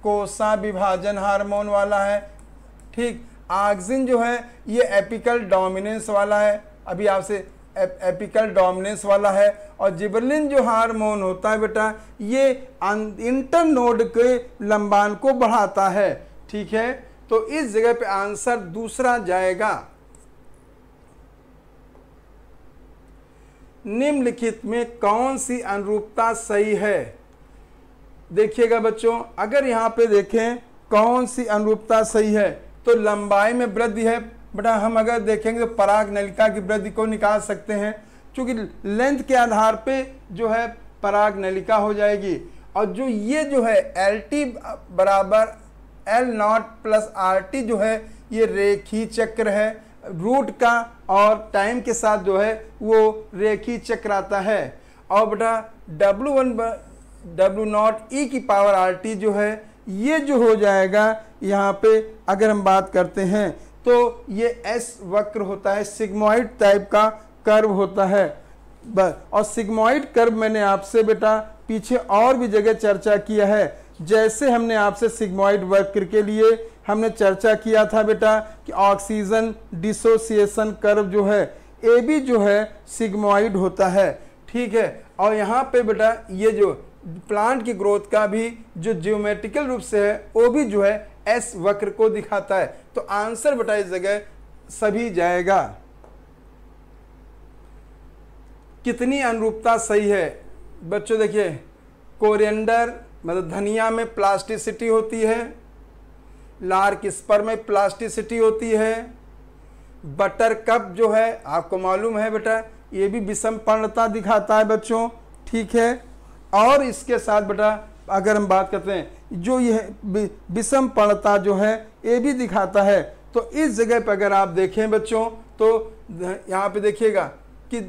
कोसा विभाजन हार्मोन वाला है, ठीक। ऑक्सिन जो है ये एपिकल डोमिनेंस वाला है, अभी आपसे एपिकल डोमिनेंस वाला है। और जिबरेलिन जो हार्मोन होता है बेटा ये इंटरनोड के लंबान को बढ़ाता है, ठीक है। तो इस जगह पे आंसर दूसरा जाएगा। निम्नलिखित में कौन सी अनुरूपता सही है? देखिएगा बच्चों अगर यहाँ पे देखें कौन सी अनुरूपता सही है, तो लंबाई में वृद्धि है बेटा। हम अगर देखेंगे तो पराग नलिका की वृद्धि को निकाल सकते हैं, क्योंकि लेंथ के आधार पे जो है पराग नलिका हो जाएगी। और जो ये जो है LT बराबर L0 प्लस RT जो है ये रेखी चक्र है रूट का, और टाइम के साथ जो है वो रेखी चक्र आता है। और बेटा W1 W0 e की पावर RT जो है ये जो हो जाएगा यहाँ पे, अगर हम बात करते हैं तो ये S वक्र होता है, सिग्मोइड टाइप का कर्व होता है। और सिग्मोइड कर्व मैंने आपसे बेटा पीछे और भी जगह चर्चा किया है। जैसे हमने आपसे सिग्मोइड वक्र के लिए हमने चर्चा किया था बेटा कि ऑक्सीजन डिसोसिएशन कर्व जो है AB जो है सिग्मोइड होता है, ठीक है। और यहाँ पे बेटा ये जो प्लांट की ग्रोथ का भी जो ज्योमेट्रिकल रूप से है वो भी जो है S वक्र को दिखाता है। तो आंसर बेटा इस जगह सभी जाएगा। कितनी अनुरूपता सही है बच्चों? देखिए कोरिएंडर मतलब धनिया में प्लास्टिसिटी होती है, लार्क स्पर में प्लास्टिसिटी होती है, बटर कप जो है आपको मालूम है बेटा ये भी विषम पर्णता दिखाता है बच्चों, ठीक है। और इसके साथ बेटा अगर हम बात करते हैं जो यह विषम पर्णता जो है ये भी दिखाता है। तो इस जगह पर अगर आप देखें बच्चों तो यहाँ पे देखिएगा कि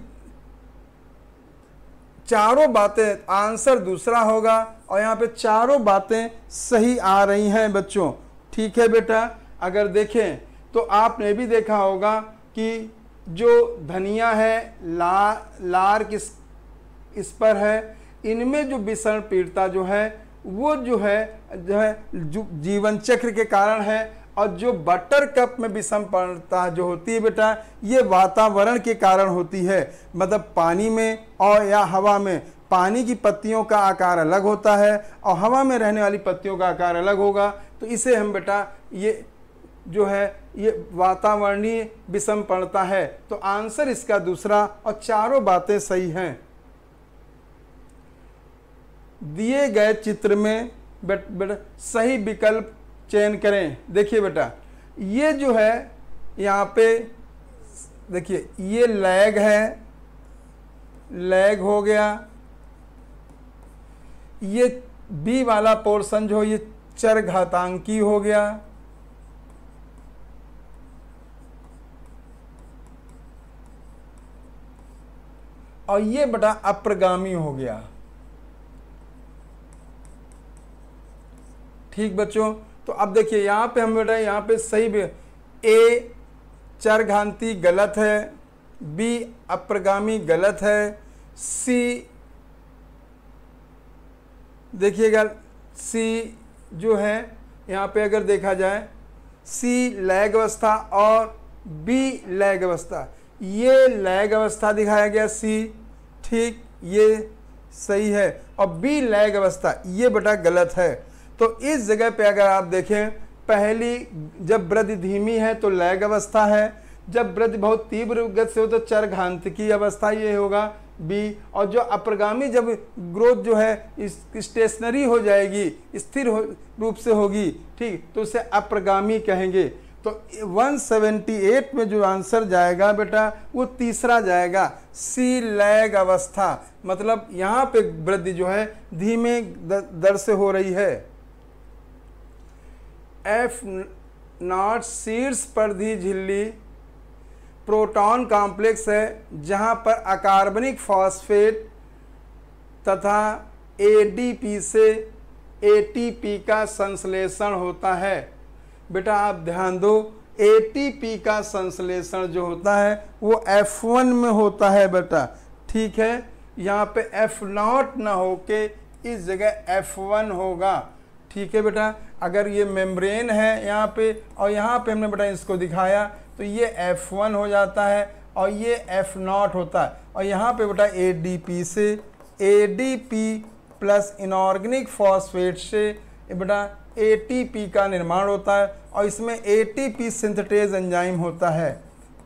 चारों बातें आंसर दूसरा होगा और यहाँ पे चारों बातें सही आ रही हैं बच्चों, ठीक है बेटा। अगर देखें तो आपने भी देखा होगा कि जो धनिया है लार्क इस पर है, इनमें जो विषम पीड़िता जो है वो जो है जीवन चक्र के कारण है। और जो बटर कप में विषम पर्णता जो होती है बेटा ये वातावरण के कारण होती है। मतलब पानी में और या हवा में पानी की पत्तियों का आकार अलग होता है और हवा में रहने वाली पत्तियों का आकार अलग होगा। तो इसे हम बेटा ये जो है ये वातावरणीय विषम पर्णता है। तो आंसर इसका दूसरा और चारों बातें सही हैं। दिए गए चित्र में बेटा सही विकल्प चयन करें। देखिए बेटा ये जो है यहाँ पे देखिए ये लैग है, लैग हो गया। ये बी वाला पोर्शन जो ये चरघातांकी हो गया। और ये बेटा अप्रगामी हो गया, ठीक बच्चों। तो अब देखिए यहाँ पे हम बेटा यहाँ पे सही भी ए चरघांती गलत है, बी अप्रगामी गलत है, सी देखिएगा सी जो है यहाँ पे अगर देखा जाए सी लैग अवस्था और बी लैग अवस्था, ये लैग अवस्था दिखाया गया सी, ठीक ये सही है। और बी लैग अवस्था ये बेटा गलत है। तो इस जगह पे अगर आप देखें पहली जब वृद्धि धीमी है तो लैग अवस्था है, जब वृद्धि बहुत तीव्र गति से हो तो चरघांतकी अवस्था ये होगा बी। और जो अप्रगामी जब ग्रोथ जो है स्टेशनरी हो जाएगी, स्थिर रूप से होगी, ठीक, तो उसे अप्रगामी कहेंगे। तो 178 में जो आंसर जाएगा बेटा वो तीसरा जाएगा, सी लैग अवस्था। मतलब यहाँ पे वृद्धि जो है धीमे दर से हो रही है। F0 शीर्ष परिधि झिल्ली प्रोटॉन कॉम्प्लेक्स है जहां पर अकार्बनिक फॉस्फेट तथा ADP से ATP का संश्लेषण होता है। बेटा आप ध्यान दो ATP का संश्लेषण जो होता है वो F1 में होता है बेटा, ठीक है। यहाँ पे F0 ना होके इस जगह F1 होगा, ठीक है बेटा। अगर ये मेम्ब्रेन है यहाँ पे और यहाँ पे हमने बेटा इसको दिखाया तो ये F1 हो जाता है और ये F0 होता है। और यहाँ पे बेटा ADP से ADP प्लस इनऑर्गेनिक फॉस्फेट से बेटा ATP का निर्माण होता है और इसमें ATP सिंथेटेज एंजाइम होता है।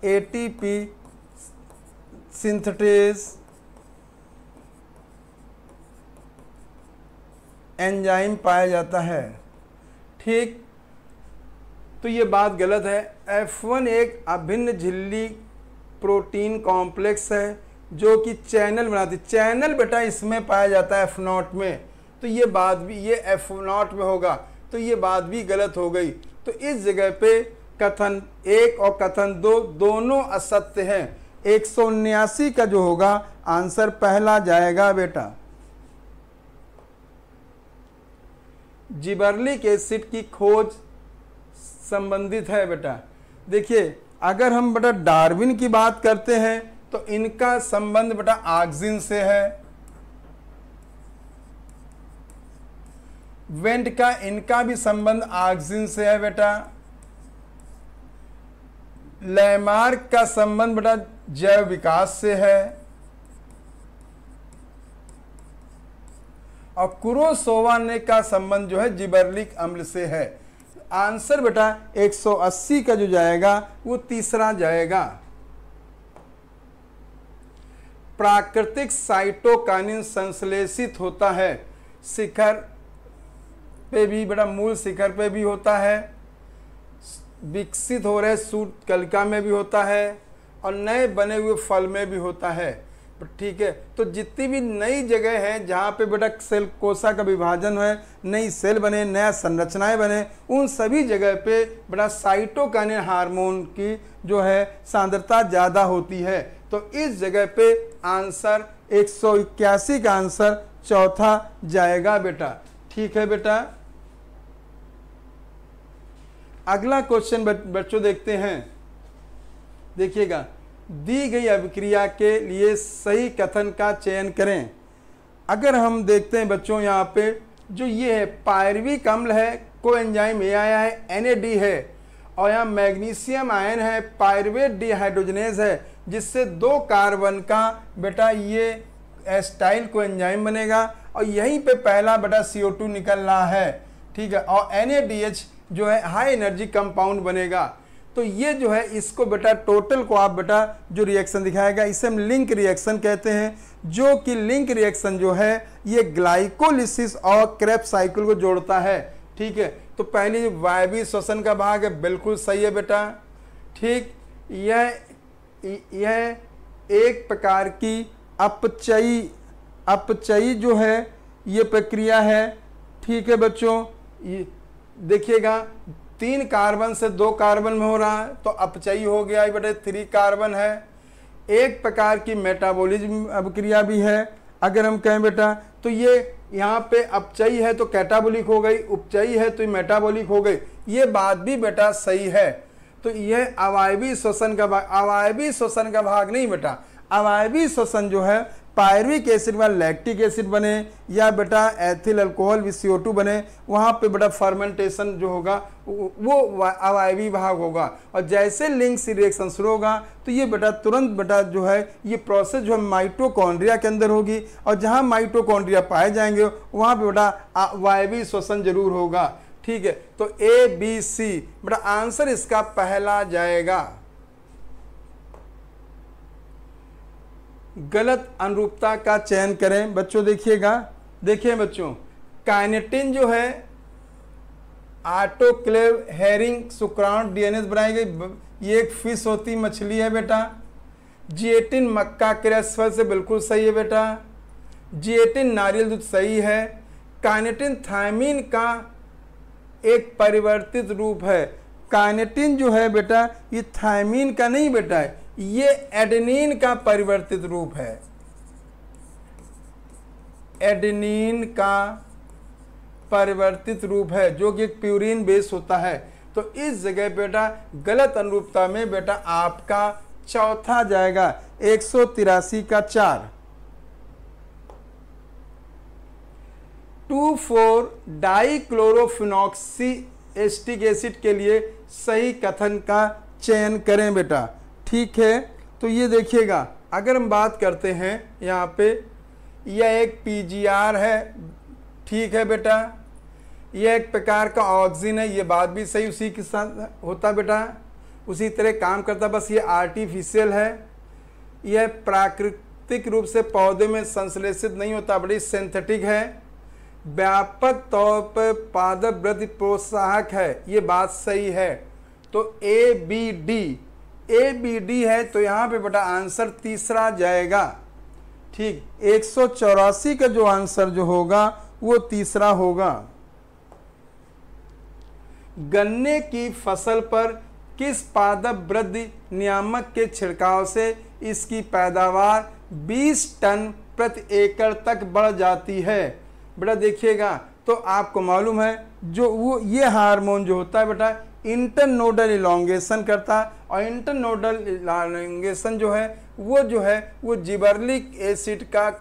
ATP सिंथेटेज एंजाइम पाया जाता है, ठीक। तो ये बात गलत है। F1 एक अभिन्न झिल्ली प्रोटीन कॉम्प्लेक्स है जो कि चैनल बनाती, चैनल बेटा इसमें पाया जाता है F0 में, तो ये बात भी, ये F0 में होगा, तो ये बात भी गलत हो गई। तो इस जगह पे कथन 1 और कथन 2 दोनों असत्य हैं। 179 का जो होगा आंसर पहला जाएगा बेटा। जिबर्लिक एसिड की खोज संबंधित है बेटा। देखिए अगर हम बेटा डार्विन की बात करते हैं तो इनका संबंध बेटा ऑक्सिन से है। वेंट का इनका भी संबंध ऑक्सिन से है बेटा। लैमार्क का संबंध बेटा जैव विकास से है। और कुरोसोवा ने का संबंध जो है जिबर्लिक अम्ल से है। आंसर बेटा 180 का जो जाएगा वो तीसरा जाएगा। प्राकृतिक साइटोकाइनिन संश्लेषित होता है शिखर पे भी बेटा, मूल शिखर पे भी होता है, विकसित हो रहे सूट कलिका में भी होता है, और नए बने हुए फल में भी होता है। ठीक है, तो जितनी भी नई जगह है जहाँ पे बेटा सेल कोशिका का विभाजन है, नई सेल बने, नया संरचनाएं बने, उन सभी जगह पे बेटा साइटोकाइनिन हार्मोन की जो है सांद्रता ज़्यादा होती है। तो इस जगह पे आंसर 181 का आंसर चौथा जाएगा बेटा। ठीक है बेटा, अगला क्वेश्चन बच्चों देखते हैं। देखिएगा, दी गई अभिक्रिया के लिए सही कथन का चयन करें। अगर हम देखते हैं बच्चों यहाँ पे जो ये है पायरुविक अम्ल है, कोएंजाइम ये आया है NAD है, और यहाँ मैग्नीशियम आयन है, पायरुवेट डिहाइड्रोजनेज है, जिससे 2 कार्बन का बेटा ये एस्टाइल कोएंजाइम बनेगा, और यहीं पे पहला बेटा CO2 निकल रहा है। ठीक है, और NADH जो है हाई एनर्जी कंपाउंड बनेगा। तो ये जो है इसको बेटा टोटल को आप बेटा जो रिएक्शन दिखाएगा इसे हम लिंक रिएक्शन कहते हैं, जो कि लिंक रिएक्शन जो है ये ग्लाइकोलिसिस और क्रेब्स साइकिल को जोड़ता है। ठीक है, तो पहली वायवीय श्वसन का भाग है, बिल्कुल सही है बेटा। ठीक, यह एक प्रकार की अपचयी जो है ये प्रक्रिया है। ठीक है बच्चों, देखिएगा 3 कार्बन से 2 कार्बन में हो रहा है तो अपचयी हो गया, बेटे 3 कार्बन है। एक प्रकार की मेटाबॉलिज्म अभिक्रिया भी है। अगर हम कहें बेटा तो ये यहाँ पे अपचयी है तो कैटाबॉलिक हो गई, उपचयी है तो मेटाबॉलिक हो गई, ये बात भी बेटा सही है। तो यह अवायवीय श्वसन का भाग, अवायवीय श्वसन का भाग नहीं बेटा, अवायवीय श्वसन जो है पायरुविक एसिड व लैक्टिक एसिड बने या बेटा एथिल अल्कोहल विद CO2 बने, वहाँ पे बेटा फर्मेंटेशन जो होगा वो अवायवीय भाग होगा। और जैसे लिंक रिएक्शन शुरू होगा तो ये बेटा तुरंत बेटा जो है ये प्रोसेस जो है माइटोकॉन्ड्रिया के अंदर होगी, और जहाँ माइटोकॉन्ड्रिया पाए जाएंगे वहाँ पे बेटा वायवीय श्वसन जरूर होगा। ठीक है, तो ABC बेटा आंसर इसका पहला जाएगा। गलत अनुरूपता का चयन करें बच्चों। देखिएगा, देखिए बच्चों, काइनेटिन जो है ऑटोक्लेव हेरिंग शुक्राणु DNA बनाई गई, ये एक फिश होती मछली है बेटा। G18 मक्का क्रेसफल से बिल्कुल सही है बेटा। G18 नारियल दूध सही है। काइनेटिन थायमीन का एक परिवर्तित रूप है। काइनेटिन जो है बेटा ये थायमीन का नहीं बेटा है, ये एडेनिन का परिवर्तित रूप है। एडेनिन का परिवर्तित रूप है जो कि एक प्यूरिन बेस होता है। तो इस जगह बेटा गलत अनुरूपता में बेटा आपका चौथा जाएगा, 183 का 4। 2,4 डाइक्लोरोफिनॉक्सी एसिटिक एसिड के लिए सही कथन का चयन करें बेटा। ठीक है, तो ये देखिएगा, अगर हम बात करते हैं यहाँ पे, यह एक PGR है। ठीक है बेटा, यह एक प्रकार का ऑक्सीजन है, ये बात भी सही उसी के साथ होता बेटा, उसी तरह काम करता, बस ये आर्टिफिशियल है। यह प्राकृतिक रूप से पौधे में संश्लेषित नहीं होता, बड़ी सिंथेटिक है। व्यापक तौर पर पादप वृद्धि प्रोत्साहक है, ये बात सही है। तो ABD ABD है तो यहाँ पे बेटा आंसर तीसरा जाएगा। ठीक, 184 का जो आंसर जो होगा वो तीसरा होगा। गन्ने की फसल पर किस पादप वृद्धि नियामक के छिड़काव से इसकी पैदावार 20 टन प्रति एकड़ तक बढ़ जाती है? बेटा देखिएगा, तो आपको मालूम है जो वो ये हार्मोन जो होता है बेटा इंटरनोडल इलॉन्गेशन करता है, और इंटरनोडल इलॉन्गेशन जो है वो जिबर्लिक एसिड का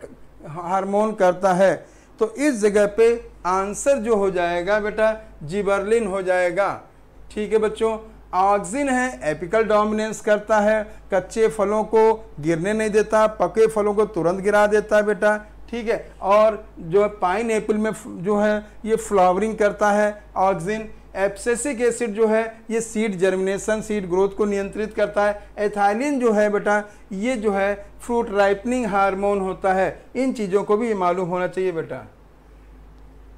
हार्मोन करता है। तो इस जगह पे आंसर जो हो जाएगा बेटा जिबर्लिन हो जाएगा। ठीक है बच्चों, ऑक्सिन है एपिकल डोमिनेंस करता है, कच्चे फलों को गिरने नहीं देता, पके फलों को तुरंत गिरा देता है बेटा। ठीक है, और जो पाइन एप्पल में जो है ये फ्लावरिंग करता है ऑक्सिन। एब्सिसिक एसिड जो है ये सीड जर्मिनेशन, सीड ग्रोथ को नियंत्रित करता है। एथाइलिन जो है बेटा ये जो है फ्रूट राइपनिंग हार्मोन होता है। इन चीज़ों को भी ये मालूम होना चाहिए बेटा।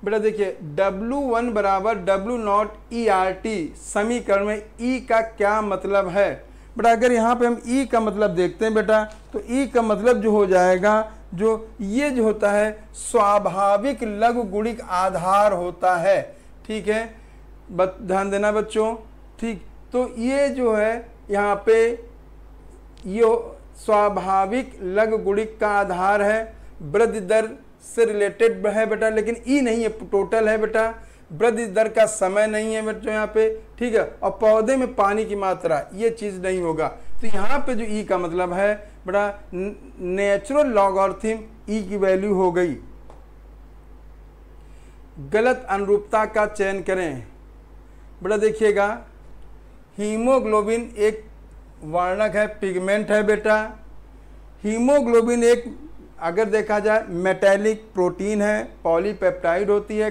बेटा देखिए W1 बराबर W0 ERT समीकरण में E का क्या मतलब है? बेटा अगर यहाँ पे हम E का मतलब देखते हैं बेटा, तो E का मतलब जो हो जाएगा, जो ये जो होता है स्वाभाविक लघु गुणिक आधार होता है। ठीक है, ध्यान देना बच्चों। ठीक, तो ये जो है यहाँ पे ये स्वाभाविक लघु गुणिक का आधार है, वृद्धि दर से रिलेटेड है बेटा, लेकिन ई नहीं है, टोटल है बेटा। वृद्धि दर का समय नहीं है बच्चों यहाँ पे। ठीक है, और पौधे में पानी की मात्रा ये चीज़ नहीं होगा। तो यहाँ पे जो ई का मतलब है बेटा नेचुरल लॉगरिथम ई की वैल्यू हो गई। गलत अनुरूपता का चयन करें। बेटा देखिएगा, हीमोग्लोबिन एक वर्णक है, पिगमेंट है बेटा। हीमोग्लोबिन एक अगर देखा जाए मेटैलिक प्रोटीन है, पॉलीपेप्टाइड होती है।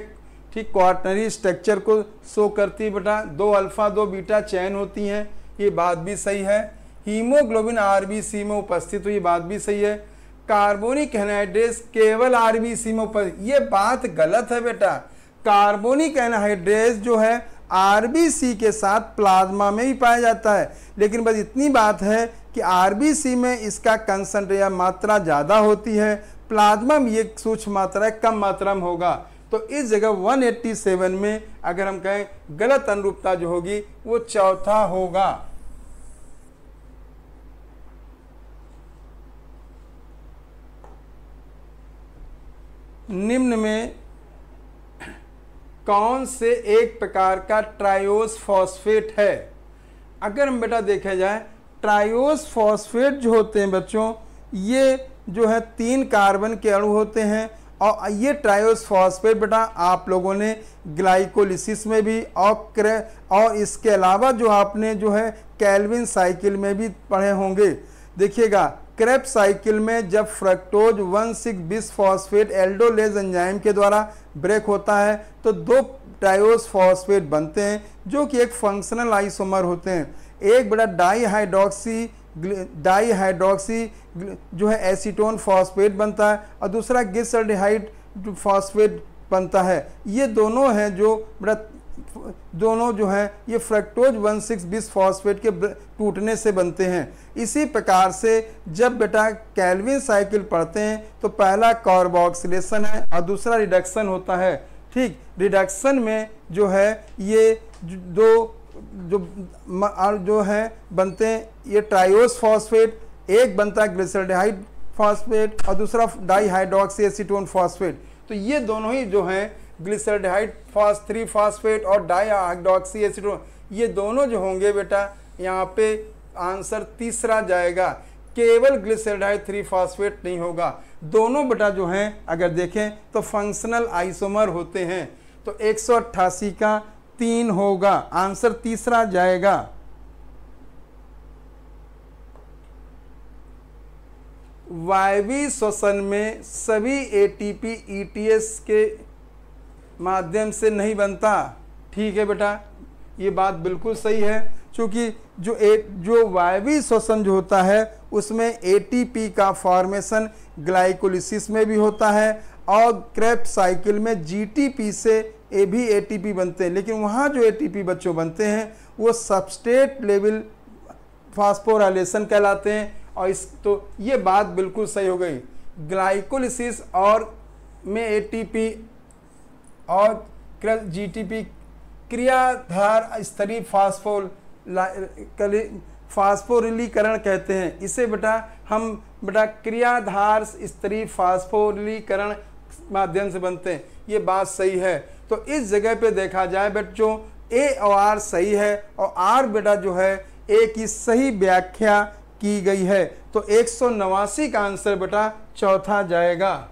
ठीक, क्वार्टनरी स्ट्रक्चर को शो करती है बेटा। 2 अल्फा 2 बीटा चैन होती हैं, ये बात भी सही है। हीमोग्लोबिन आरबीसी में उपस्थित हो, ये बात भी सही है। कार्बोनिक एनहाइड्रेस केवल आरबीसी में उपस्थित, ये बात गलत है बेटा। कार्बोनिक एनहाइड्रेस जो है आरबीसी के साथ प्लाज्मा में ही पाया जाता है, लेकिन बस इतनी बात है कि आरबीसी में इसका कंसंट्रेट या मात्रा ज़्यादा होती है, प्लाज्मा में ये सूक्ष्म मात्रा कम मात्रा में होगा। तो इस जगह 187 में अगर हम कहें गलत अनुरूपता जो होगी वो चौथा होगा। निम्न में कौन से एक प्रकार का ट्रायोस फॉस्फेट है? अगर हम बेटा देखा जाए, ट्रायोस फॉस्फेट जो होते हैं बच्चों, ये जो है 3 कार्बन के अणु होते हैं, और ये ट्रायोस फॉस्फेट बेटा आप लोगों ने ग्लाइकोलिसिस में भी और इसके अलावा जो आपने जो है केल्विन साइकिल में भी पढ़े होंगे। देखिएगा, क्रेब्स साइकिल में जब फ्रक्टोज 1,6-बिस फॉस्फेट एल्डोलेज एंजाइम के द्वारा ब्रेक होता है तो 2 ट्रायोस फॉस्फेट बनते हैं, जो कि एक फंक्शनल आइसोमर होते हैं। एक बड़ा डाईहाइड्रोक्सी जो है एसीटोन फॉस्फेट बनता है, और दूसरा ग्लिसरॉल्डिहाइड फॉस्फेट बनता है। ये दोनों हैं जो बड़ा दोनों जो हैं ये फ्रक्टोज 1,6-बिस फॉस्फेट के टूटने से बनते हैं। इसी प्रकार से जब बेटा केल्विन साइकिल पढ़ते हैं तो पहला कार्बोक्सिलेशन है और दूसरा रिडक्शन होता है। ठीक, रिडक्शन में जो है ये जो है बनते हैं ये ट्रायोस फॉस्फेट, एक बनता है ग्लिसरॉल्डिहाइड फॉस्फेट और दूसरा डाईहाइड्रोक्सी एसीटोन फॉस्फेट। तो ये दोनों ही जो हैं ग्लिसरॉल्डिहाइड 3 फॉस्फेट और डाईहाइड्रोक्सी एसीटोन, ये दोनों जो होंगे बेटा यहाँ पे आंसर तीसरा जाएगा। केवल ग्लिसरॉल्डिहाइड 3 फॉस्फेट नहीं होगा। दोनों बेटा जो हैं अगर देखें तो फंक्शनल आइसोमर होते हैं। तो 188 का 3 होगा, आंसर तीसरा जाएगा। वायवीय श्वसन में सभी एटीपी ईटीएस के माध्यम से नहीं बनता। ठीक है बेटा, ये बात बिल्कुल सही है, क्योंकि जो वायवीय श्वसन जो होता है उसमें एटीपी का फॉर्मेशन ग्लाइकोलिसिस में भी होता है, और क्रेब्स साइकिल में जीटीपी से भी एटीपी बनते हैं। लेकिन वहाँ जो एटीपी बच्चों बनते हैं वो सबस्ट्रेट लेवल फास्फोराइलेशन कहलाते हैं। और इस तो ये बात बिल्कुल सही हो गई। ग्लाइकोलिसिस और में एटीपी और जीटीपी क्रियाधार स्तरीय फास्फोरिलीकरण कहते हैं। इसे बेटा हम बेटा क्रियाधार स्तरीय फास्फोरिलीकरण माध्यम से बनते हैं। ये बात सही है। तो इस जगह पे देखा जाए बच्चों ए और आर सही है और आर बेटा जो है ए की सही व्याख्या की गई है। तो 189 का आंसर बेटा चौथा जाएगा।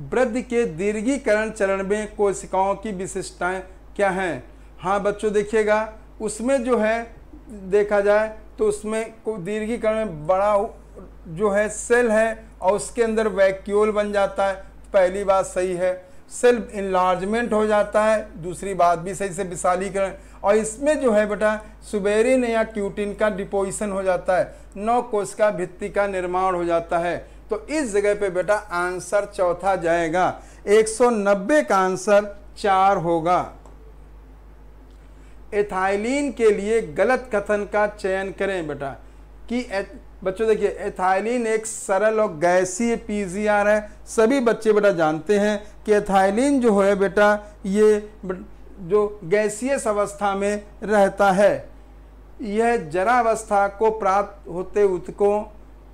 वृद्धि के दीर्घीकरण चरण में कोशिकाओं की विशिष्टताएं क्या हैं? हाँ बच्चों देखिएगा, उसमें जो है देखा जाए तो उसमें दीर्घीकरण में बड़ा जो है सेल है और उसके अंदर वैक्यूल बन जाता है। पहली बात सही है। सेल इनलार्जमेंट हो जाता है, दूसरी बात भी सही से विशालीकरण। और इसमें जो है बेटा सुबेरिन या क्यूटिन का डिपोजिशन हो जाता है, नौ कोशिका भित्ति का निर्माण हो जाता है। तो इस जगह पे बेटा आंसर चौथा जाएगा। 190 का आंसर 4 होगा। एथाइलिन के लिए गलत कथन का चयन करें बेटा कि बच्चों देखिए एथाइलिन एक सरल और गैसीय पीजीआर है। सभी बच्चे बेटा जानते हैं कि एथाइलिन जो है बेटा ये जो गैसीय अवस्था में रहता है, यह जरावस्था को प्राप्त होते उत्तकों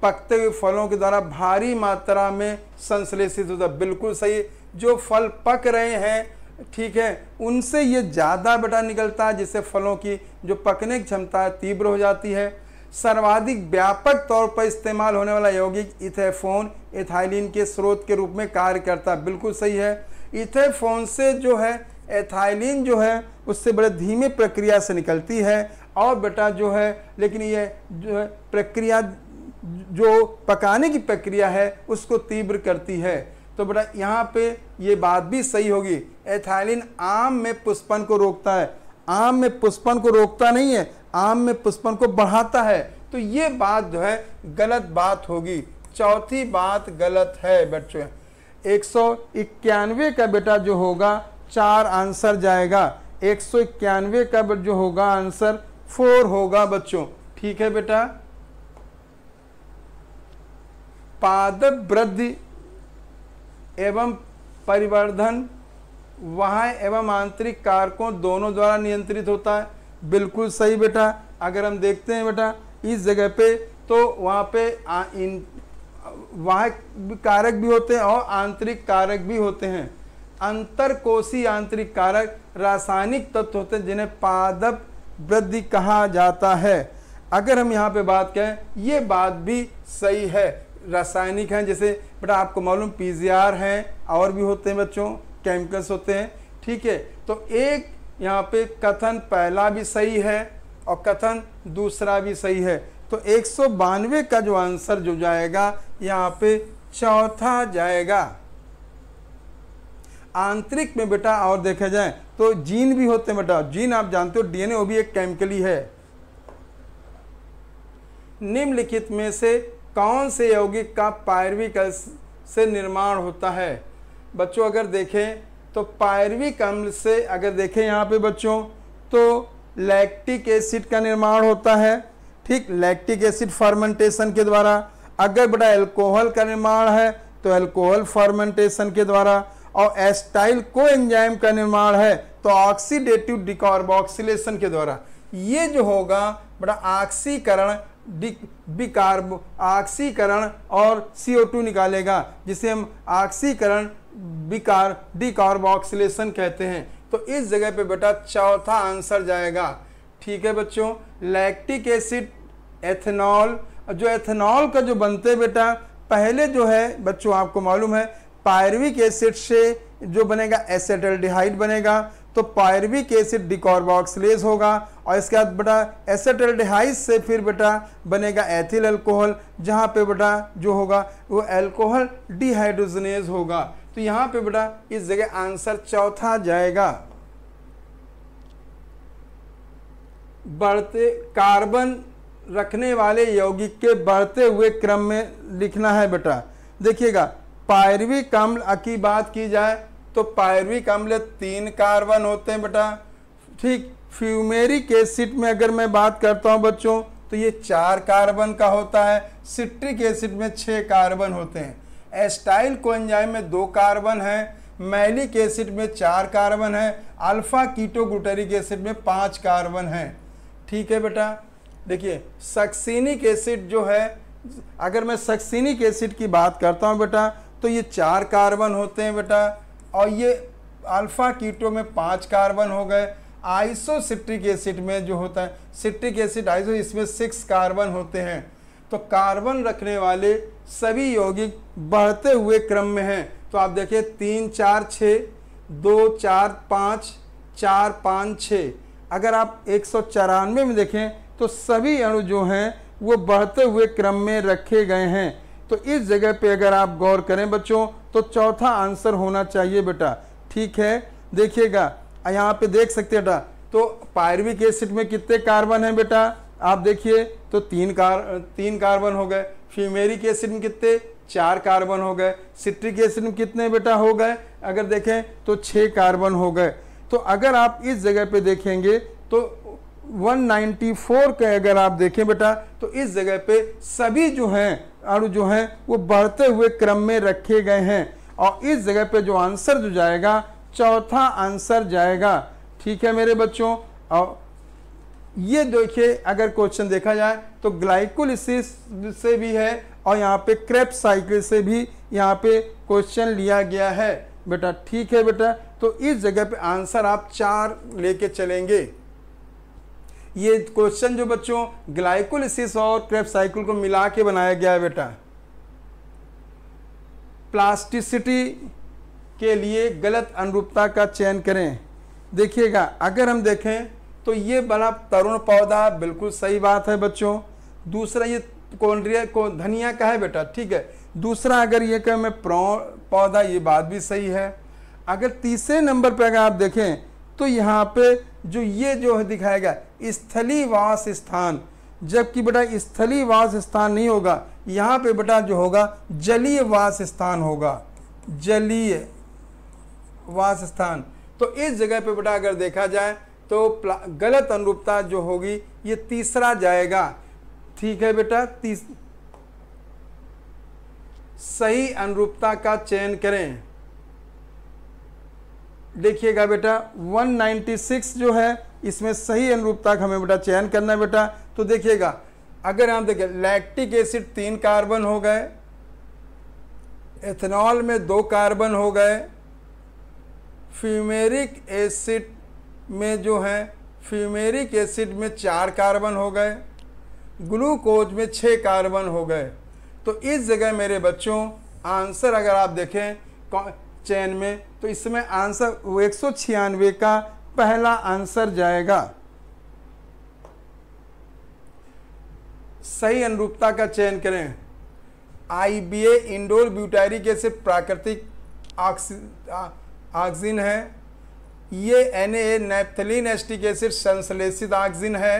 पकते हुए फलों के द्वारा भारी मात्रा में संश्लेषित होता है। बिल्कुल सही। जो फल पक रहे हैं ठीक है उनसे ये ज़्यादा बेटा निकलता है, जिससे फलों की जो पकने की क्षमता है तीव्र हो जाती है। सर्वाधिक व्यापक तौर पर इस्तेमाल होने वाला यौगिक इथेफोन एथाइलिन के स्रोत के रूप में कार्य करता है। बिल्कुल सही है। इथेफोन से जो है एथाइलिन जो है उससे बड़े धीमे प्रक्रिया से निकलती है और बेटा जो है लेकिन ये जो है प्रक्रिया जो पकाने की प्रक्रिया है उसको तीव्र करती है। तो बेटा यहाँ पे ये बात भी सही होगी। एथाइलिन आम में पुष्पन को रोकता है, आम में पुष्पन को रोकता नहीं है, आम में पुष्पन को बढ़ाता है। तो ये बात जो है गलत बात होगी। चौथी बात गलत है बच्चों। 191 का बेटा जो होगा 4 आंसर जाएगा। 191 का जो होगा आंसर 4 होगा बच्चों। ठीक है बेटा। पादप वृद्धि एवं परिवर्धन बाह्य एवं आंतरिक कारकों दोनों द्वारा नियंत्रित होता है। बिल्कुल सही बेटा। अगर हम देखते हैं बेटा इस जगह पे तो वहाँ पे बाह्य कारक भी होते हैं और आंतरिक कारक भी होते हैं। अंतरकोशीय आंतरिक कारक रासायनिक तत्व होते हैं जिन्हें पादप वृद्धि कहा जाता है। अगर हम यहाँ पे बात करें ये बात भी सही है, रासायनिक हैं। जैसे बेटा आपको मालूम पीजीआर हैं और भी होते हैं बच्चों, केमिकल्स होते हैं। ठीक है। तो एक यहाँ पे कथन पहला भी सही है और कथन दूसरा भी सही है। तो 192 का जो आंसर जो जाएगा यहाँ पे चौथा जाएगा। आंतरिक में बेटा और देखा जाए तो जीन भी होते हैं बेटा। जीन आप जानते हो डीएनए वो भी एक केमिकल ही है। निम्नलिखित में से कौन से यौगिक का पायरुविक से निर्माण होता है? बच्चों अगर देखें तो पायरुविक अम्ल से अगर देखें यहाँ पे बच्चों तो लैक्टिक एसिड का निर्माण होता है। ठीक, लैक्टिक एसिड फर्मेंटेशन के द्वारा। अगर बेटा एल्कोहल का निर्माण है तो एल्कोहल फर्मेंटेशन के द्वारा। और एस्टाइल कोएंजाइम का निर्माण है तो ऑक्सीडेटिव डिकार्बोक्सिलेशन के द्वारा। ये जो होगा बेटा ऑक्सीकरण ऑक्सीकरण और CO2 निकालेगा जिसे हम ऑक्सीकरण डिकार्बोक्सिलेशन कहते हैं। तो इस जगह पे बेटा चौथा आंसर जाएगा। ठीक है बच्चों। लैक्टिक एसिड एथेनॉल, जो एथेनॉल का जो बनते बेटा पहले जो है बच्चों आपको मालूम है पायरुविक एसिड से जो बनेगा एसेटल्डिहाइड बनेगा। तो पायरुविक एसिड डिकार्बोक्सिलेज होगा और इसके बाद बेटा एसेटल्डिहाइड से फिर बेटा बनेगा एथिल अल्कोहल, जहाँ पे बेटा जो होगा वो अल्कोहल डिहाइड्रोजनेज होगा। तो यहाँ पे बेटा इस जगह आंसर चौथा जाएगा। बढ़ते कार्बन रखने वाले यौगिक के बढ़ते हुए क्रम में लिखना है बेटा। देखिएगा पायरुविक अम्ल की बात की जाए तो पायरुविक अम्ल 3 कार्बन होते हैं बेटा। ठीक, फ्यूमेरिक एसिड में अगर मैं बात करता हूं बच्चों तो ये 4 कार्बन का होता है, सिट्रिक एसिड में 6 कार्बन होते हैं, एस्टाइल कोएंजाइम में 2 कार्बन है, मैलिक एसिड में 4 कार्बन है, अल्फा कीटोग्लूटारिक एसिड में 5 कार्बन है। ठीक है बेटा, देखिए सक्सिनिक एसिड जो है, अगर मैं सक्सिनिक एसिड की बात करता हूं बेटा तो ये 4 कार्बन होते हैं बेटा, और ये अल्फा कीटो में 5 कार्बन हो गए। आइसोसिट्रिक एसिड में जो होता है सिट्रिक एसिड आइसो, इसमें 6 कार्बन होते हैं। तो कार्बन रखने वाले सभी यौगिक बढ़ते हुए क्रम में हैं। तो आप देखिए 3 4 6, 2 4 5, 4 5 6। अगर आप 194 में देखें तो सभी अणु जो हैं वो बढ़ते हुए क्रम में रखे गए हैं। तो इस जगह पे अगर आप गौर करें बच्चों तो चौथा आंसर होना चाहिए बेटा। ठीक है, देखिएगा यहाँ पे देख सकते हैं बेटा, तो पायरुविक एसिड में कितने कार्बन हैं बेटा, आप देखिए तो 3 कार्बन हो गए। फ्यूमेरिक एसिड में कितने, 4 कार्बन हो गए। सिट्रिक एसिड में कितने बेटा हो गए, अगर देखें तो 6 कार्बन हो गए। तो अगर आप इस जगह पे देखेंगे तो 194 के अगर आप देखें बेटा तो इस जगह पे सभी जो हैं अणु जो हैं वो बढ़ते हुए क्रम में रखे गए हैं, और इस जगह पे जो आंसर जो जाएगा चौथा आंसर जाएगा। ठीक है मेरे बच्चों, और ये देखिए अगर क्वेश्चन देखा जाए तो ग्लाइकोलिसिस से भी है और यहाँ पे क्रेब्स साइकिल से भी यहाँ पे क्वेश्चन लिया गया है बेटा। ठीक है बेटा, तो इस जगह पे आंसर आप 4 लेके चलेंगे। ये क्वेश्चन जो बच्चों ग्लाइकोलिसिस और क्रेब्स साइकिल को मिला के बनाया गया है बेटा। प्लास्टिसिटी के लिए गलत अनुरूपता का चयन करें। देखिएगा अगर हम देखें तो ये बड़ा तरुण पौधा, बिल्कुल सही बात है बच्चों। दूसरा ये कोन्ड्रिया को धनिया का है बेटा, ठीक है। दूसरा अगर ये कहें मैं पौधा, ये बात भी सही है। अगर तीसरे नंबर पर अगर आप देखें तो यहाँ पे जो ये जो दिखाया गया स्थलीय वास स्थान, जबकि बेटा स्थलीय वास स्थान नहीं होगा, यहाँ पे बेटा जो होगा जलीय वास स्थान होगा, जलीय वास स्थान। तो इस जगह पे बेटा अगर देखा जाए तो गलत अनुरूपता जो होगी ये तीसरा जाएगा। ठीक है बेटा, सही अनुरूपता का चयन करें। देखिएगा बेटा 196 जो है इसमें सही अनुरूपता का हमें बेटा चयन करना है बेटा। तो देखिएगा अगर हम देखें लैक्टिक एसिड 3 कार्बन हो गए, एथेनॉल में 2 कार्बन हो गए, फ्यूमेरिक एसिड में जो है फ्यूमेरिक एसिड में 4 कार्बन हो गए, ग्लूकोज में 6 कार्बन हो गए। तो इस जगह मेरे बच्चों आंसर अगर आप देखें चयन में तो इसमें आंसर 196 का पहला आंसर जाएगा। सही अनुरूपता का चयन करें। IBA इंडोल ब्यूटारिक एसिड प्राकृतिक ऑक्सीजन है। ये NA नैप्थलीन एस्टिक एसिड संश्लेषित ऑक्सीजन है।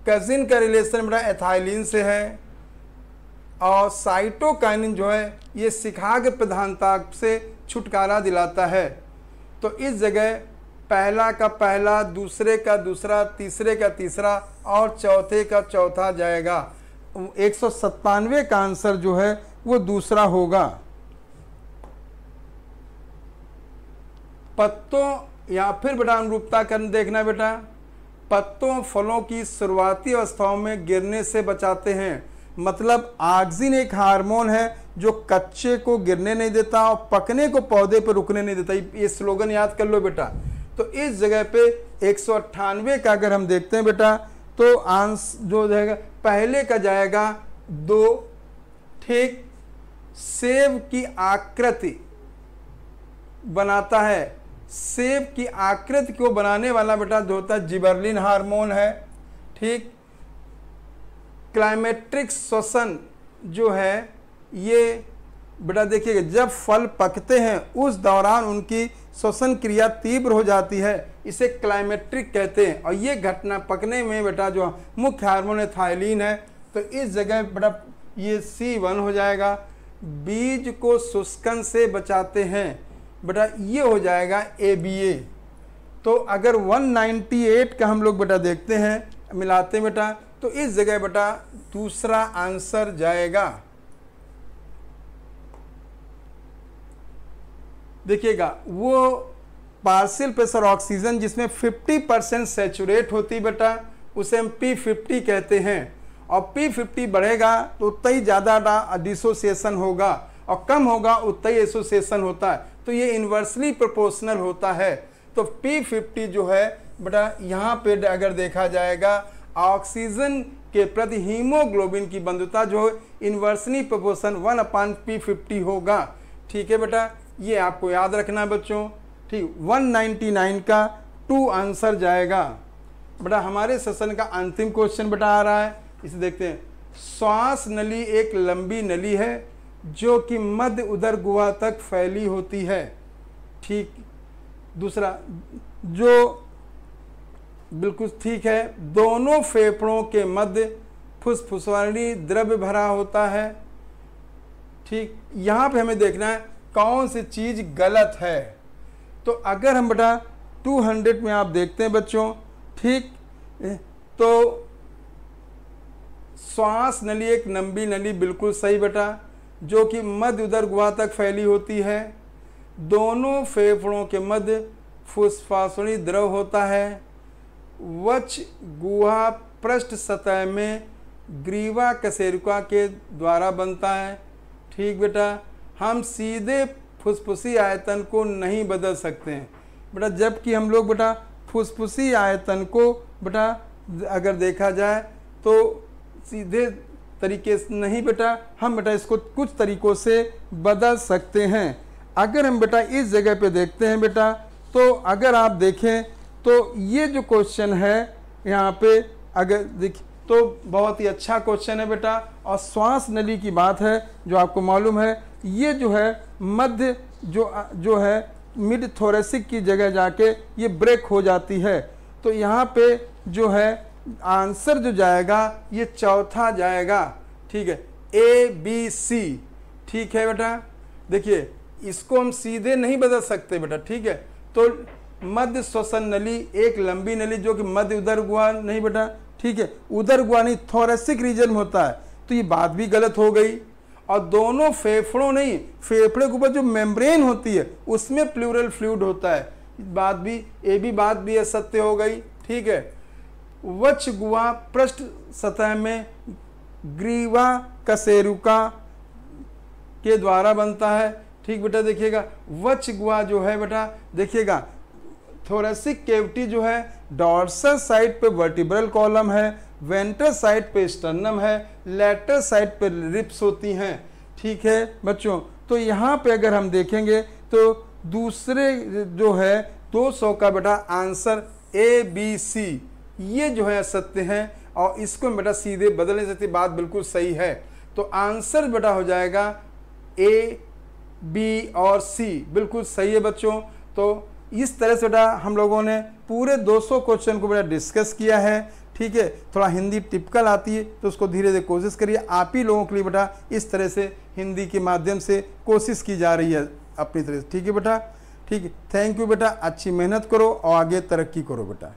कजिन का रिलेशन बड़ा एथाइलिन से है। और साइटोकाइनिन जो है ये शिखाग प्रधानता से छुटकारा दिलाता है। तो इस जगह पहला का पहला, दूसरे का दूसरा, तीसरे का तीसरा और चौथे का चौथा जाएगा। 197 का आंसर जो है वो दूसरा होगा। पत्तों या फिर बेटा अनुरूपता कर देखना बेटा, पत्तों फलों की शुरुआती अवस्थाओं में गिरने से बचाते हैं। मतलब ऑक्सिन एक हार्मोन है जो कच्चे को गिरने नहीं देता और पकने को पौधे पर रुकने नहीं देता। ये स्लोगन याद कर लो बेटा। तो इस जगह पे 198 का अगर हम देखते हैं बेटा तो आंसर जो जाएगा पहले का जाएगा 2। ठीक, सेब की आकृति बनाता है। सेब की आकृति को बनाने वाला बेटा जो होता है जिबर्लिन हार्मोन है। ठीक, क्लाइमेट्रिक श्वसन जो है ये बेटा देखिएगा जब फल पकते हैं उस दौरान उनकी श्वसन क्रिया तीव्र हो जाती है, इसे क्लाइमेट्रिक कहते हैं। और ये घटना पकने में बेटा जो मुख्य हार्मोन थाइलिन है। तो इस जगह बेटा ये C1 हो जाएगा। बीज को शुष्कन से बचाते हैं बेटा, ये हो जाएगा ABA। तो अगर 198 का हम लोग बेटा देखते हैं, मिलाते हैं बेटा, तो इस जगह बेटा दूसरा आंसर जाएगा। देखिएगा वो पार्शियल प्रेशर ऑक्सीजन जिसमें 50% सैचुरेट होती बेटा, उसे हम P50 कहते हैं। और P50 बढ़ेगा तो उतना ही ज़्यादा डिसोसिएशन होगा, और कम होगा उतना ही एसोसिएशन होता है। तो ये इन्वर्सली प्रोपोर्शनल होता है। तो P50 जो है बेटा यहाँ पे अगर देखा जाएगा, ऑक्सीजन के प्रति हीमोग्लोबिन की बंधुता जो इन्वर्सली प्रोपोर्शन 1/P50 होगा। ठीक है बेटा, ये आपको याद रखना है बच्चों। ठीक, 199 का 2 आंसर जाएगा। बेटा हमारे सेशन का अंतिम क्वेश्चन बेटा आ रहा है, इसे देखते हैं। श्वास नली एक लंबी नली है जो कि मध्य उदर गुहा तक फैली होती है। ठीक, दूसरा जो बिल्कुल ठीक है, दोनों फेफड़ों के मध्य फुसफुसानी द्रव्य भरा होता है। ठीक, यहाँ पे हमें देखना है कौन सी चीज गलत है। तो अगर हम बेटा 200 में आप देखते हैं बच्चों, ठीक, तो श्वास नली एक लंबी नली बिल्कुल सही बेटा, जो कि मध्य उदर गुहा तक फैली होती है। दोनों फेफड़ों के मध्य फुसफुसानी द्रव होता है। वक्ष गुहा पृष्ठ सतह में ग्रीवा कशेरुका के द्वारा बनता है। ठीक बेटा, हम सीधे फुसफुसी आयतन को नहीं बदल सकते हैं बेटा, जबकि हम लोग बेटा फुसफुसी आयतन को बेटा अगर देखा जाए तो सीधे तरीके से नहीं बेटा, हम बेटा इसको कुछ तरीकों से बदल सकते हैं। अगर हम बेटा इस जगह पे देखते हैं बेटा, तो अगर आप देखें तो ये जो क्वेश्चन है यहाँ पे अगर देख तो बहुत ही अच्छा क्वेश्चन है बेटा। और श्वास नली की बात है, जो आपको मालूम है ये जो है मध्य जो है मिड थोरेसिक की जगह जाके ये ब्रेक हो जाती है। तो यहाँ पे जो है आंसर जो जाएगा ये चौथा जाएगा। ठीक है, ABC। ठीक है बेटा, देखिए इसको हम सीधे नहीं बदल सकते बेटा। ठीक है, तो मध्य श्वसन नली एक लंबी नली जो कि मध्य उदर गुहा नहीं बेटा, ठीक है, उदर गुहा नहीं थोरेसिक रीजन में होता है। तो ये बात भी गलत हो गई। और दोनों फेफड़ों नहीं, फेफड़े के ऊपर जो मेम्ब्रेन होती है उसमें प्लूरल फ्लूइड होता है, बात भी ये भी बात भी असत्य हो गई। ठीक है, वक्ष गुहा पृष्ठ सतह में ग्रीवा कशेरुका के द्वारा बनता है। ठीक बेटा, देखिएगा वक्ष गुहा जो है बेटा, देखिएगा थोरेसिक कैविटी जो है डॉर्सल साइड पे वर्टिब्रल कॉलम है, वेंट्रल साइड पे स्टर्नम है, लैटरल साइड पे रिप्स होती हैं। ठीक है बच्चों, तो यहाँ पे अगर हम देखेंगे तो दूसरे जो है 200 का बेटा आंसर ABC ये जो है सत्य है, और इसको बेटा सीधे बदल नहीं सकते, बात बिल्कुल सही है। तो आंसर बेटा हो जाएगा A, B और C बिल्कुल सही है बच्चों। तो इस तरह से बेटा हम लोगों ने पूरे 200 क्वेश्चन को बेटा डिस्कस किया है। ठीक है, थोड़ा हिंदी टिपिकल आती है तो उसको धीरे धीरे कोशिश करिए। आप ही लोगों के लिए बेटा इस तरह से हिंदी के माध्यम से कोशिश की जा रही है अपनी तरह से। ठीक है बेटा, ठीक है, थैंक यू बेटा, अच्छी मेहनत करो और आगे तरक्की करो बेटा।